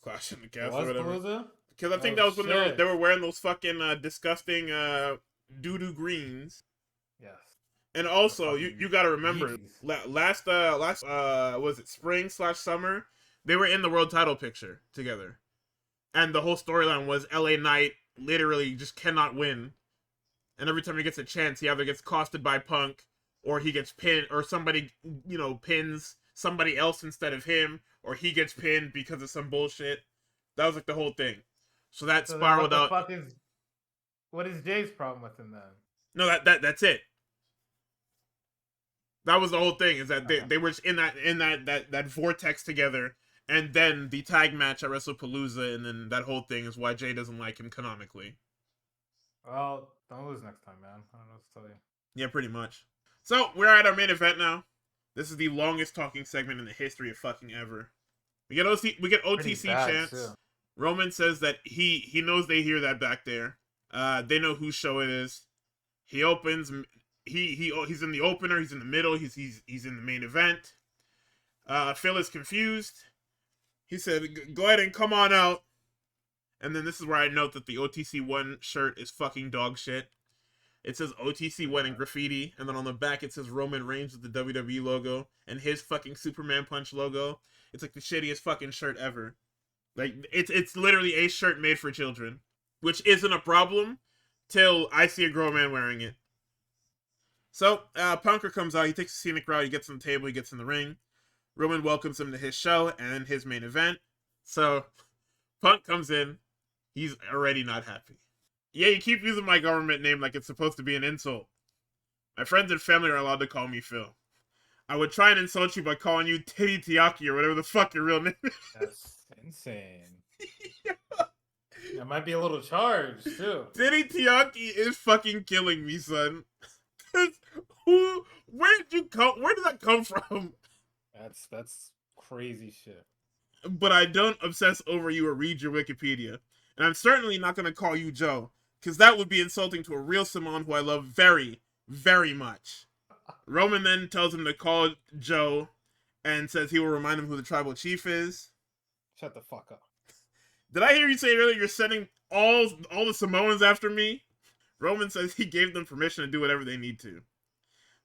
Clash in the It Castle or was whatever. Palooza? Because I think that was when they were wearing those fucking disgusting doo-doo greens. Yes. And also, you gotta remember, last was it spring/summer? They were in the world title picture together, and the whole storyline was LA Knight literally just cannot win, and every time he gets a chance, he either gets costed by Punk, or he gets pinned, or somebody pins somebody else instead of him, or he gets pinned because of some bullshit. That was like the whole thing. So that spiraled out. What is Jay's problem with him then? No, that's it. That was the whole thing, is that they were in that vortex together, and then the tag match at WrestlePalooza, and then that whole thing is why Jay doesn't like him canonically. Well, don't lose next time, man. I don't know what to tell you. Yeah, pretty much. So, we're at our main event now. This is the longest talking segment in the history of fucking ever. We get OTC chants. Too. Roman says that he knows they hear that back there. They know whose show it is. He opens. He's in the opener. He's in the middle. He's in the main event. Phil is confused. He said, "Go ahead and come on out." And then this is where I note that the OTC1 shirt is fucking dog shit. It says OTC1 in graffiti, and then on the back it says Roman Reigns with the WWE logo and his fucking Superman Punch logo. It's like the shittiest fucking shirt ever. Like it's literally a shirt made for children, which isn't a problem till I see a grown man wearing it. So, Punker comes out, he takes a scenic route, he gets on the table, he gets in the ring. Roman welcomes him to his show and his main event. So Punk comes in. He's already not happy. Yeah, you keep using my government name like it's supposed to be an insult. My friends and family are allowed to call me Phil. I would try and insult you by calling you Titty Tiaki or whatever the fuck your real name is. That's insane. That might be a little charged too. Titty Tiaki is fucking killing me, son. Where did that come from? That's crazy shit. But I don't obsess over you or read your Wikipedia. And I'm certainly not going to call you Joe, because that would be insulting to a real Samoan who I love very, very much. Roman then tells him to call Joe and says he will remind him who the tribal chief is. Shut the fuck up. Did I hear you say earlier you're sending all the Samoans after me? Roman says he gave them permission to do whatever they need to.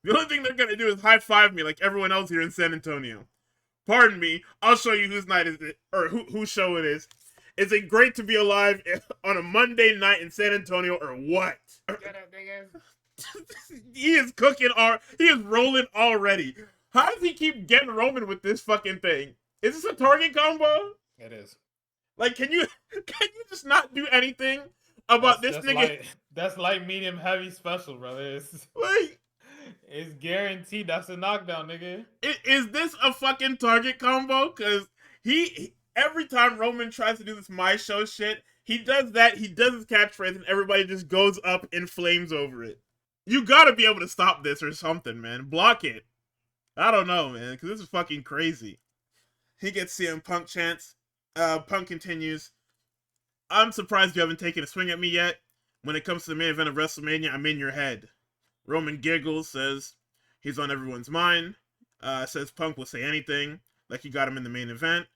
The only thing they're going to do is high-five me like everyone else here in San Antonio. Pardon me, I'll show you whose night is it, or whose show it is. Is it great to be alive on a Monday night in San Antonio, or what? Get up, nigga. He is he is rolling already. How does he keep getting Roman with this fucking thing? Is this a Target combo? It is. Like, can you just not do anything about this nigga? That's light, medium, heavy, special, brother. It's guaranteed. That's a knockdown, nigga. Is this a fucking Target combo? Because every time Roman tries to do this My Show shit, he does that, he does his catchphrase, and everybody just goes up in flames over it. You gotta be able to stop this or something, man. Block it. I don't know, man, because this is fucking crazy. He gets CM Punk chants. Punk continues. I'm surprised you haven't taken a swing at me yet. When it comes to the main event of WrestleMania, I'm in your head. Roman giggles, says he's on everyone's mind. Says Punk will say anything, like you got him in the main event.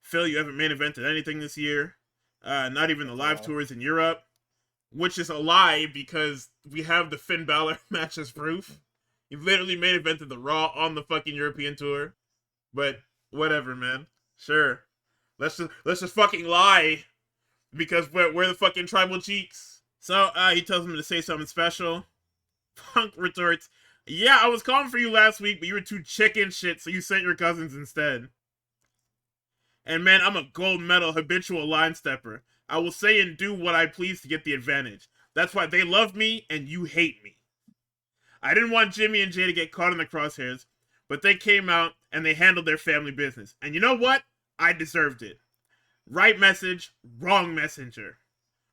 Phil, you haven't main evented anything this year. Not even the live tours in Europe. Which is a lie, because we have the Finn Balor match as proof. He literally main evented the Raw on the fucking European tour. But whatever, man. Sure. Let's just fucking lie. Because we're the fucking tribal cheeks. So he tells him to say something special. Punk retorts, yeah, I was calling for you last week, but you were too chicken shit, so you sent your cousins instead. And man, I'm a gold medal habitual line stepper. I will say and do what I please to get the advantage. That's why they love me and you hate me. I didn't want Jimmy and Jay to get caught in the crosshairs, but they came out and they handled their family business. And you know what? I deserved it. Right message, wrong messenger.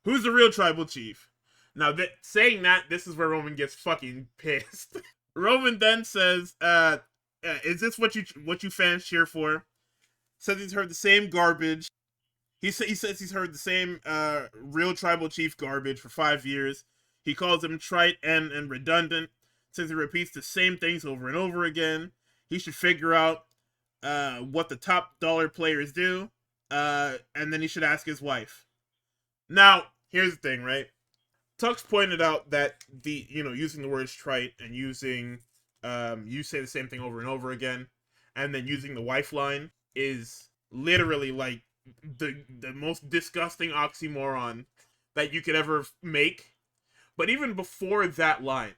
Who's the real tribal chief? Now, saying that, this is where Roman gets fucking pissed. Roman then says, is this what you fans cheer for? Says he's heard the same garbage. He says he's heard the same real tribal chief garbage for 5 years. He calls him trite and redundant. Says he repeats the same things over and over again. He should figure out what the top dollar players do. And then he should ask his wife. Now, here's the thing, right? Tux pointed out that using the words trite and using you say the same thing over and over again, and then using the wife line is literally like the most disgusting oxymoron that you could ever make. But even before that line,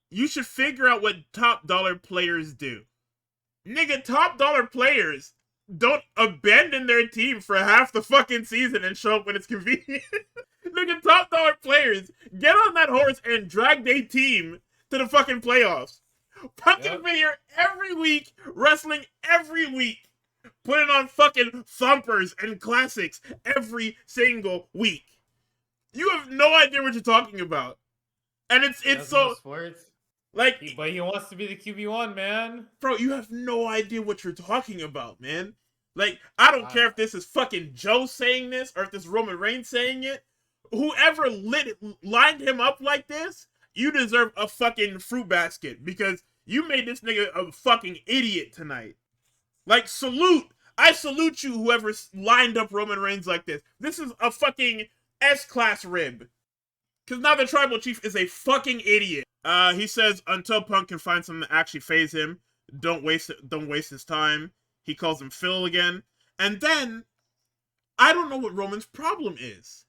you should figure out what top dollar players do. Nigga, top dollar players don't abandon their team for half the fucking season and show up when it's convenient. Nigga, top dollar players get on that horse and drag their team to the fucking playoffs. Punk has been here every week, wrestling every week, putting on fucking thumpers and classics every single week. You have no idea what you're talking about. And it's so sports. Like, But he wants to be the QB1, man. Bro, you have no idea what you're talking about, man. Like, I don't care if this is fucking Joe saying this or if this is Roman Reigns saying it. Whoever lined him up like this, you deserve a fucking fruit basket because you made this nigga a fucking idiot tonight. Like, salute. I salute you, whoever lined up Roman Reigns like this. This is a fucking S-class rib. Because now the tribal chief is a fucking idiot. He says until Punk can find something to actually phase him, don't waste his time. He calls him Phil again. And then, I don't know what Roman's problem is.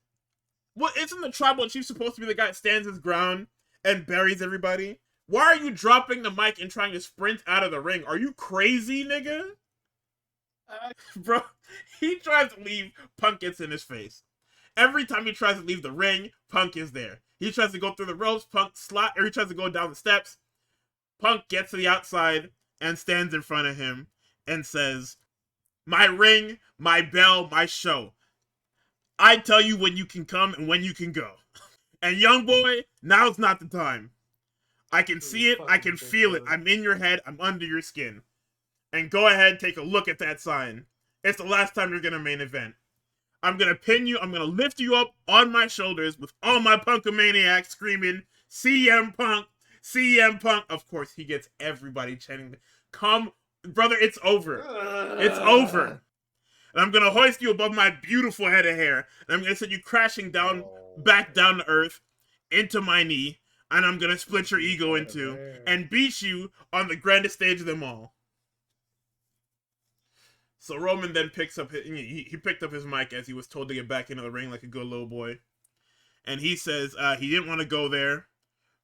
Well, isn't the tribal chief supposed to be the guy that stands his ground and buries everybody? Why are you dropping the mic and trying to sprint out of the ring? Are you crazy, nigga? Bro, he tries to leave, Punk gets in his face. Every time he tries to leave the ring, Punk is there. He tries to go through the ropes, or he tries to go down the steps. Punk gets to the outside and stands in front of him and says, "My ring, my bell, my show. I tell you when you can come and when you can go. And young boy, now's not the time. I can see it, I can feel it. I'm in your head, I'm under your skin. And go ahead, take a look at that sign. It's the last time you're gonna main event. I'm gonna pin you, I'm gonna lift you up on my shoulders with all my Punkamaniacs screaming, CM Punk, CM Punk." Of course, he gets everybody chanting, "Come, brother, it's over. It's over. And I'm gonna hoist you above my beautiful head of hair. And I'm gonna send you crashing down, back down to earth, into my knee. And I'm gonna split your ego in two and beat you on the grandest stage of them all." So Roman then picks up he picked up his mic as he was told to get back into the ring like a good little boy. And he says he didn't want to go there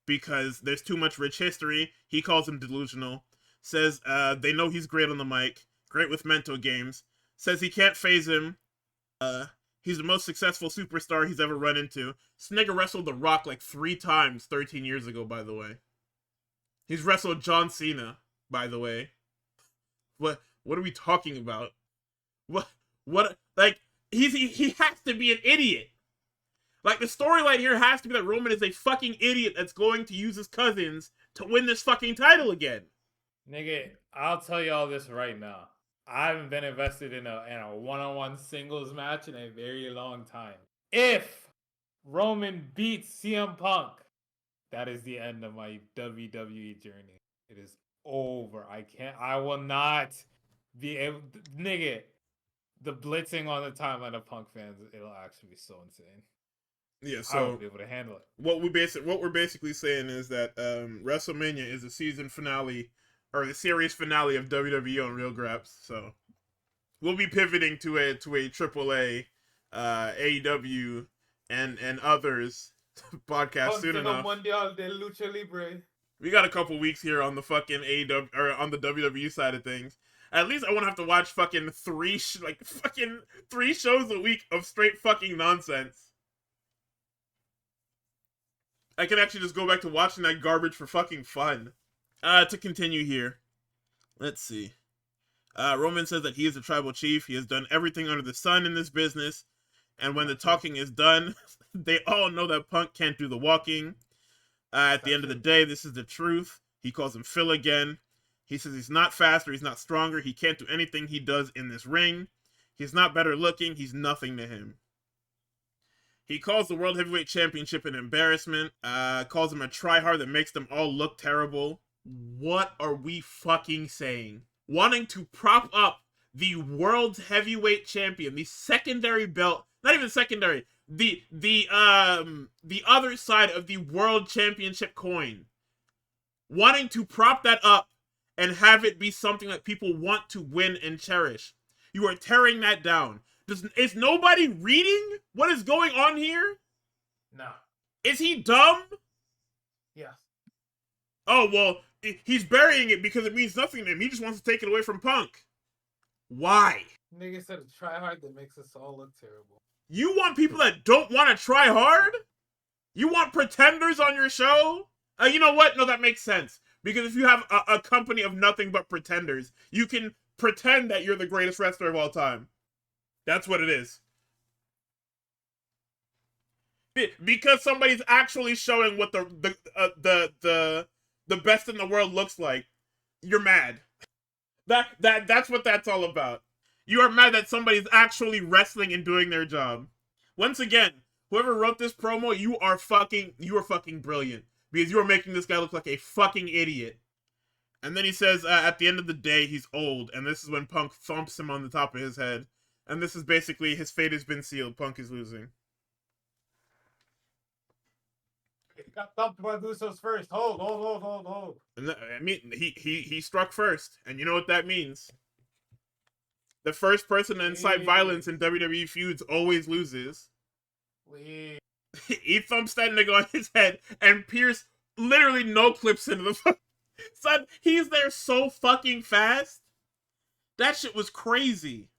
because there's too much rich history. He calls him delusional. Says they know he's great on the mic, great with mental games. Says he can't phase him. He's the most successful superstar he's ever run into. This nigga wrestled The Rock like 3 times 13 years ago, by the way. He's wrestled John Cena, by the way. What are we talking about? What like he has to be an idiot. Like the storyline here has to be that Roman is a fucking idiot that's going to use his cousins to win this fucking title again. Nigga, I'll tell you all this right now. I haven't been invested in a one-on-one singles match in a very long time. If Roman beats CM Punk, that is the end of my WWE journey. It is over. I will not be able, nigga, the blitzing on the timeline of Punk fans, it'll actually be so insane. Yeah, so I won't be able to handle it. What we're basically saying is that WrestleMania is the season finale or the series finale of WWE on Real Graps. So we'll be pivoting to a AAA, AEW, and others podcast soon enough. Mundial de Lucha Libre. We got a couple weeks here on the fucking AEW or on the WWE side of things. At least I won't have to watch fucking 3 shows a week of straight fucking nonsense. I can actually just go back to watching that garbage for fucking fun. To continue here. Let's see. Roman says that he is a tribal chief. He has done everything under the sun in this business. And when the talking is done, they all know that Punk can't do the walking. At the end of the day, this is the truth. He calls him Phil again. He says he's not faster, he's not stronger. He can't do anything he does in this ring. He's not better looking. He's nothing to him. He calls the World Heavyweight Championship an embarrassment. Calls him a tryhard that makes them all look terrible. What are we fucking saying? Wanting to prop up the World Heavyweight Champion, the secondary belt, not even secondary, the other side of the World Championship coin. Wanting to prop that up and have it be something that people want to win and cherish. You are tearing that down. Is nobody reading what is going on here? No. Is he dumb? Yes. Oh, well, he's burying it because it means nothing to him. He just wants to take it away from Punk. Why? Nigga said a try hard that makes us all look terrible. You want people that don't want to try hard? You want pretenders on your show? You know what? No, that makes sense. Because if you have a company of nothing but pretenders, you can pretend that you're the greatest wrestler of all time. That's what it is. Because somebody's actually showing what the best in the world looks like, you're mad. That's what that's all about. You are mad that somebody's actually wrestling and doing their job. Once again, whoever wrote this promo, you are fucking brilliant. Because you are making this guy look like a fucking idiot. And then he says, at the end of the day, he's old. And this is when Punk thumps him on the top of his head. And this is basically, his fate has been sealed. Punk is losing. He got thumped by Usos first. Hold. And I mean, he struck first. And you know what that means. The first person to incite violence in WWE feuds always loses. He thumps that nigga on his head, and Pierce literally no clips into the son, he's there so fucking fast. That shit was crazy.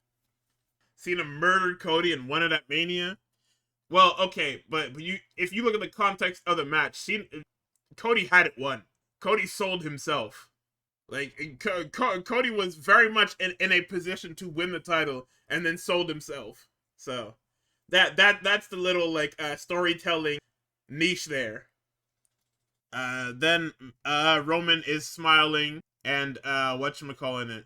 Cena murdered Cody and won it at Mania. Well, okay, but you if you look at the context of the match, Cody had it won. Cody sold himself. Like Cody was very much in a position to win the title and then sold himself. So that's the little like storytelling niche there. Then Roman is smiling and whatchamacallit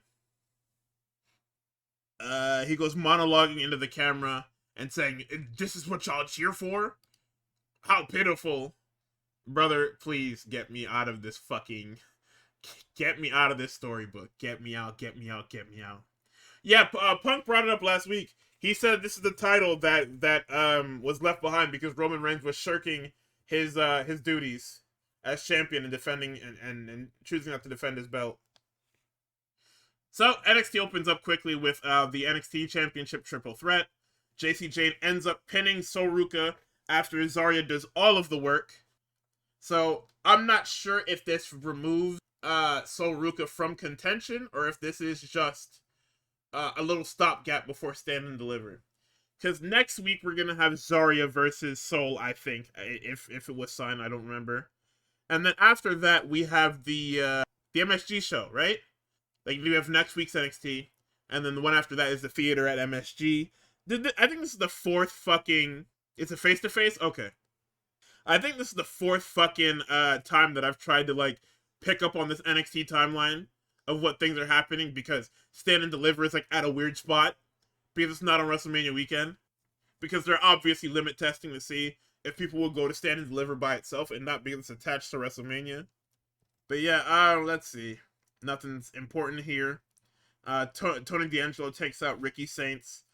it. He goes monologuing into the camera and saying, "This is what y'all cheer for? How pitiful." Brother, please get me out of this fucking... Get me out of this storybook. Get me out, get me out, get me out. Yeah, Punk brought it up last week. He said this is the title that was left behind because Roman Reigns was shirking his duties as champion and defending and choosing not to defend his belt. So NXT opens up quickly with the NXT Championship Triple Threat. JC Jane ends up pinning Sol Ruca after Zarya does all of the work. So I'm not sure if this removes Sol Ruca from contention or if this is just a little stopgap before Stand and Deliver. Because next week we're gonna have Zarya versus Sol, I think, if it was signed, I don't remember. And then after that we have the MSG show, right? Like we have next week's NXT, and then the one after that is the theater at MSG. I think this is the fourth fucking... It's a face-to-face? Okay. I think this is the fourth fucking time that I've tried to, like, pick up on this NXT timeline of what things are happening because Stand and Deliver is, like, at a weird spot because it's not on WrestleMania weekend. Because they're obviously limit testing to see if people will go to Stand and Deliver by itself and not because it's attached to WrestleMania. But yeah, let's see. Nothing's important here. Tony D'Angelo takes out Ricky Saints,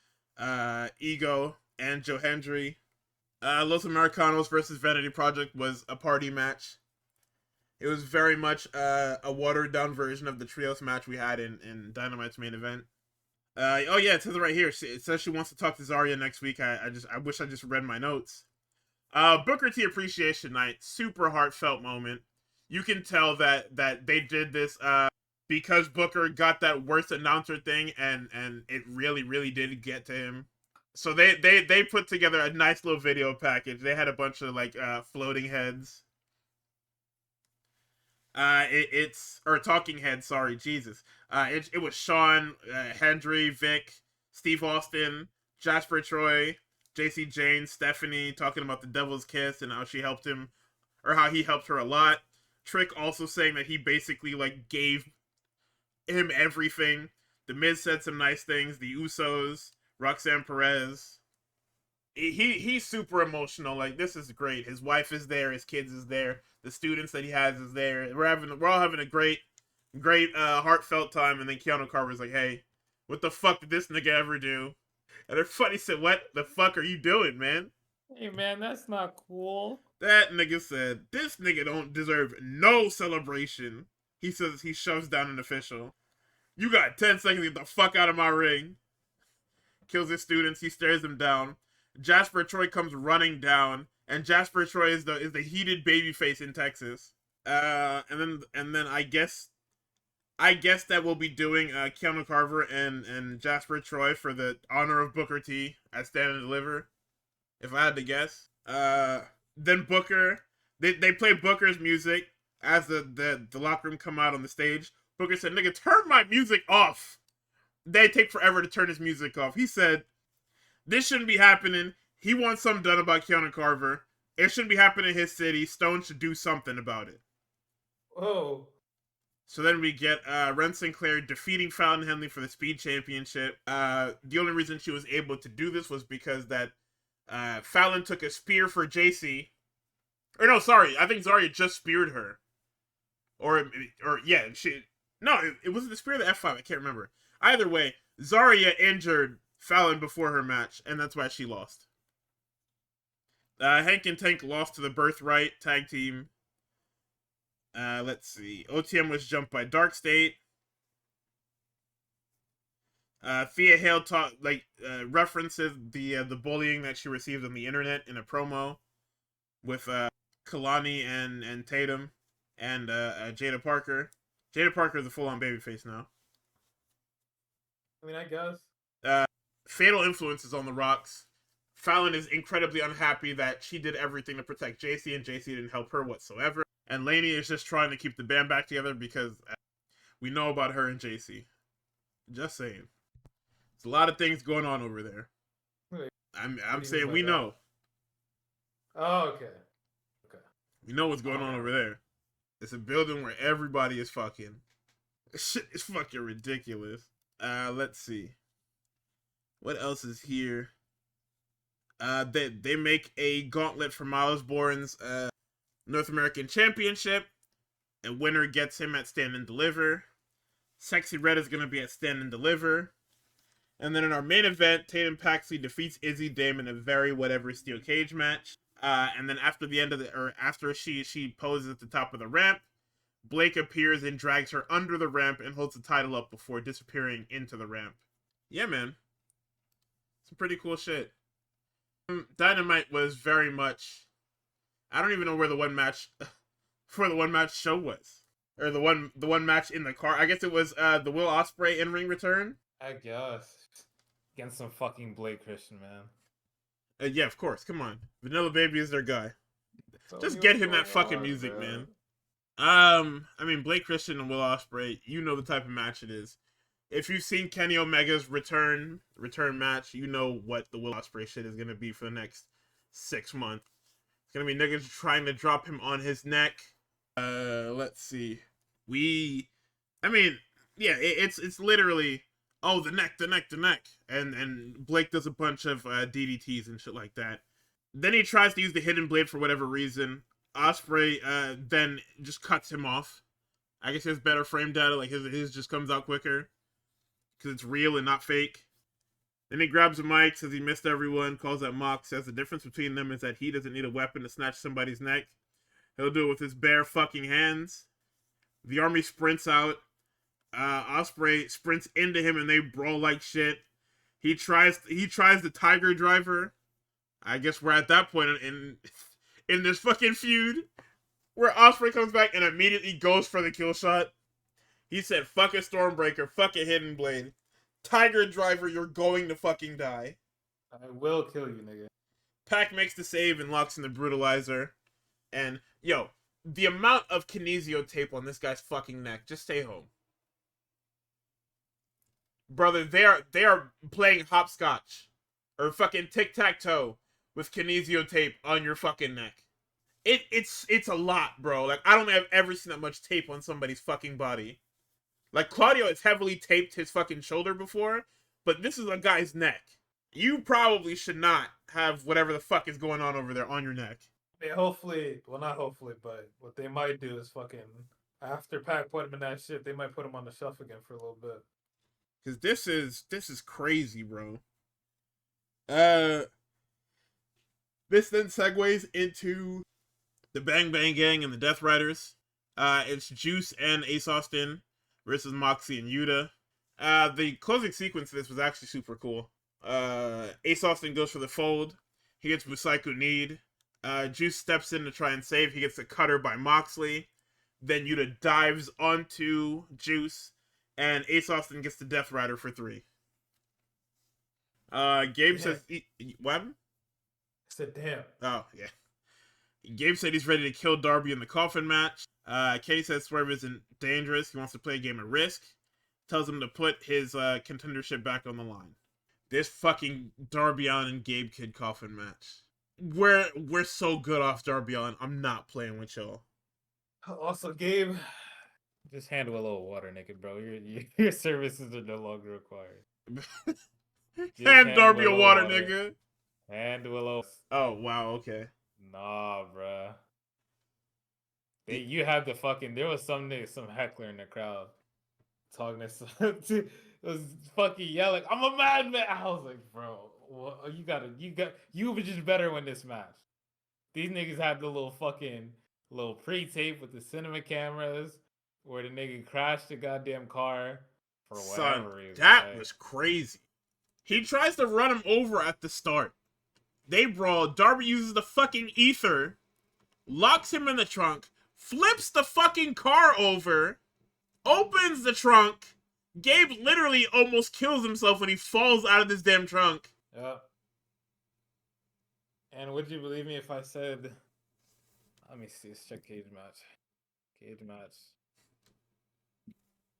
Ego, and Joe Hendry. Los Americanos versus Vanity Project was a party match. It was very much a watered down version of the trios match we had in Dynamite's main event. Oh yeah, it says it right here. It says she wants to talk to Zarya next week. I wish I just read my notes. Booker T Appreciation Night, super heartfelt moment. You can tell that they did this because Booker got that worst announcer thing and it really did get to him. So they put together a nice little video package. They had a bunch of like floating heads. It's or talking heads. Sorry, Jesus. It was Sean, Hendry, Vic, Steve Austin, Jasper Troy, JC Jane, Stephanie talking about the Devil's Kiss and how she helped him, or how he helped her a lot. Trick also saying that he basically like gave him everything. The Miz said some nice things. The Usos, Roxanne Perez. He's super emotional. Like, this is great. His wife is there. His kids is there. The students that he has is there. We're all having a great heartfelt time. And then Keanu Carver's like, "Hey, what the fuck did this nigga ever do?" And everybody said, "What the fuck are you doing, man?" Hey man, that's not cool. That nigga said, "This nigga don't deserve no celebration." He says he shoves down an official. "You got 10 seconds to get the fuck out of my ring." Kills his students. He stares them down. Jasper Troy comes running down, and Jasper Troy is the heated babyface in Texas. And then I guess that we'll be doing Keanu Carver and Jasper Troy for the honor of Booker T at Stand and Deliver, if I had to guess. Then Booker, they play Booker's music as the locker room come out on the stage. Booker said, "Nigga, turn my music off." They take forever to turn his music off. He said, "This shouldn't be happening. He wants something done about Keanu Carver. It shouldn't be happening in his city. Stone should do something about it." Whoa. So then we get Ren Sinclair defeating Fallon Henley for the Speed Championship. The only reason she was able to do this was because that Fallon took a spear for JC. Or no, sorry, I think Zarya just speared her. Or yeah, it wasn't the spear of the F5, I can't remember. Either way, Zarya injured Fallon before her match, and that's why she lost. Hank and Tank lost to the Birthright tag team. Let's see. OTM was jumped by Dark State. Thea Hale references the bullying that she received on the internet in a promo with Kalani and Tatum and Jada Parker. Jada Parker is a full-on babyface now. I mean, I guess. Fatal influence is on the rocks. Fallon is incredibly unhappy that she did everything to protect JC and JC didn't help her whatsoever. And Lainey is just trying to keep the band back together because we know about her and JC. Just saying. There's a lot of things going on over there. Wait, I'm saying we know. Oh, okay. We know what's going on over there. It's a building where everybody is fucking. This shit is fucking ridiculous. Let's see. What else is here? They make a gauntlet for Miles Bourne's North American Championship. A winner gets him at Stand and Deliver. Sexy Red is gonna be at Stand and Deliver. And then in our main event, Tatum Paxley defeats Izzy Dame in a very whatever steel cage match. And then after the end of after she poses at the top of the ramp, Blake appears and drags her under the ramp and holds the title up before disappearing into the ramp. Yeah, man. Some pretty cool shit. Dynamite was very much... I don't even know where the one match show was. Or the one match in the car. I guess it was the Will Ospreay in-ring return. I guess. Against some fucking Blake Christian, man. Yeah, of course. Come on. Vanilla Baby is their guy. So Just get him that fucking music, man. I mean, Blake Christian and Will Ospreay, you know the type of match it is. If you've seen Kenny Omega's return match, you know what the Will Ospreay shit is gonna be for the next 6 months. It's gonna be niggas trying to drop him on his neck. Let's see. I mean, yeah, it's literally, oh, the neck. And Blake does a bunch of DDTs and shit like that. Then he tries to use the hidden blade for whatever reason. Ospreay then just cuts him off. I guess he has better frame data, like his just comes out quicker. Because it's real and not fake. Then he grabs a mic, says he missed everyone, calls out Mox, says the difference between them is that he doesn't need a weapon to snatch somebody's neck. He'll do it with his bare fucking hands. The army sprints out. Ospreay sprints into him and they brawl like shit. He tries the Tiger Driver. I guess we're at that point in this fucking feud where Ospreay comes back and immediately goes for the kill shot. He said, fuck a Stormbreaker, fuck a Hidden Blade. Tiger Driver, you're going to fucking die. I will kill you, nigga. Pac makes the save and locks in the Brutalizer. And, yo, the amount of kinesio tape on this guy's fucking neck, just stay home. Brother, they are playing hopscotch. Or fucking tic-tac-toe with kinesio tape on your fucking neck. It's a lot, bro. Like, I don't think I've ever seen that much tape on somebody's fucking body. Like, Claudio has heavily taped his fucking shoulder before, but this is a guy's neck. You probably should not have whatever the fuck is going on over there on your neck. Yeah, hopefully, well, not hopefully, but what they might do is fucking, after Pac put him in that shit, they might put him on the shelf again for a little bit. Because this is crazy, bro. This then segues into the Bang Bang Gang and the Death Riders. It's Juice and Ace Austin versus Moxie and Yuta. The closing sequence of this was actually super cool. Ace Austin goes for the fold. He gets Musaiku Need. Juice steps in to try and save. He gets a cutter by Moxley. Then Yuta dives onto Juice. And Ace Austin gets the Death Rider for 3. Gabe says... What happened? I said, damn. Oh, yeah. Gabe said he's ready to kill Darby in the coffin match. Katie says Swerve isn't dangerous. He wants to play a game of Risk. Tells him to put his contendership back on the line. This fucking Darby Allin and Gabe Kid coffin match. We're so good off Darby Allin. I'm not playing with y'all. Also, Gabe... Just handle a little water, naked bro. Your services are no longer required. Hand Darby a water, nigga. Hand Willow. Oh, wow, okay. Nah, bruh. You had the fucking... There was some heckler in the crowd talking to was fucking yelling, I'm a madman. I was like, bro, well, you were just better win this match. These niggas had the little pre-tape with the cinema cameras where the nigga crashed the goddamn car for whatever reason. That was crazy. He tries to run him over at the start. They brawl. Darby uses the fucking ether, locks him in the trunk, flips the fucking car over, opens the trunk, Gabe literally almost kills himself when he falls out of this damn trunk. Yep. And would you believe me if I said, let me see, let's check cage match. Cage match.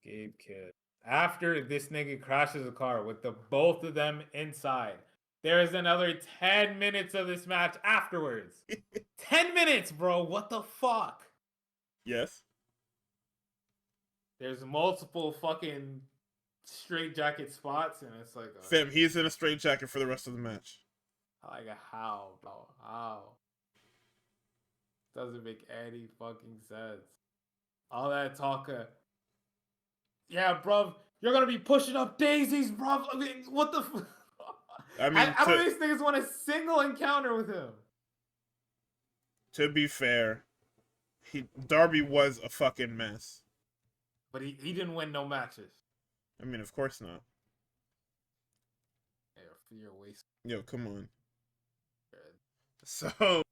Gabe Kidd. After this nigga crashes a car with the both of them inside, there is another 10 minutes of this match afterwards. 10 minutes, bro. What the fuck? Yes. There's multiple fucking straight jacket spots, and it's like, Fam, he's in a straight jacket for the rest of the match. like, how, bro? How? Doesn't make any fucking sense. All that talk of, yeah, bruv, you're gonna be pushing up daisies, bruv. I mean, what the I mean, I don't think these niggas want a single encounter with him. To be fair, Darby was a fucking mess. But he didn't win no matches. I mean, of course not. Yeah, you're wasting. Yo, come on. So,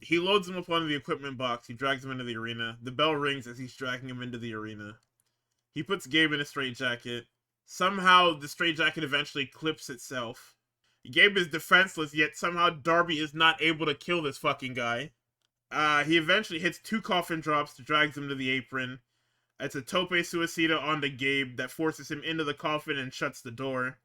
he loads him up onto the equipment box. He drags him into the arena. The bell rings as he's dragging him into the arena. He puts Gabe in a straitjacket. Somehow, the straitjacket eventually clips itself. Gabe is defenseless, yet somehow Darby is not able to kill this fucking guy. He eventually hits 2 coffin drops, drags him to the apron. It's a tope suicida onto Gabe that forces him into the coffin and shuts the door.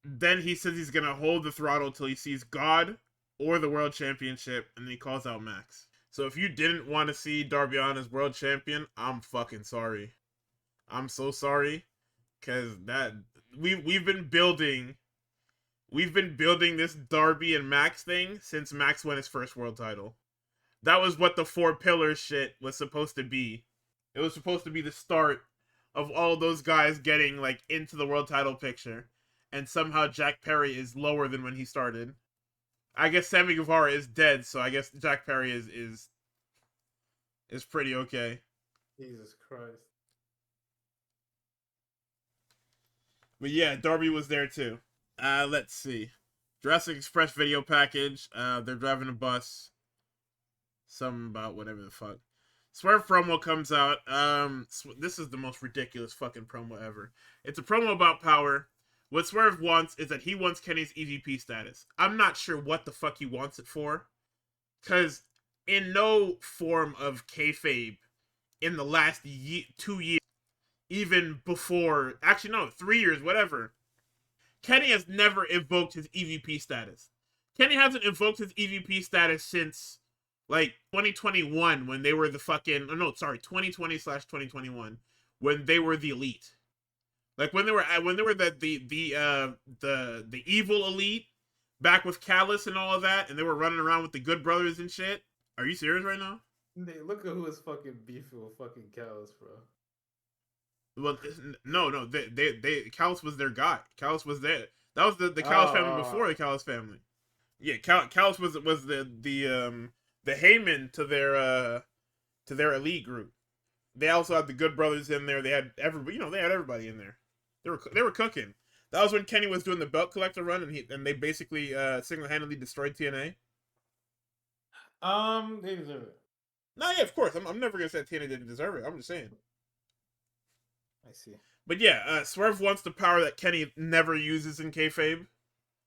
Then he says he's gonna hold the throttle till he sees God or the World Championship, and then he calls out Max. So if you didn't want to see Darby Allin as World Champion, I'm fucking sorry. I'm so sorry, cause that we've been building this Darby and Max thing since Max won his first world title. That was what the 4 pillars shit was supposed to be. It was supposed to be the start of all those guys getting like into the world title picture. And somehow Jack Perry is lower than when he started. I guess Sammy Guevara is dead, so I guess Jack Perry is pretty okay. Jesus Christ. But yeah, Darby was there too. Let's see. Jurassic Express video package. They're driving a bus. Something about whatever the fuck. Swerve promo comes out. This is the most ridiculous fucking promo ever. It's a promo about power. What Swerve wants is that he wants Kenny's EVP status. I'm not sure what the fuck he wants it for. Because in no form of kayfabe in the last 2 years, even before, actually no, 3 years, whatever, Kenny has never invoked his EVP status. Kenny hasn't invoked his EVP status since, like, 2021 when they were the fucking, 2020/2021 when they were the Elite. Like when they were the evil Elite back with Callus and all of that, and they were running around with the Good Brothers and shit. Are you serious right now? Look at who is fucking beefing with fucking Callus, bro. Well, no, they Callus was their guy. Callus was there. That was the Callus family before the Callus family. Yeah, Callus was the Heyman to their Elite group. They also had the Good Brothers in there. They had everybody, they had everybody in there. They were cooking. That was when Kenny was doing the belt collector run, and they basically single-handedly destroyed TNA. They deserve it. No, yeah, of course. I'm never gonna say TNA didn't deserve it. I'm just saying. I see. But yeah, Swerve wants the power that Kenny never uses in kayfabe,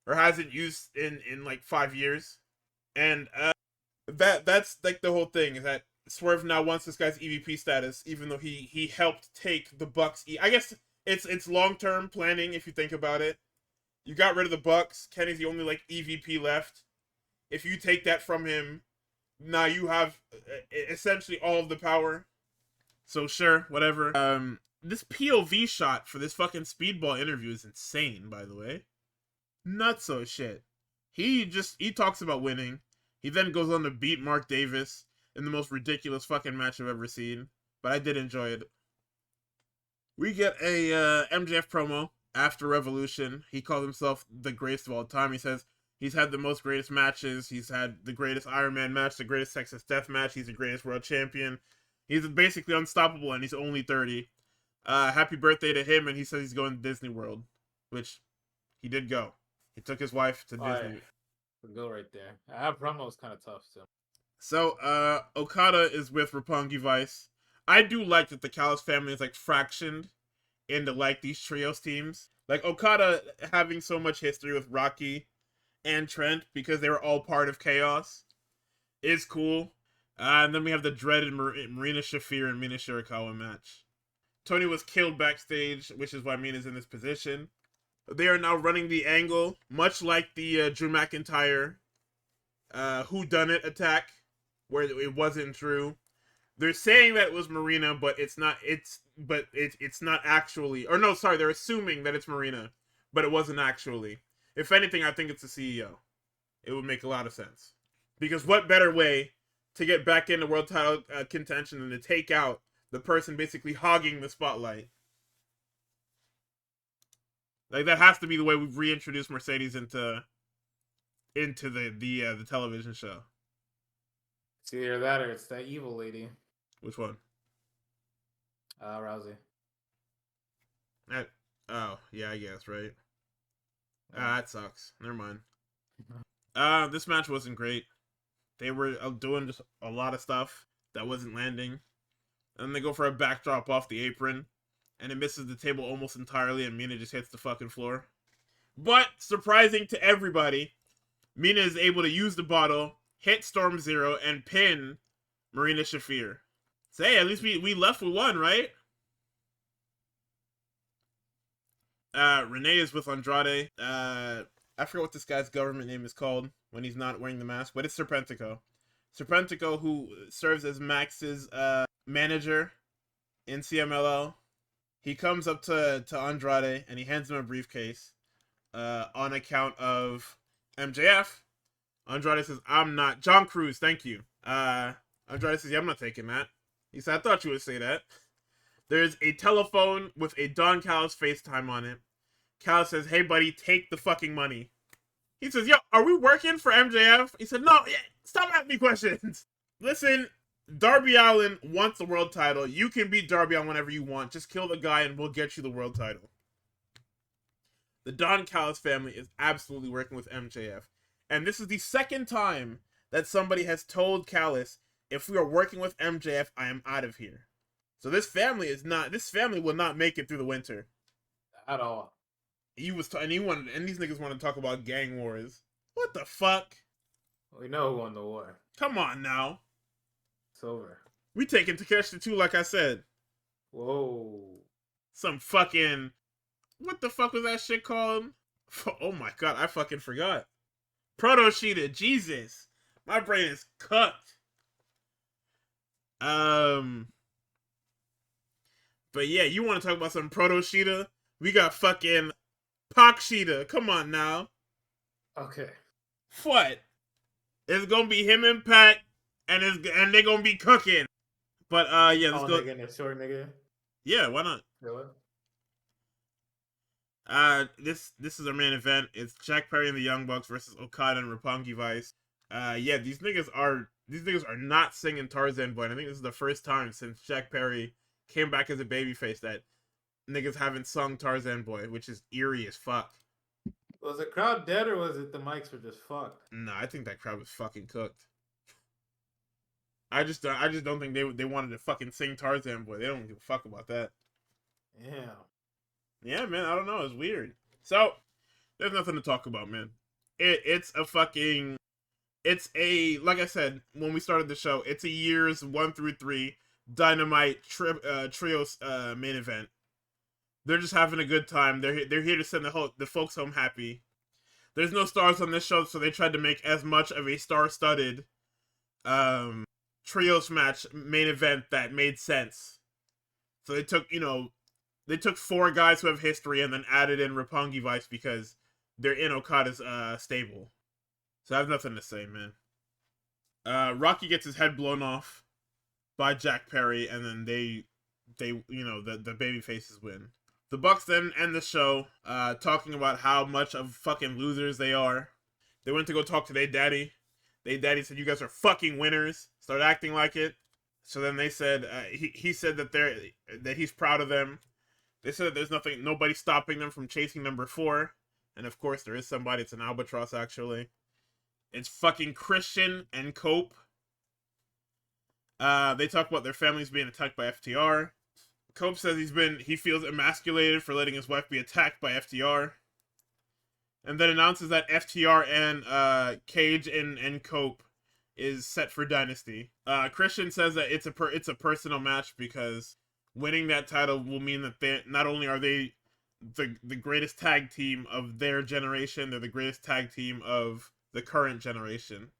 or hasn't used in like 5 years, and that's like the whole thing is that Swerve now wants this guy's EVP status, even though he helped take the Bucks. I guess it's long-term planning if you think about it. You got rid of the Bucks. Kenny's the only like EVP left. If you take that from him, now you have essentially all of the power. So sure, whatever. This POV shot for this fucking Speedball interview is insane, by the way. Nutso shit. He talks about winning. He then goes on to beat Mark Davis in the most ridiculous fucking match I've ever seen. But I did enjoy it. We get a MJF promo after Revolution. He calls himself the greatest of all time. He says he's had the most greatest matches. He's had the greatest Iron Man match, the greatest Texas Death match. He's the greatest world champion. He's basically unstoppable, and he's only 30. Happy birthday to him, and he says he's going to Disney World, which he did go. He took his wife to Disney. Go right there. That promo was kind of tough, too. So, Okada is with Roppongi Vice. I do like that the Callis family is, like, fractioned into like these trios teams. Like Okada having so much history with Rocky and Trent because they were all part of Chaos is cool. And then we have the dreaded Marina Shafir and Mina Shirakawa match. Tony was killed backstage, which is why Mina's in this position. They are now running the angle, much like the Drew McIntyre whodunit attack, where it wasn't Drew. They're saying that it was Marina, but it's not. It's not actually. Or no, sorry, they're assuming that it's Marina, but it wasn't actually. If anything, I think it's the CEO. It would make a lot of sense. Because what better way to get back into world title contention than to take out the person basically hogging the spotlight? Like, that has to be the way we've reintroduced Mercedes into the television show. It's either that or it's that evil lady. Which one? Rousey. Oh, yeah, I guess, right? Yeah. That sucks. Never mind. This match wasn't great. They were doing just a lot of stuff that wasn't landing. And they go for a backdrop off the apron. And it misses the table almost entirely, and Mina just hits the fucking floor. But, surprising to everybody, Mina is able to use the bottle, hit Storm Zero, and pin Marina Shafir. So, hey, at least we left with one, right? Renee is with Andrade. I forget what this guy's government name is called when he's not wearing the mask, but it's Serpentico. Serpentico, who serves as Max's manager in CMLL. He comes up to Andrade and he hands him a briefcase on account of MJF. Andrade says, I'm not. John Cruz, thank you. Andrade says, yeah, I'm not taking that. He said, I thought you would say that. There's a telephone with a Don Callis FaceTime on it. Callis says, hey, buddy, take the fucking money. He says, yo, are we working for MJF? He said, no, stop asking me questions. Listen, Darby Allin wants the world title. You can beat Darby Allin whenever you want. Just kill the guy and we'll get you the world title. The Don Callis family is absolutely working with MJF. And this is the second time that somebody has told Callis, if we are working with MJF, I am out of here. So this family will not make it through the winter. At all. And these niggas want to talk about gang wars. What the fuck? We know who won the war. Come on now. It's over. We taking Takeshi too, like I said. Whoa. Some fucking... What the fuck was that shit called? Oh my god, I fucking forgot. Proto Sheeta, Jesus. My brain is cooked. But yeah, you want to talk about some Proto Sheeta? We got fucking Pac Sheeta. Come on now. Okay. What? It's gonna be him and Pac, and they're gonna be cooking. But yeah, let's go. Nigga, a short nigga. Yeah, why not? Really? This is our main event. It's Jack Perry and the Young Bucks versus Okada and Roppongi Vice. Yeah, these niggas are not singing Tarzan Boy. And I think this is the first time since Jack Perry came back as a babyface that niggas haven't sung Tarzan Boy, which is eerie as fuck. Was the crowd dead or was it the mics were just fucked? Nah, I think that crowd was fucking cooked. I just don't think they wanted to fucking sing Tarzan Boy. They don't give a fuck about that. Yeah. Yeah, man, I don't know. It's weird. So, there's nothing to talk about, man. It's a, like I said, when we started the show, it's a years 1 through 3 Dynamite trios main event. They're just having a good time. They're here to send the folks home happy. There's no stars on this show, so they tried to make as much of a star-studded trios match main event that made sense. So they took 4 guys who have history and then added in Roppongi Vice because they're in Okada's stable. So I have nothing to say, man. Rocky gets his head blown off by Jack Perry, and then the baby faces win. The Bucks then end the show talking about how much of fucking losers they are. They went to go talk to their daddy. Their daddy said, you guys are fucking winners. Start acting like it. So then they said, he said that he's proud of them. They said that there's nobody stopping them from chasing number 4. And of course there is somebody. It's an albatross, actually. It's fucking Christian and Cope. They talk about their families being attacked by FTR. Cope says he feels emasculated for letting his wife be attacked by FTR. And then announces that FTR and Cage and Cope is set for Dynasty. Christian says that it's a personal match because winning that title will mean that they not only are they the greatest tag team of their generation, they're the greatest tag team of the current generation.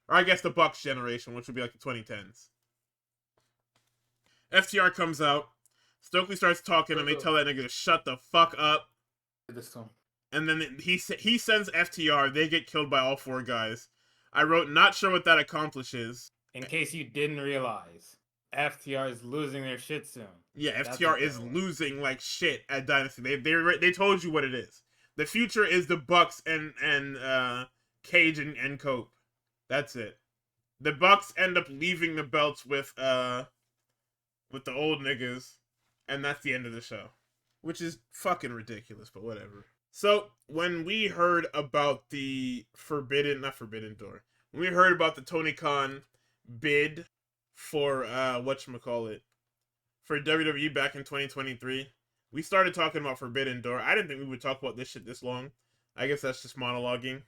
Or I guess the Bucks generation, which would be like the 2010s. FTR comes out. Stokely starts talking and they tell that nigga to shut the fuck up. This one. And then he sends FTR. They get killed by all 4 guys. I wrote, not sure what that accomplishes. In case you didn't realize, FTR is losing their shit soon. Yeah, FTR is losing like shit at Dynasty. They told you what it is. The future is the Bucks and Cage and Cope. That's it. The Bucks end up leaving the belts with the old niggas, and that's the end of the show, which is fucking ridiculous, but whatever. So, when we heard about the not Forbidden Door, when we heard about the Tony Khan bid for, whatchamacallit, for WWE back in 2023, we started talking about Forbidden Door. I didn't think we would talk about this shit this long. I guess that's just monologuing,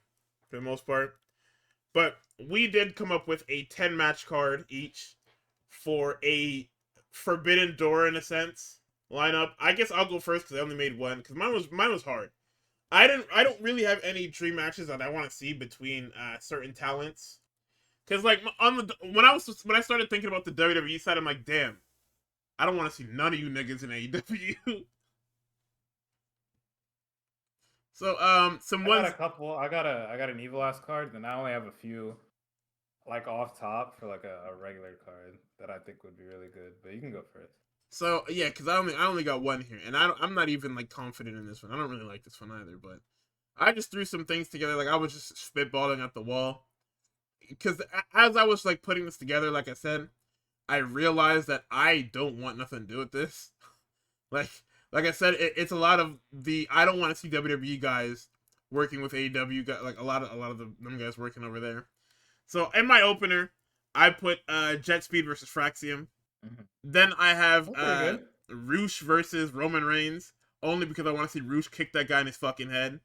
for the most part. But we did come up with a 10-match card each for a Forbidden Door, in a sense, lineup. I guess I'll go first because I only made one, because mine was hard. I don't really have any dream matches that I want to see between certain talents, because like when I started thinking about the WWE side, I'm like, damn, I don't want to see none of you niggas in AEW. So I got an Evil Ass card, and I only have a few, like off top for like a regular card that I think would be really good. But you can go first. So yeah, because I only got one here, and I'm not even like confident in this one. I don't really like this one either, but I just threw some things together. Like I was just spitballing at the wall, because as I was like putting this together, like I said, I realized that I don't want nothing to do with this. Like I said, it's a lot of I don't want to see WWE guys working with AEW, like a lot of them guys working over there. So in my opener, I put Jet Speed versus Fraxium. Mm-hmm. Then I have Roosh versus Roman Reigns, only because I want to see Roosh kick that guy in his fucking head.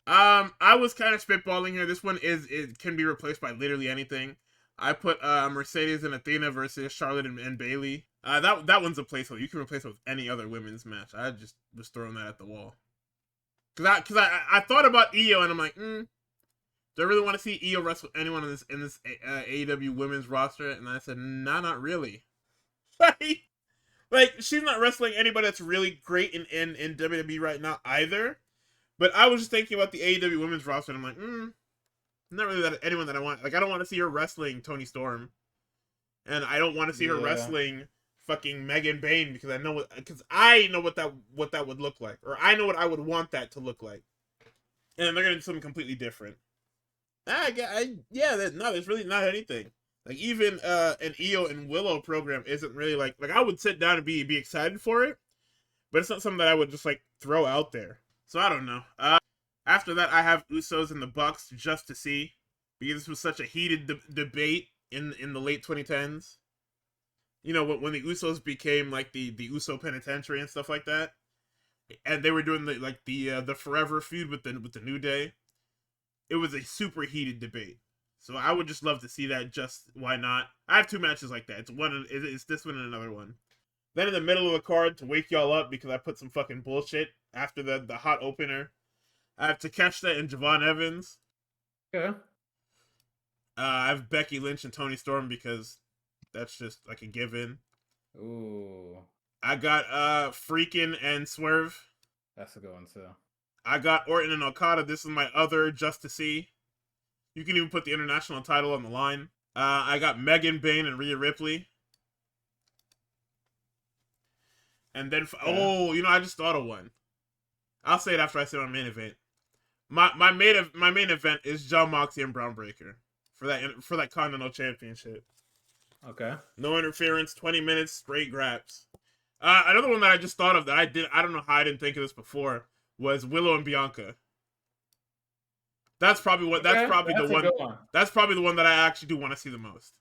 I was kind of spitballing here. This one it can be replaced by literally anything. I put Mercedes and Athena versus Charlotte and Bayley. That one's a placeholder. You can replace it with any other women's match. I just was throwing that at the wall. Cause I thought about Io and I'm like, do I really want to see Io wrestle anyone in this AEW women's roster? And I said, nah, not really. Like she's not wrestling anybody that's really great in WWE right now either. But I was just thinking about the AEW women's roster, and I'm like, not really anyone that I want. Like I don't want to see her wrestling Toni Storm, and I don't want to see her wrestling fucking Megan Bayne because I know what that would look like, or I know what I would want that to look like, and they're gonna do something completely different. There's really not anything. Like even an Io and Willow program isn't really like I would sit down and be excited for it, but it's not something that I would just like throw out there. So I don't know. After that, I have Usos and the Bucks just to see, because this was such a heated debate in the late 2010s. You know, when the Usos became like the Uso Penitentiary and stuff like that, and they were doing the Forever feud with the New Day. It was a super heated debate. So I would just love to see that. Just why not? I have 2 matches like that. It's this one and another one. Then in the middle of the card, to wake y'all up because I put some fucking bullshit after the hot opener, I have Takeshita and Javon Evans. Okay. I have Becky Lynch and Toni Storm because that's just like a given. Ooh. I got Freakin' and Swerve. That's a good one too. I got Orton and Okada. This is my other just to see. You can even put the international title on the line. I got Megan Bayne and Rhea Ripley. And then, I just thought of one. I'll say it after I say my main event. My main event is Jon Moxley and Braun Breaker for that Continental Championship. Okay. No interference, 20 minutes, straight graps. Another one that I just thought of that I don't know how I didn't think of this before was Willow and Bianca. That's probably the one. That's probably the one that I actually do want to see the most.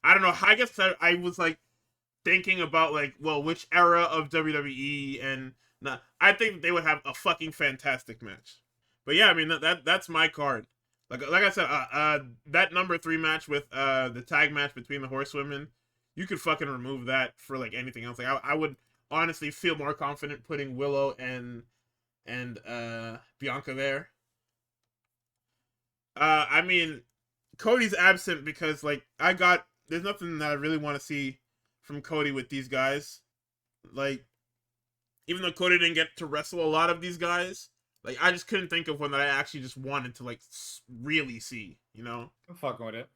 I don't know. I guess I was like, thinking about like, well, which era of WWE, and I think they would have a fucking fantastic match. But yeah, I mean that's my card. Like I said, that number 3 match with the tag match between the horsewomen, you could fucking remove that for like anything else. Like I would honestly feel more confident putting Willow and Bianca there. I mean, Cody's absent because like there's nothing that I really want to see from Cody with these guys. Like, even though Cody didn't get to wrestle a lot of these guys, like I just couldn't think of one that I actually just wanted to like really see. You know? I'm fucking with it.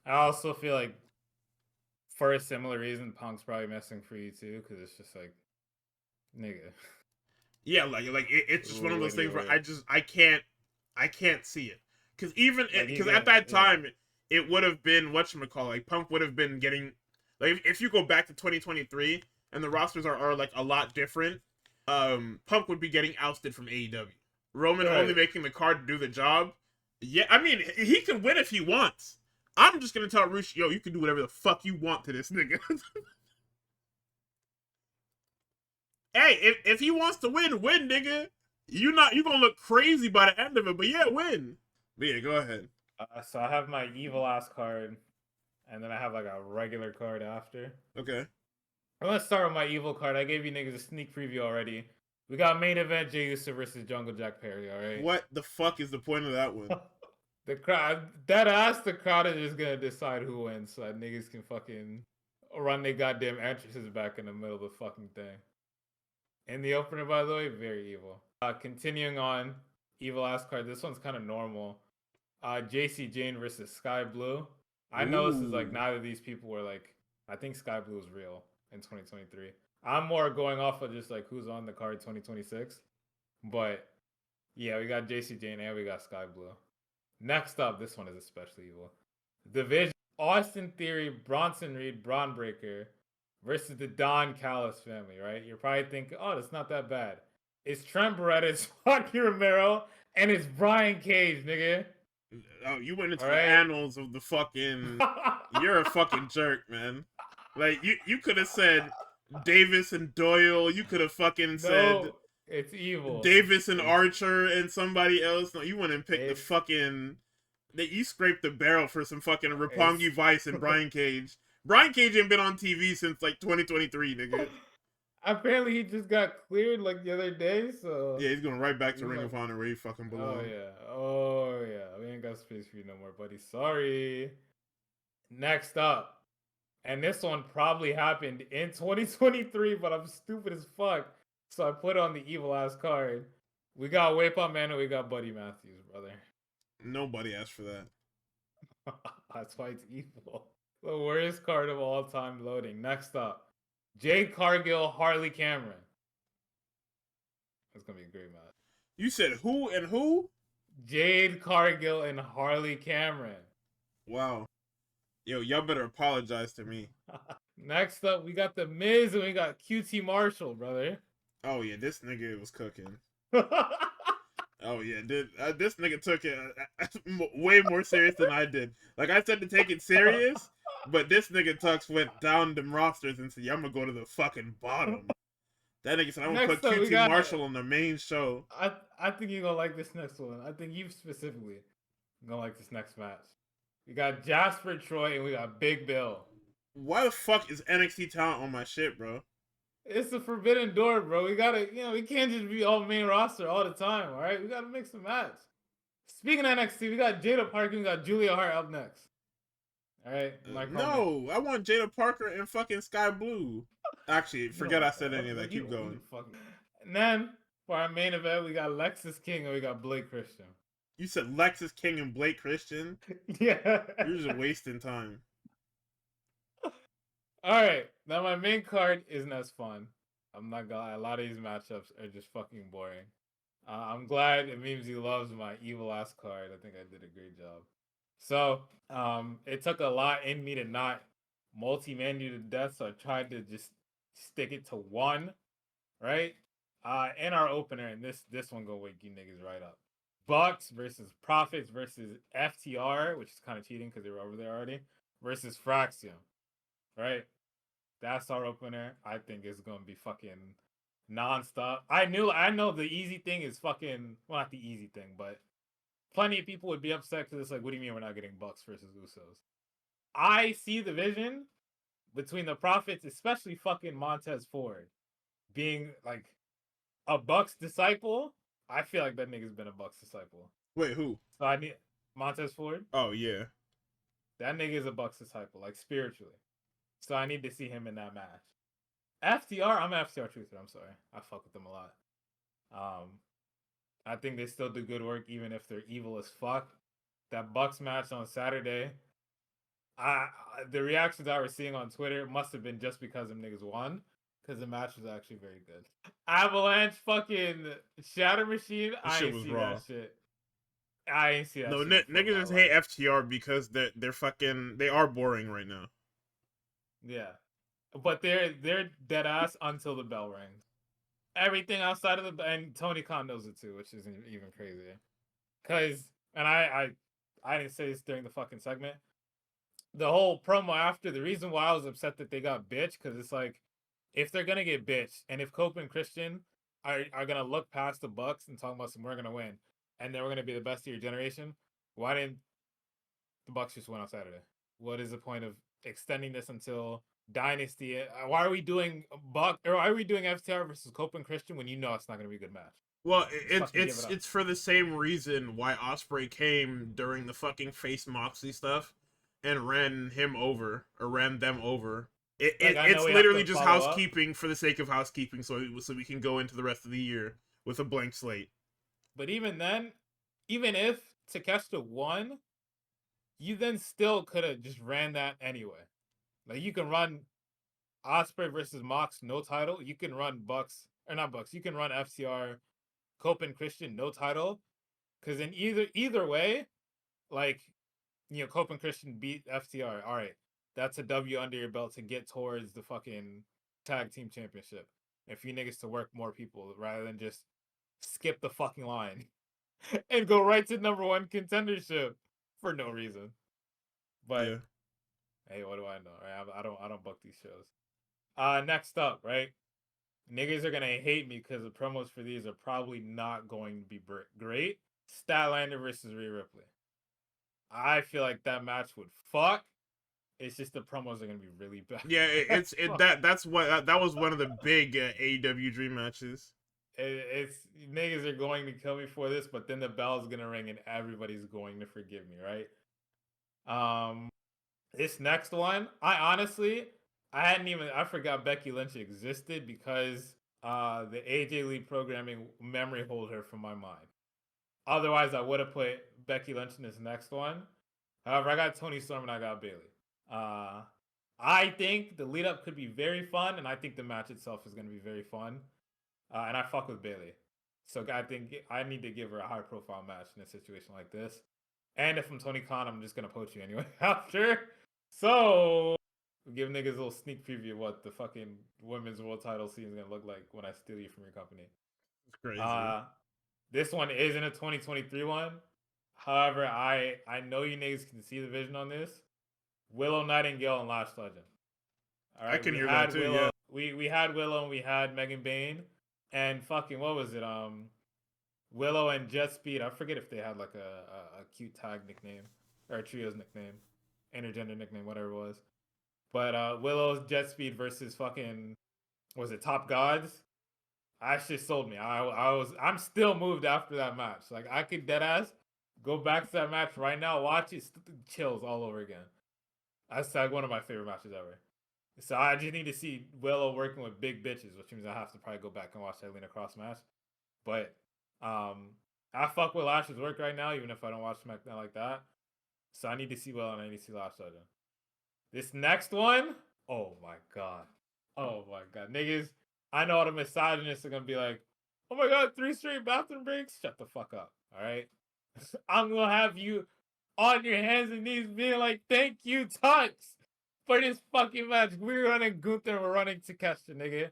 I also feel like for a similar reason, Punk's probably messing for you too, because it's just like, nigga. Yeah, it's just one of those things where I can't see it. Because at that time, it would have been whatchamacallit, like Punk would have been getting, like if you go back to 2023 and the rosters are like a lot different, Punk would be getting ousted from AEW. Roman only making the card to do the job. Yeah, I mean he can win if he wants. I'm just gonna tell Rush, yo, you can do whatever the fuck you want to this nigga. Hey, if he wants to win, nigga. You gonna look crazy by the end of it, but yeah, win. But yeah, go ahead. So I have my evil ass card, and then I have like a regular card after. Okay. I'm gonna start with my evil card. I gave you niggas a sneak preview already. We got main event Jey Uso versus Jungle Jack Perry. All right. What the fuck is the point of that one? The crowd, the crowd is just gonna decide who wins, so that niggas can fucking run their goddamn entrances back in the middle of the fucking thing. And the opener, by the way, very evil. Continuing on, evil ass card. This one's kind of normal. JC Jane versus Sky Blue. I know this is like neither of these people were like. I think Sky Blue is real in 2023. I'm more going off of just like who's on the card 2026. But yeah, we got JC Jane and we got Sky Blue. Next up, this one is especially evil. Division: Austin Theory, Bronson Reed, Braun Breaker versus the Don Callis family, right? You're probably thinking, oh, that's not that bad. It's Trent Beretta, it's Rocky Romero, and it's Brian Cage, nigga. Oh, you went into the annals of the fucking... You're a fucking jerk, man. Like, you could have said Davis and Doyle. You could have fucking said... It's evil. Davis and Archer and somebody else. No, you went and picked the fucking... You scraped the barrel for some fucking Roppongi Vice and Brian Cage. Brian Cage ain't been on TV since like 2023, nigga. Apparently he just got cleared like the other day, so... Yeah, he's going right back to Ring of Honor where he fucking belongs. Oh yeah. We ain't got space for you no more, buddy. Sorry. Next up. And this one probably happened in 2023, but I'm stupid as fuck. So I put on the evil ass card. We got Waypon Man and we got Buddy Matthews, brother. Nobody asked for that. That's why it's evil. The worst card of all time loading. Next up. Jade Cargill, Harley Cameron. That's gonna be a great match. You said who and who? Jade Cargill and Harley Cameron. Wow. Yo, y'all better apologize to me. Next up, we got The Miz and we got QT Marshall, brother. Oh yeah, this nigga was cooking. Oh yeah, this nigga took it way more serious than I did. Like I said to take it serious, but this nigga Tux went down them rosters and said, yeah, I'm gonna go to the fucking bottom. That nigga said, I'm gonna put QT Marshall on the main show. I think you're gonna like this next one. I think you specifically gonna like this next match. We got Jasper Troy and we got Big Bill. Why the fuck is NXT talent on my shit, bro? It's the forbidden door, bro. We gotta, we can't just be all main roster all the time, all right? We gotta mix and match. Speaking of NXT, we got Jada Parker, we got Julia Hart up next. All right? No, I want Jada Parker and fucking Sky Blue. Actually, forget I said any of that. Keep going. And then, for our main event, we got Lexis King and we got Blake Christian. You said Lexis King and Blake Christian? Yeah. You're just wasting time. Alright, now my main card isn't as fun. I'm not gonna lie, a lot of these matchups are just fucking boring. I'm glad Memesy loves my evil ass card. I think I did a great job. So, it took a lot in me to not multi-man you to death, so I tried to just stick it to one, right? In our opener, and this one gonna wake you niggas right up. Bucks versus Profits versus FTR, which is kind of cheating because they were over there already, versus Fraxium. Right? That's our opener. I think it's gonna be fucking nonstop. I know the easy thing is fucking, well, not the easy thing, but plenty of people would be upset because it's like, what do you mean we're not getting Bucks versus Usos? I see the vision between the Prophets, especially fucking Montez Ford, being like a Bucks disciple. I feel like that nigga's been a Bucks disciple. Wait, who? So I need Montez Ford. Oh yeah. That nigga is a Bucks disciple, like spiritually. So I need to see him in that match. FTR, I'm an FTR truther. I'm sorry, I fuck with them a lot. I think they still do good work, even if they're evil as fuck. That Bucks match on Saturday, the reactions I was seeing on Twitter must have been just because them niggas won, because the match was actually very good. Avalanche fucking Shatter Machine, I shit ain't was see raw. that shit. I ain't see that No, shit. niggas just hate FTR because they're fucking, they are boring right now. Yeah. But they're dead ass until the bell rings. Everything outside of the, and Tony Khan knows it too, which is even crazier. Cause, and I didn't say this during the fucking segment. The whole promo after, the reason why I was upset that they got bitch, because it's like, if they're gonna get bitch, and if Cope and Christian are gonna look past the Bucks and talk about some, we're gonna win, and then we're gonna be the best of your generation, why didn't the Bucks just win on Saturday? What is the point of extending this until Dynasty? Why are we doing FTR versus Cope and Christian when you know it's not gonna be a good match? Well, Just it's for the same reason why Ospreay came during the fucking face Moxley stuff and ran them over. It's literally just housekeeping for the sake of housekeeping, so we can go into the rest of the year with a blank slate. But even then, even if Takeshita won, you then still could have just ran that anyway. Like, you can run Ospreay versus Mox, no title. You can run Bucks, or not Bucks. You can run FTR, Cope and Christian, no title. Because in either way, like, you know, Cope and Christian beat FTR. All right, that's a W under your belt to get towards the fucking tag team championship. If you niggas to work more people rather than just skip the fucking line and go right to #1 contendership for no reason. But yeah. Hey, what do I know? Right? I don't book these shows. Next up, right? Niggas are gonna hate me because the promos for these are probably not going to be great. Statlander versus Rhea Ripley. I feel like that match would fuck. It's just the promos are gonna be really bad. Yeah, that was one of the big AEW dream matches. It's niggas are going to kill me for this, but then the bell's gonna ring and everybody's going to forgive me, right? This next one, I forgot Becky Lynch existed because the AJ Lee programming memory hold her from my mind. Otherwise, I would have put Becky Lynch in this next one. However, I got Toni Storm and I got Bayley. I think the lead up could be very fun, and I think the match itself is going to be very fun. And I fuck with Bayley. So I think I need to give her a high profile match in a situation like this. And if I'm Tony Khan, I'm just going to poach you anyway after. So, we'll give niggas a little sneak preview of what the fucking women's world title scene is going to look like when I steal you from your company. It's crazy. This one isn't a 2023 one. However, I know you niggas can see the vision on this. Willow Nightingale and Lash Legend. All right, I can hear that too, Willow, yeah. We had Willow and we had Megan Bayne. And fucking, what was it? Willow and Jet Speed. I forget if they had like a cute tag nickname or a trio's nickname, intergender nickname, whatever it was. But Willow's Jet Speed versus fucking, was it Top Gods? That shit sold me. I'm still moved after that match. Like, I could deadass go back to that match right now, watch it, chills all over again. That's like one of my favorite matches ever. So I just need to see Willow working with big bitches, which means I have to probably go back and watch that Lena Cross match. But I fuck with Lash's work right now, even if I don't watch SmackDown like that. So I need to see Willow and I need to see Lash Legend. This next one, oh my god. Niggas, I know all the misogynists are gonna be like, oh my god, 3 straight bathroom breaks? Shut the fuck up, alright? I'm gonna have you on your hands and knees being like, thank you, Tux, for this fucking match. We're running Gunther, we're running Takeshita, nigga.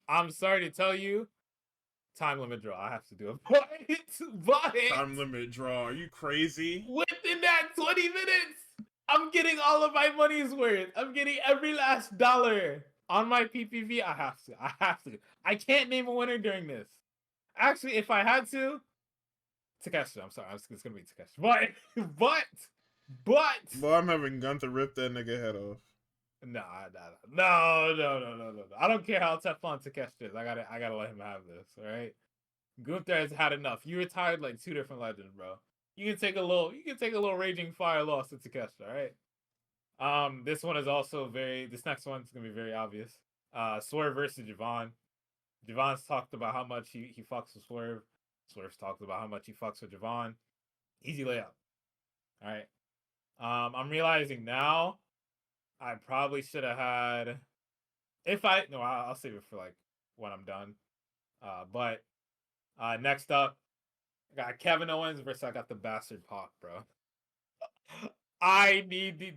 I'm sorry to tell you, time limit draw. I have to do it. But Time limit draw. Are you crazy? within that 20 minutes, I'm getting all of my money's worth. I'm getting every last dollar on my PPV, I have to. I can't name a winner during this. Actually, if I had to, Takeshi. I'm sorry, it's gonna be Takeshi. But, Well, I'm having Gunther rip that nigga head off. no. I don't care how Teflon Takeshi is. I gotta let him have this. All right. Gunther has had enough. You retired like 2 different legends, bro. You can take a little Raging Fire loss to Takeshi. All right. This one is also this next one's gonna be very obvious. Swerve versus Javon. Javon's talked about how much he fucks with Swerve. Swerve's talked about how much he fucks with Javon. Easy layup. Alright. I'm realizing now I probably should have had I'll save it for like when I'm done. But next up, I got Kevin Owens versus I got the Bastard Pac, bro.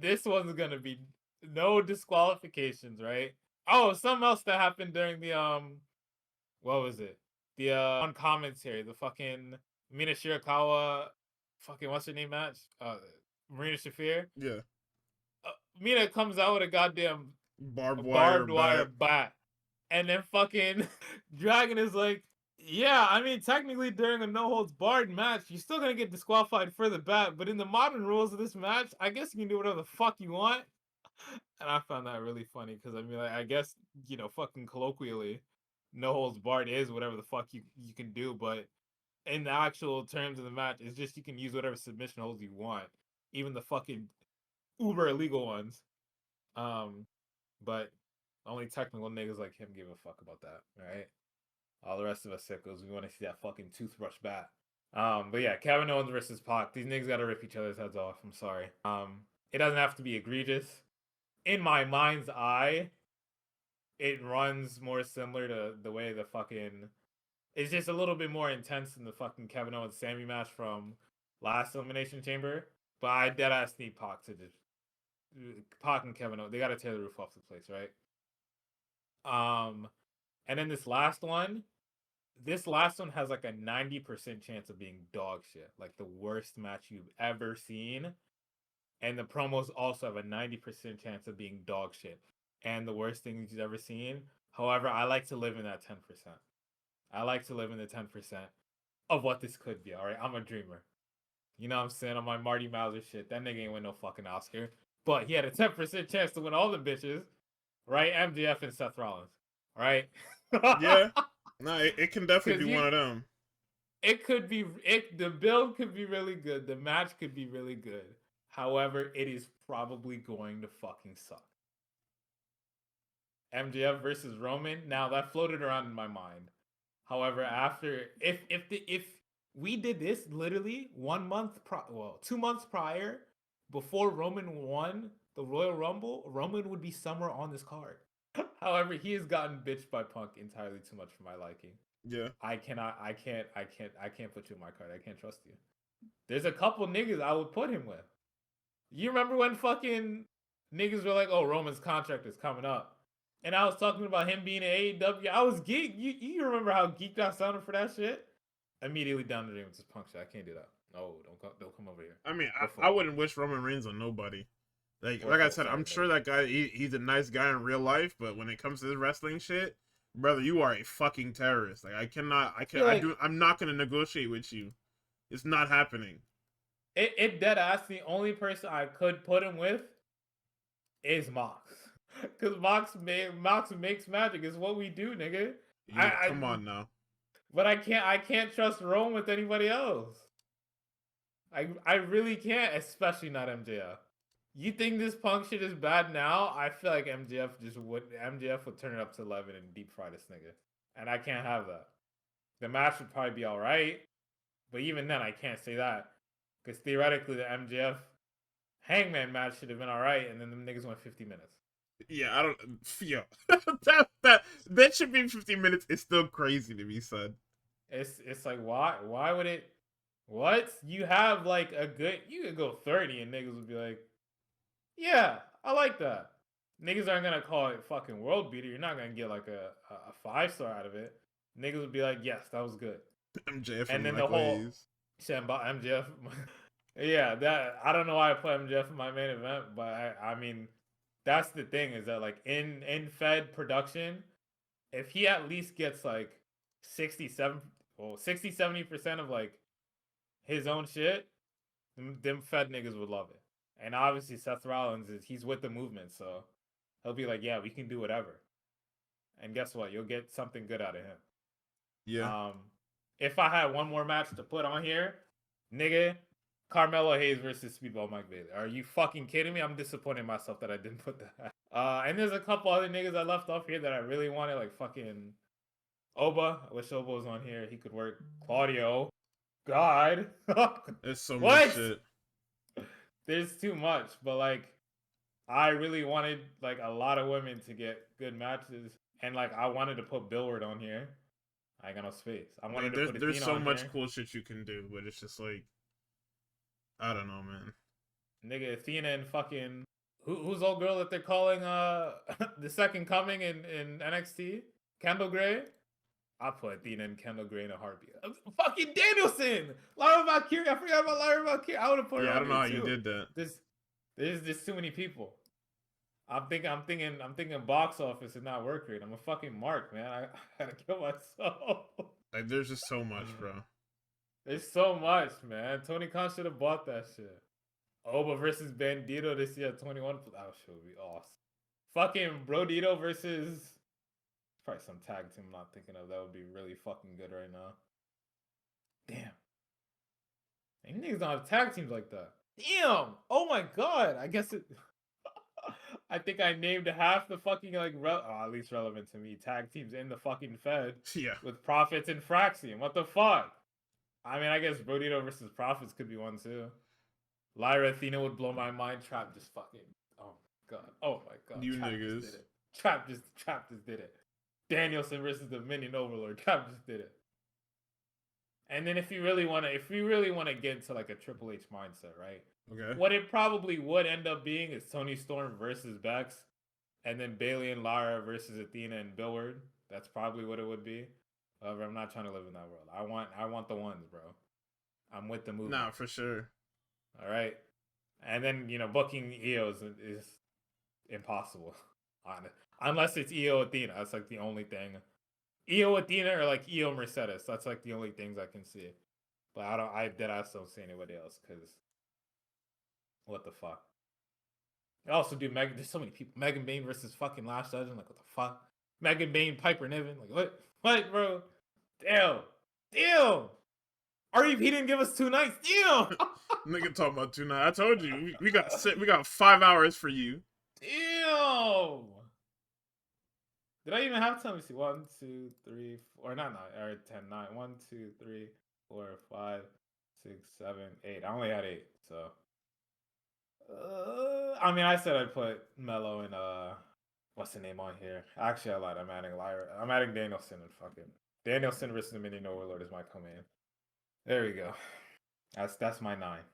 This one's gonna be no disqualifications, right? Oh, something else that happened during the what was it? The on commentary, the fucking Mina Shirakawa fucking what's her name match? Marina Shafir. Yeah. Mina comes out with a goddamn Barbed wire bat. And then fucking Dragon is like, yeah, I mean, technically during a no holds barred match, you're still gonna get disqualified for the bat, but in the modern rules of this match, I guess you can do whatever the fuck you want. And I found that really funny because I mean, like, I guess fucking colloquially, no holds barred is whatever the fuck you can do, but in the actual terms of the match, it's just you can use whatever submission holds you want, even the fucking uber illegal ones. But only technical niggas like him give a fuck about that, right? All the rest of us sickos, we want to see that fucking toothbrush bat. But yeah, Kevin Owens versus Pac. These niggas gotta rip each other's heads off. I'm sorry. It doesn't have to be egregious. In my mind's eye, it runs more similar to the way the fucking. It's just a little bit more intense than the fucking Kevin Owens Sammy match from last Elimination Chamber. But I deadass need Pac to just. Pac and Kevin Owens, they gotta tear the roof off the place, right? And then this last one has like a 90% chance of being dog shit, like the worst match you've ever seen. And the promos also have a 90% chance of being dog shit and the worst thing you've ever seen. However, I like to live in that 10%. I like to live in the 10% of what this could be, all right? I'm a dreamer. You know what I'm saying? On my Marty Mauser shit, that nigga ain't win no fucking Oscar. But he had a 10% chance to win all the bitches, right? MJF and Seth Rollins, right? Yeah. No, it can definitely be one of them. The build could be really good. The match could be really good. However, it is probably going to fucking suck. MJF versus Roman. Now that floated around in my mind. However, if we did this literally 2 months prior, before Roman won the Royal Rumble, Roman would be somewhere on this card. However, he has gotten bitched by Punk entirely too much for my liking. Yeah. I can't put you in my card. I can't trust you. There's a couple niggas I would put him with. You remember when fucking niggas were like, oh, Roman's contract is coming up. And I was talking about him being in AEW. I was geeked. You remember how geeked I sounded for that shit? Immediately down the drain with this Punk shit. I can't do that. No, don't come over here. I mean, I wouldn't wish Roman Reigns on nobody. Like I said, I'm sure that guy, he's a nice guy in real life, but when it comes to this wrestling shit, brother, you are a fucking terrorist. Like, I'm not gonna negotiate with you. It's not happening. It dead ass. The only person I could put him with is Mox. Because Mox makes magic. It's what we do, nigga. Yeah, come on now. But I can't trust Rome with anybody else. I really can't, especially not MJF. You think this Punk shit is bad now? I feel like MJF would turn it up to 11 and deep fry this nigga. And I can't have that. The match would probably be alright. But even then, I can't say that. Because theoretically, the MJF Hangman match should have been alright, and then the niggas went 50 minutes. Yeah, I don't. Yeah, that should be 50 minutes. It's still crazy to be said. It's like why would it? What you have like you could go 30 and niggas would be like, yeah, I like that. Niggas aren't gonna call it fucking world beater. You're not gonna get like a 5-star out of it. Niggas would be like, yes, that was good. MJF and then the whole shit about MJF. Yeah, that I don't know why I put MJF in my main event, but I mean, that's the thing, is that like in Fed production, if he at least gets like 60-70% of like his own shit, them Fed niggas would love it. And obviously Seth Rollins he's with the movement, so he'll be like, yeah, we can do whatever. And guess what? You'll get something good out of him. Yeah. If I had one more match to put on here, nigga, Carmelo Hayes versus Speedball Mike Bailey. Are you fucking kidding me? I'm disappointed in myself that I didn't put that. And there's a couple other niggas I left off here that I really wanted, like fucking Oba. I wish Oba was on here. He could work. Claudio. God. There's so What? much shit. There's too much, but like I really wanted like a lot of women to get good matches, and like I wanted to put Billward on here. I ain't got no space. I wanted to put There's Athena so on much here. cool shit you can do, but it's just like, I don't know, man. Nigga, Athena and fucking who's old girl that they're calling the second coming in NXT? Kendall Gray. I put Athena and Kendall Gray in a heartbeat. Fucking Danielson, Lyra Valkyrie. I forgot about Lyra Valkyrie. I would have put her Yeah, on I don't know how here, you too. did that. There's too many people. I'm thinking box office and not work rate. I'm a fucking mark, man. I gotta kill myself. Like, there's just so much, bro. There's so much, man. Tony Khan should have bought that shit. Oba versus Bandito this year at 21. That shit would be awesome. Fucking Brodito versus probably some tag team I'm not thinking of. That would be really fucking good right now. Damn. And niggas don't have tag teams like that. Damn. Oh my god. I guess it. I think I named half the fucking like at least relevant to me tag teams in the fucking Fed. Yeah. With Profits and Fraxium. What the fuck? I mean, I guess Brodito versus Profits could be one too. Lyra Athena would blow my mind. Trap just fucking. Oh my god. Oh my god. You Trap niggas. just did it. Trap just did it. Danielson versus the Minion Overlord. Trap just did it. And then if we really want to get into like a Triple H mindset, right? Okay. What it probably would end up being is Tony Storm versus Bex, and then Bailey and Lara versus Athena and Billward. That's probably what it would be. However, I'm not trying to live in that world. I want the ones, bro. I'm with the movement. Nah, for sure. All right. And then, booking EO is impossible. Unless it's EO Athena. That's like the only thing. EO Athena or like EO Mercedes. That's like the only things I can see. But I don't see anybody else because what the fuck? I also do there's so many people. Megan Bain versus fucking Lash Legend. Like, what the fuck? Megan Bain, Piper Niven. Like, what? What, bro? Damn. REP didn't give us 2 nights. Damn. Nigga talking about 2 nights. I told you we got 5 hours for you. Damn. Did I even have time? Let me see. 1, 2, 3, 4. Not 9. Or 10, 9. 1, 2, 3, 4, 5, 6, 7, 8. I only had 8. So. I mean, I said I'd put Mello and what's the name on here? Actually, I lied. I'm adding Lyra. I'm adding Danielson and fucking Danielson versus the Minion Overlord is my co-main. There we go. That's my 9,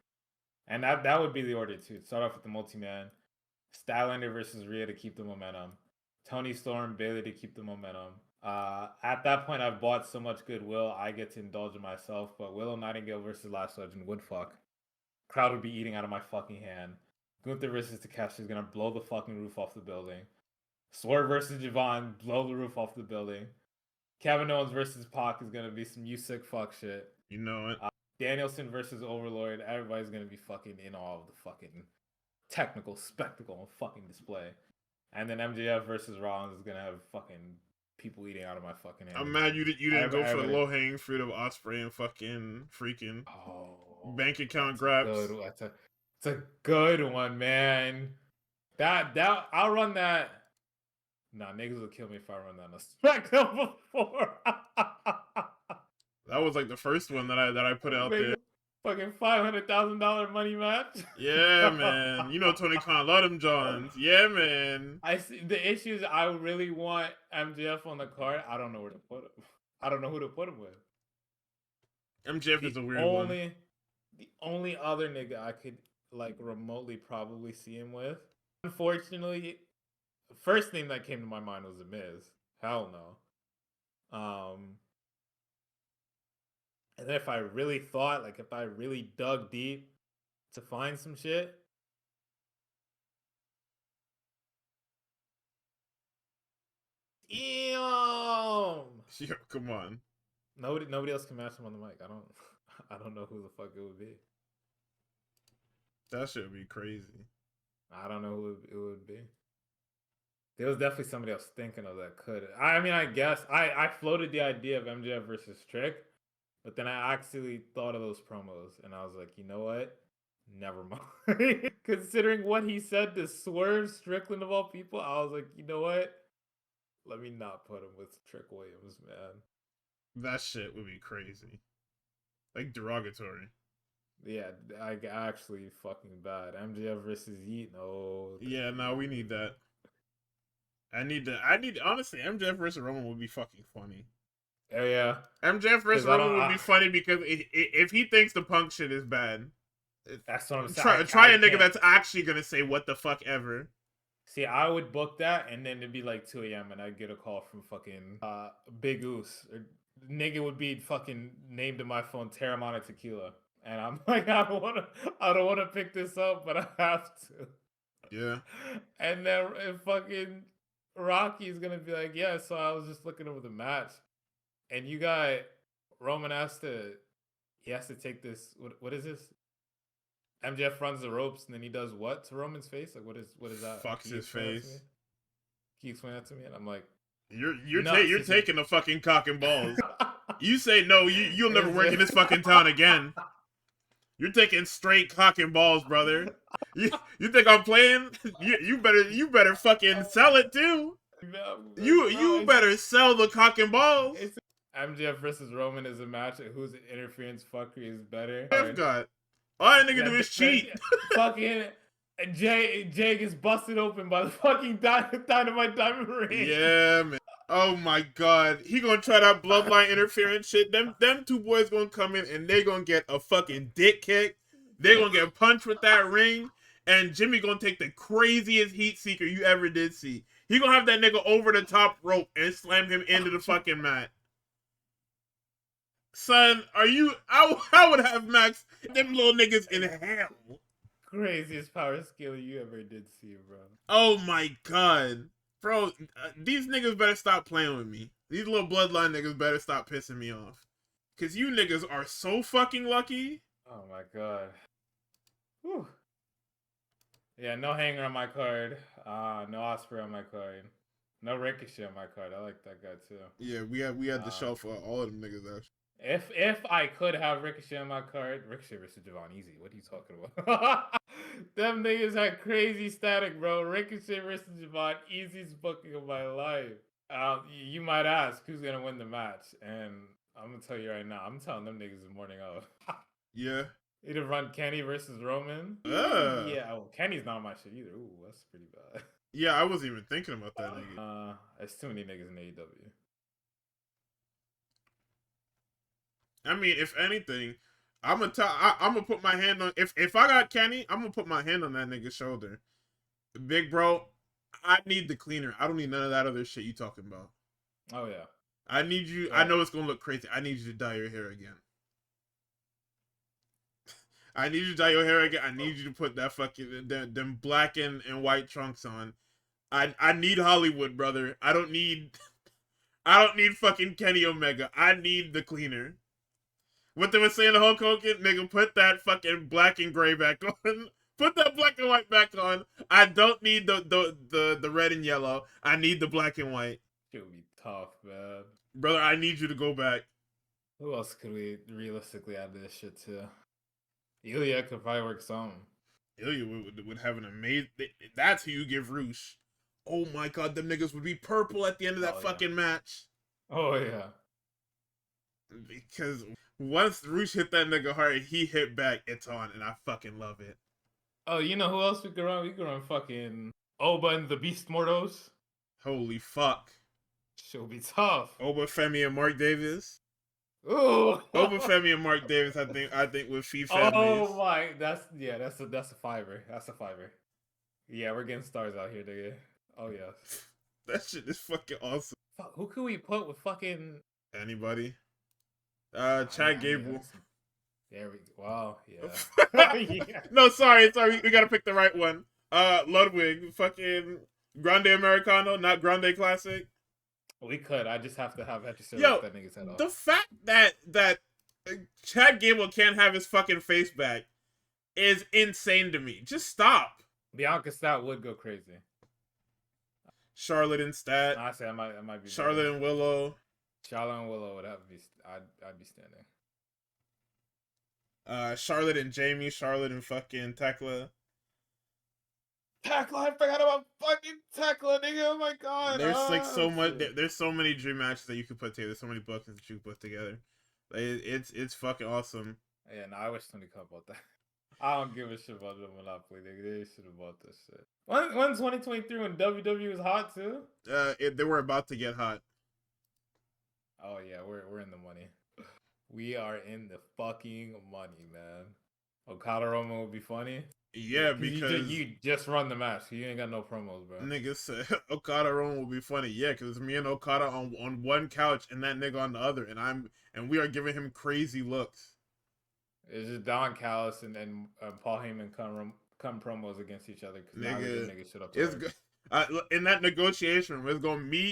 and that would be the order too. Start off with the multi-man, Stylander versus Rhea to keep the momentum, Tony Storm, Bailey to keep the momentum. At that point, I've bought so much goodwill, I get to indulge in myself. But Willow Nightingale versus Lash Legend would fuck. Crowd would be eating out of my fucking hand. Gunther versus Takeshi is gonna blow the fucking roof off the building. Swerve versus Javon, blow the roof off the building. Kevin Owens versus Pac is gonna be some you sick fuck shit. You know it. Danielson versus Overlord, everybody's gonna be fucking in awe of the fucking technical spectacle and fucking display. And then MJF versus Rollins is gonna have fucking people eating out of my fucking hand. I'm mad you didn't go for the low hanging fruit of Ospreay and fucking freaking bank account Graps. It's a good one, man. That I'll run that. Nah, niggas will kill me if I run that on SmackDown before. That was like the first one that I put out there. Fucking $500,000 money match. Yeah, man. You know Tony Khan love them Johns. Yeah, man. I see the issues. I really want MJF on the card. I don't know where to put him. I don't know who to put him with. MJF is a weird one. The only other nigga I could like remotely probably see him with. Unfortunately, the first name that came to my mind was The Miz. Hell no. And then if I really thought, like if I really dug deep to find some shit, Damn. Yo, come on. Nobody else can match him on the mic. I don't know who the fuck it would be. That shit would be crazy. I don't know who it would be. There was definitely somebody else thinking of that could. I mean, I guess I floated the idea of MJF versus Trick, but then I actually thought of those promos and I was like, you know what? Never mind. Considering what he said to Swerve Strickland of all people, I was like, you know what? Let me not put him with Trick Williams, man. That shit would be crazy. Like derogatory. Yeah, I actually fucking bad. MJF versus Yeet. No. Yeah, no, we need that. I need honestly, MJF versus Roman would be fucking funny. Oh yeah. MJF versus Roman would be funny because if he thinks the Punk shit is bad, that's what I'm saying. Try a nigga that's actually gonna say what the fuck ever. See, I would book that, and then it'd be like 2 a.m. and I'd get a call from fucking Big Goose. Or nigga would be fucking named in my phone Terramana Tequila, and I'm like, I don't want to pick this up, but I have to. Yeah. And then fucking Rocky's gonna be like, yeah. So I was just looking over the match, and you got Roman he has to take this. What is this? MJF runs the ropes and then he does what to Roman's face? Like what is that? Fucks his face. Can you explain that to me? And I'm like, you're taking the fucking cock and balls. You say no, you'll never work in this fucking town again. You're taking straight cock and balls, brother. You think I'm playing? You better fucking sell it too. You better sell the cock and balls. MJF versus Roman is a match. Whose interference fuckery is better? I've got. All that nigga do is cheat. Fucking Jay gets busted open by the fucking Dynamite Diamond Ring. Yeah, man. Oh my god. He gonna try that bloodline interference shit. Them two boys gonna come in and they gonna get a fucking dick kick. They gonna get punched with that ring. And Jimmy gonna take the craziest heat seeker you ever did see. He gonna have that nigga over the top rope and slam him into the fucking mat. Son, I would have Max them little niggas in hell. Craziest power skill you ever did see, bro. Oh my god. Bro, these niggas better stop playing with me. These little bloodline niggas better stop pissing me off. Cause you niggas are so fucking lucky. Oh my god. Whew. Yeah, no Hanger on my card. No Osprey on my card. No Ricochet on my card. I like that guy too. Yeah, we had the show for all of them niggas actually. If I could have Ricochet on my card, Ricochet versus Javon easy. What are you talking about? Them niggas had crazy static, bro. Ricochet versus Javon, easiest booking of my life. You might ask who's gonna win the match, and I'm gonna tell you right now. I'm telling them niggas the morning of. Yeah. Either run Kenny versus Roman. Yeah. Oh, Kenny's not my shit either. Ooh, that's pretty bad. Yeah, I wasn't even thinking about that nigga. There's too many niggas in AEW. I mean, if anything, I'm gonna put my hand on if I got Kenny, I'm gonna put my hand on that nigga's shoulder. Big bro, I need the cleaner. I don't need none of that other shit you talking about. Oh yeah. I need you. I know it's gonna look crazy. I need you to dye your hair again. I need you to dye your hair again. I need you to put that fucking them black and white trunks on. I need Hollywood, brother. I don't need fucking Kenny Omega. I need the cleaner. What they were saying to Hulk Hogan, nigga, put that fucking black and gray back on. Put that black and white back on. I don't need the red and yellow. I need the black and white. It would be tough, man. Brother, I need you to go back. Who else could we realistically add this shit to? Ilya could probably work some. Ilya would have an amazing... That's who you give Roosh. Oh my god, them niggas would be purple at the end of that fucking match. Oh yeah. Because once Roosh hit that nigga hard, he hit back, it's on, and I fucking love it. Oh, you know who else we could run? We could run fucking Oba and the Beast Mortos. Holy fuck. She'll be tough. Oba, Femi, and Mark Davis. Ooh. Oba, Femi, and Mark Davis, I think would feed families. Oh my, that's a fiver. That's a fiver. Yeah, we're getting stars out here, nigga. Oh yeah. That shit is fucking awesome. Fuck, who could we put with fucking anybody? Chad Gable. There we go. Wow, yeah. Yeah. No, sorry, we gotta pick the right one. Ludwig, fucking Grande Americano, not Grande Classic. We could. I just have to have Edgerson Yo, rip that nigga's head off. the fact that Chad Gable can't have his fucking face back is insane to me. Just stop. Bianca Stout would go crazy. Charlotte and Stat. Honestly, I might be Charlotte better. and Willow. Charlotte and Willow would have to be. I'd be standing. Charlotte and Jamie. Charlotte and fucking Tekla. Tekla, I forgot about fucking Tekla, nigga. Oh my god. There's like so much. There's so many dream matches that you could put together. There's so many bookings that you could put together. Like, it's fucking awesome. Yeah, no, I wish Tony Khan bought that. I don't give a shit about the Monopoly, nigga. They should have bought this shit. When 2023 when WWE was hot too? They were about to get hot. Oh yeah, we're in the money. We are in the fucking money, man. Okada Roman would be funny. Yeah, because you just run the match. You ain't got no promos, bro. Nigga said Okada Roman will be funny. Yeah, because me and Okada on one couch and that nigga on the other, and we are giving him crazy looks. It's just Don Callis and Paul Heyman come promos against each other because now niggas shit up. It's good. In that negotiation room,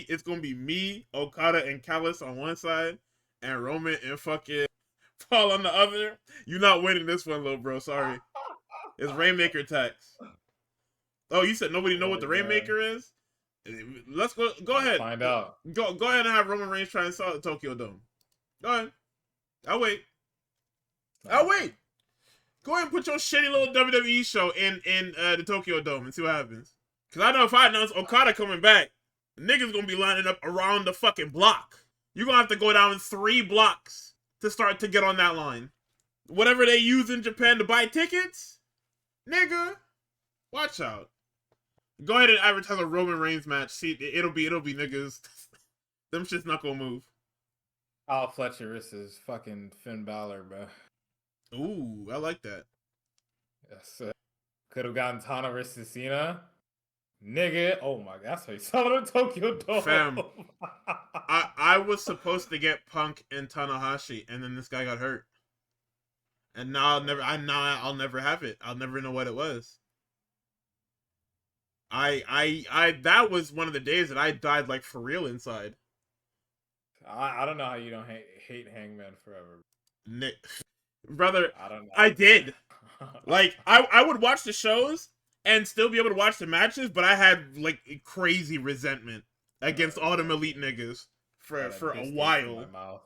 it's gonna be me, Okada, and Callis on one side, and Roman and fucking Paul on the other. You're not winning this one, little bro. Sorry. It's Rainmaker tax. Oh, you said nobody know what the Rainmaker is? Let's go ahead. Find out. Go ahead and have Roman Reigns try and sell the Tokyo Dome. Go ahead. I'll wait. Go ahead and put your shitty little WWE show in the Tokyo Dome and see what happens. Because I know if I announce Okada coming back, niggas gonna be lining up around the fucking block. You're gonna have to go down 3 blocks to start to get on that line. Whatever they use in Japan to buy tickets, nigga, watch out. Go ahead and advertise a Roman Reigns match. See, it'll be niggas. Them shit's not gonna move. Al Fletcher versus fucking Finn Balor, bro. Ooh, I like that. Yes, could have gotten Tana versus Cena. Nigga, oh my god, that's how you sell it in Tokyo Dome. Fam, I was supposed to get Punk and Tanahashi, and then this guy got hurt. And now I'll never have it. I'll never know what it was. That was one of the days that I died like for real inside. I don't know how you don't hate Hangman forever. Nick, brother, I don't know. I did. Like I would watch the shows and still be able to watch the matches, but I had like crazy resentment against all them elite niggas for a while.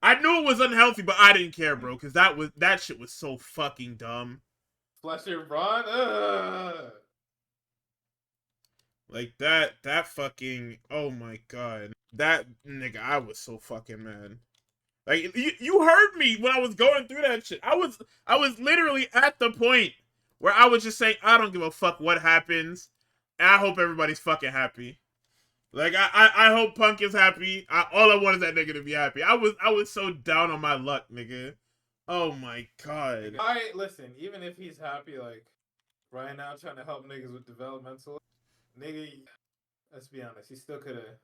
I knew it was unhealthy, but I didn't care, bro, because that shit was so fucking dumb. Fletcher Braun, like that fucking, oh my god, that nigga, I was so fucking mad. Like you heard me when I was going through that shit. I was literally at the point where I was just saying, I don't give a fuck what happens, and I hope everybody's fucking happy. Like I hope Punk is happy. All I want is that nigga to be happy. I was so down on my luck, nigga. Oh my god. Listen, even if he's happy, like right now trying to help niggas with developmental, nigga, let's be honest, he still could have.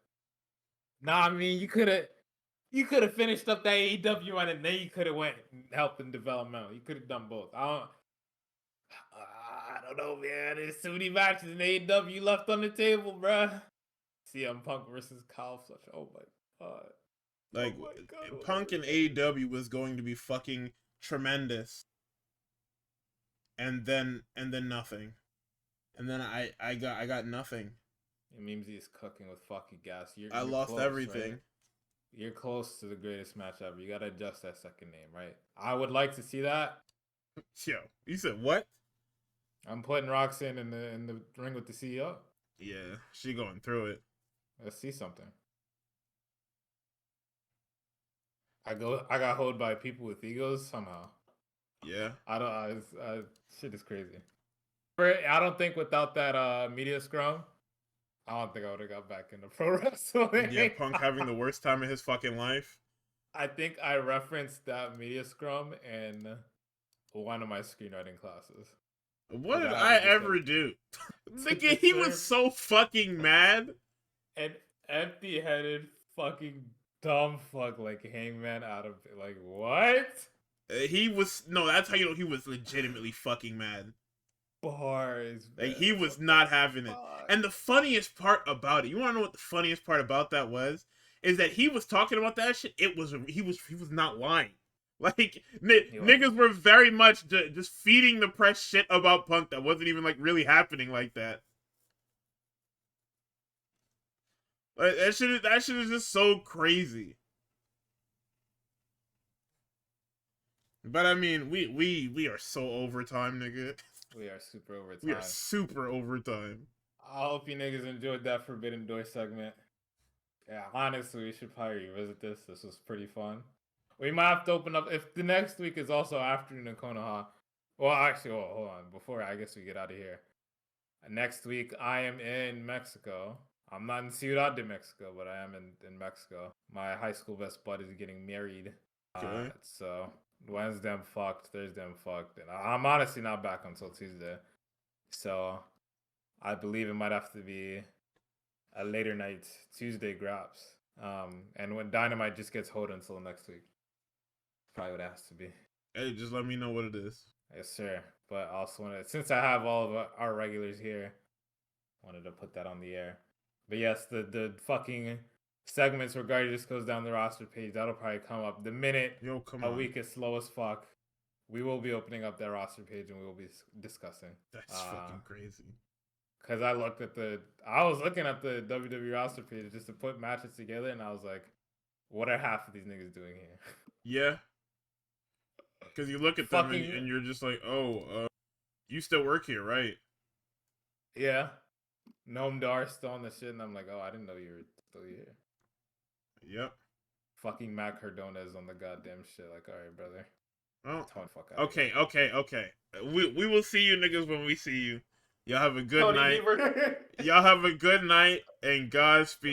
Nah, I mean you could have finished up that AEW run and then you could have went and helped in developmental. You could have done both. I don't know, man. There's so many matches in AEW left on the table, bruh. CM Punk versus Kyle Fletcher. Oh my god. Like, oh my god. Punk and AEW was going to be fucking tremendous. And then nothing. And then I got nothing. It means he's cooking with fucking gas. I lost close, everything. Right? You're close to the greatest match ever. You gotta adjust that second name, right? I would like to see that. Yo, you said what? I'm putting Roxanne in the ring with the CEO. Yeah, she going through it. Let's see something. I got hold by people with egos somehow. Yeah. Shit is crazy. I don't think without that media scrum, I don't think I would have got back into pro wrestling. Yeah, Punk having the worst time of his fucking life. I think I referenced that media scrum in one of my screenwriting classes. What did I ever do? Nigga, he was so fucking mad. An empty-headed fucking dumb fuck like Hangman out of like what? He was that's how you know he was legitimately fucking mad. Bars. Like Man. he was not having it. And the funniest part about it, you wanna know what the funniest part about that was? is that he was talking about that shit. He was not lying. Like He was. niggas were very much just feeding the press shit about Punk that wasn't even like really happening like that. Like, that shit is just so crazy. But I mean, we are so overtime, nigga. We are super over time. We are super overtime. I hope you niggas enjoyed that Forbidden Door segment. Yeah, honestly, we should probably revisit this. This was pretty fun. We might have to open up if the next week is also afternoon in Konoha. Well, actually, hold on. Before I guess we get out of here. Next week, I am in Mexico. I'm not in Ciudad de Mexico, but I am in Mexico. My high school best bud is getting married. Okay. So Wednesday I'm fucked, Thursday I'm fucked, and I'm honestly not back until Tuesday. So I believe it might have to be a later night Tuesday Graps. And when Dynamite just gets hold until next week. Probably what it has to be. Hey, just let me know what it is. Yes, sir. But I also wanted, since I have all of our regulars here, wanted to put that on the air. But yes, the fucking segments where Guardy just goes down the roster page, that'll probably come up the minute a week is slow as fuck. We will be opening up that roster page and we will be discussing. That's fucking crazy. Because I was looking at the WWE roster page just to put matches together, and I was like, what are half of these niggas doing here? Yeah. Because you look at them and you're just like, oh, you still work here, right? Yeah. Noam Dar still on the shit, and I'm like, oh, I didn't know you were still here. Yep. Fucking Mac Cardona is on the goddamn shit. Like, all right, brother. Oh. Okay. We will see you niggas when we see you. Y'all have a good night. Y'all have a good night and Godspeed.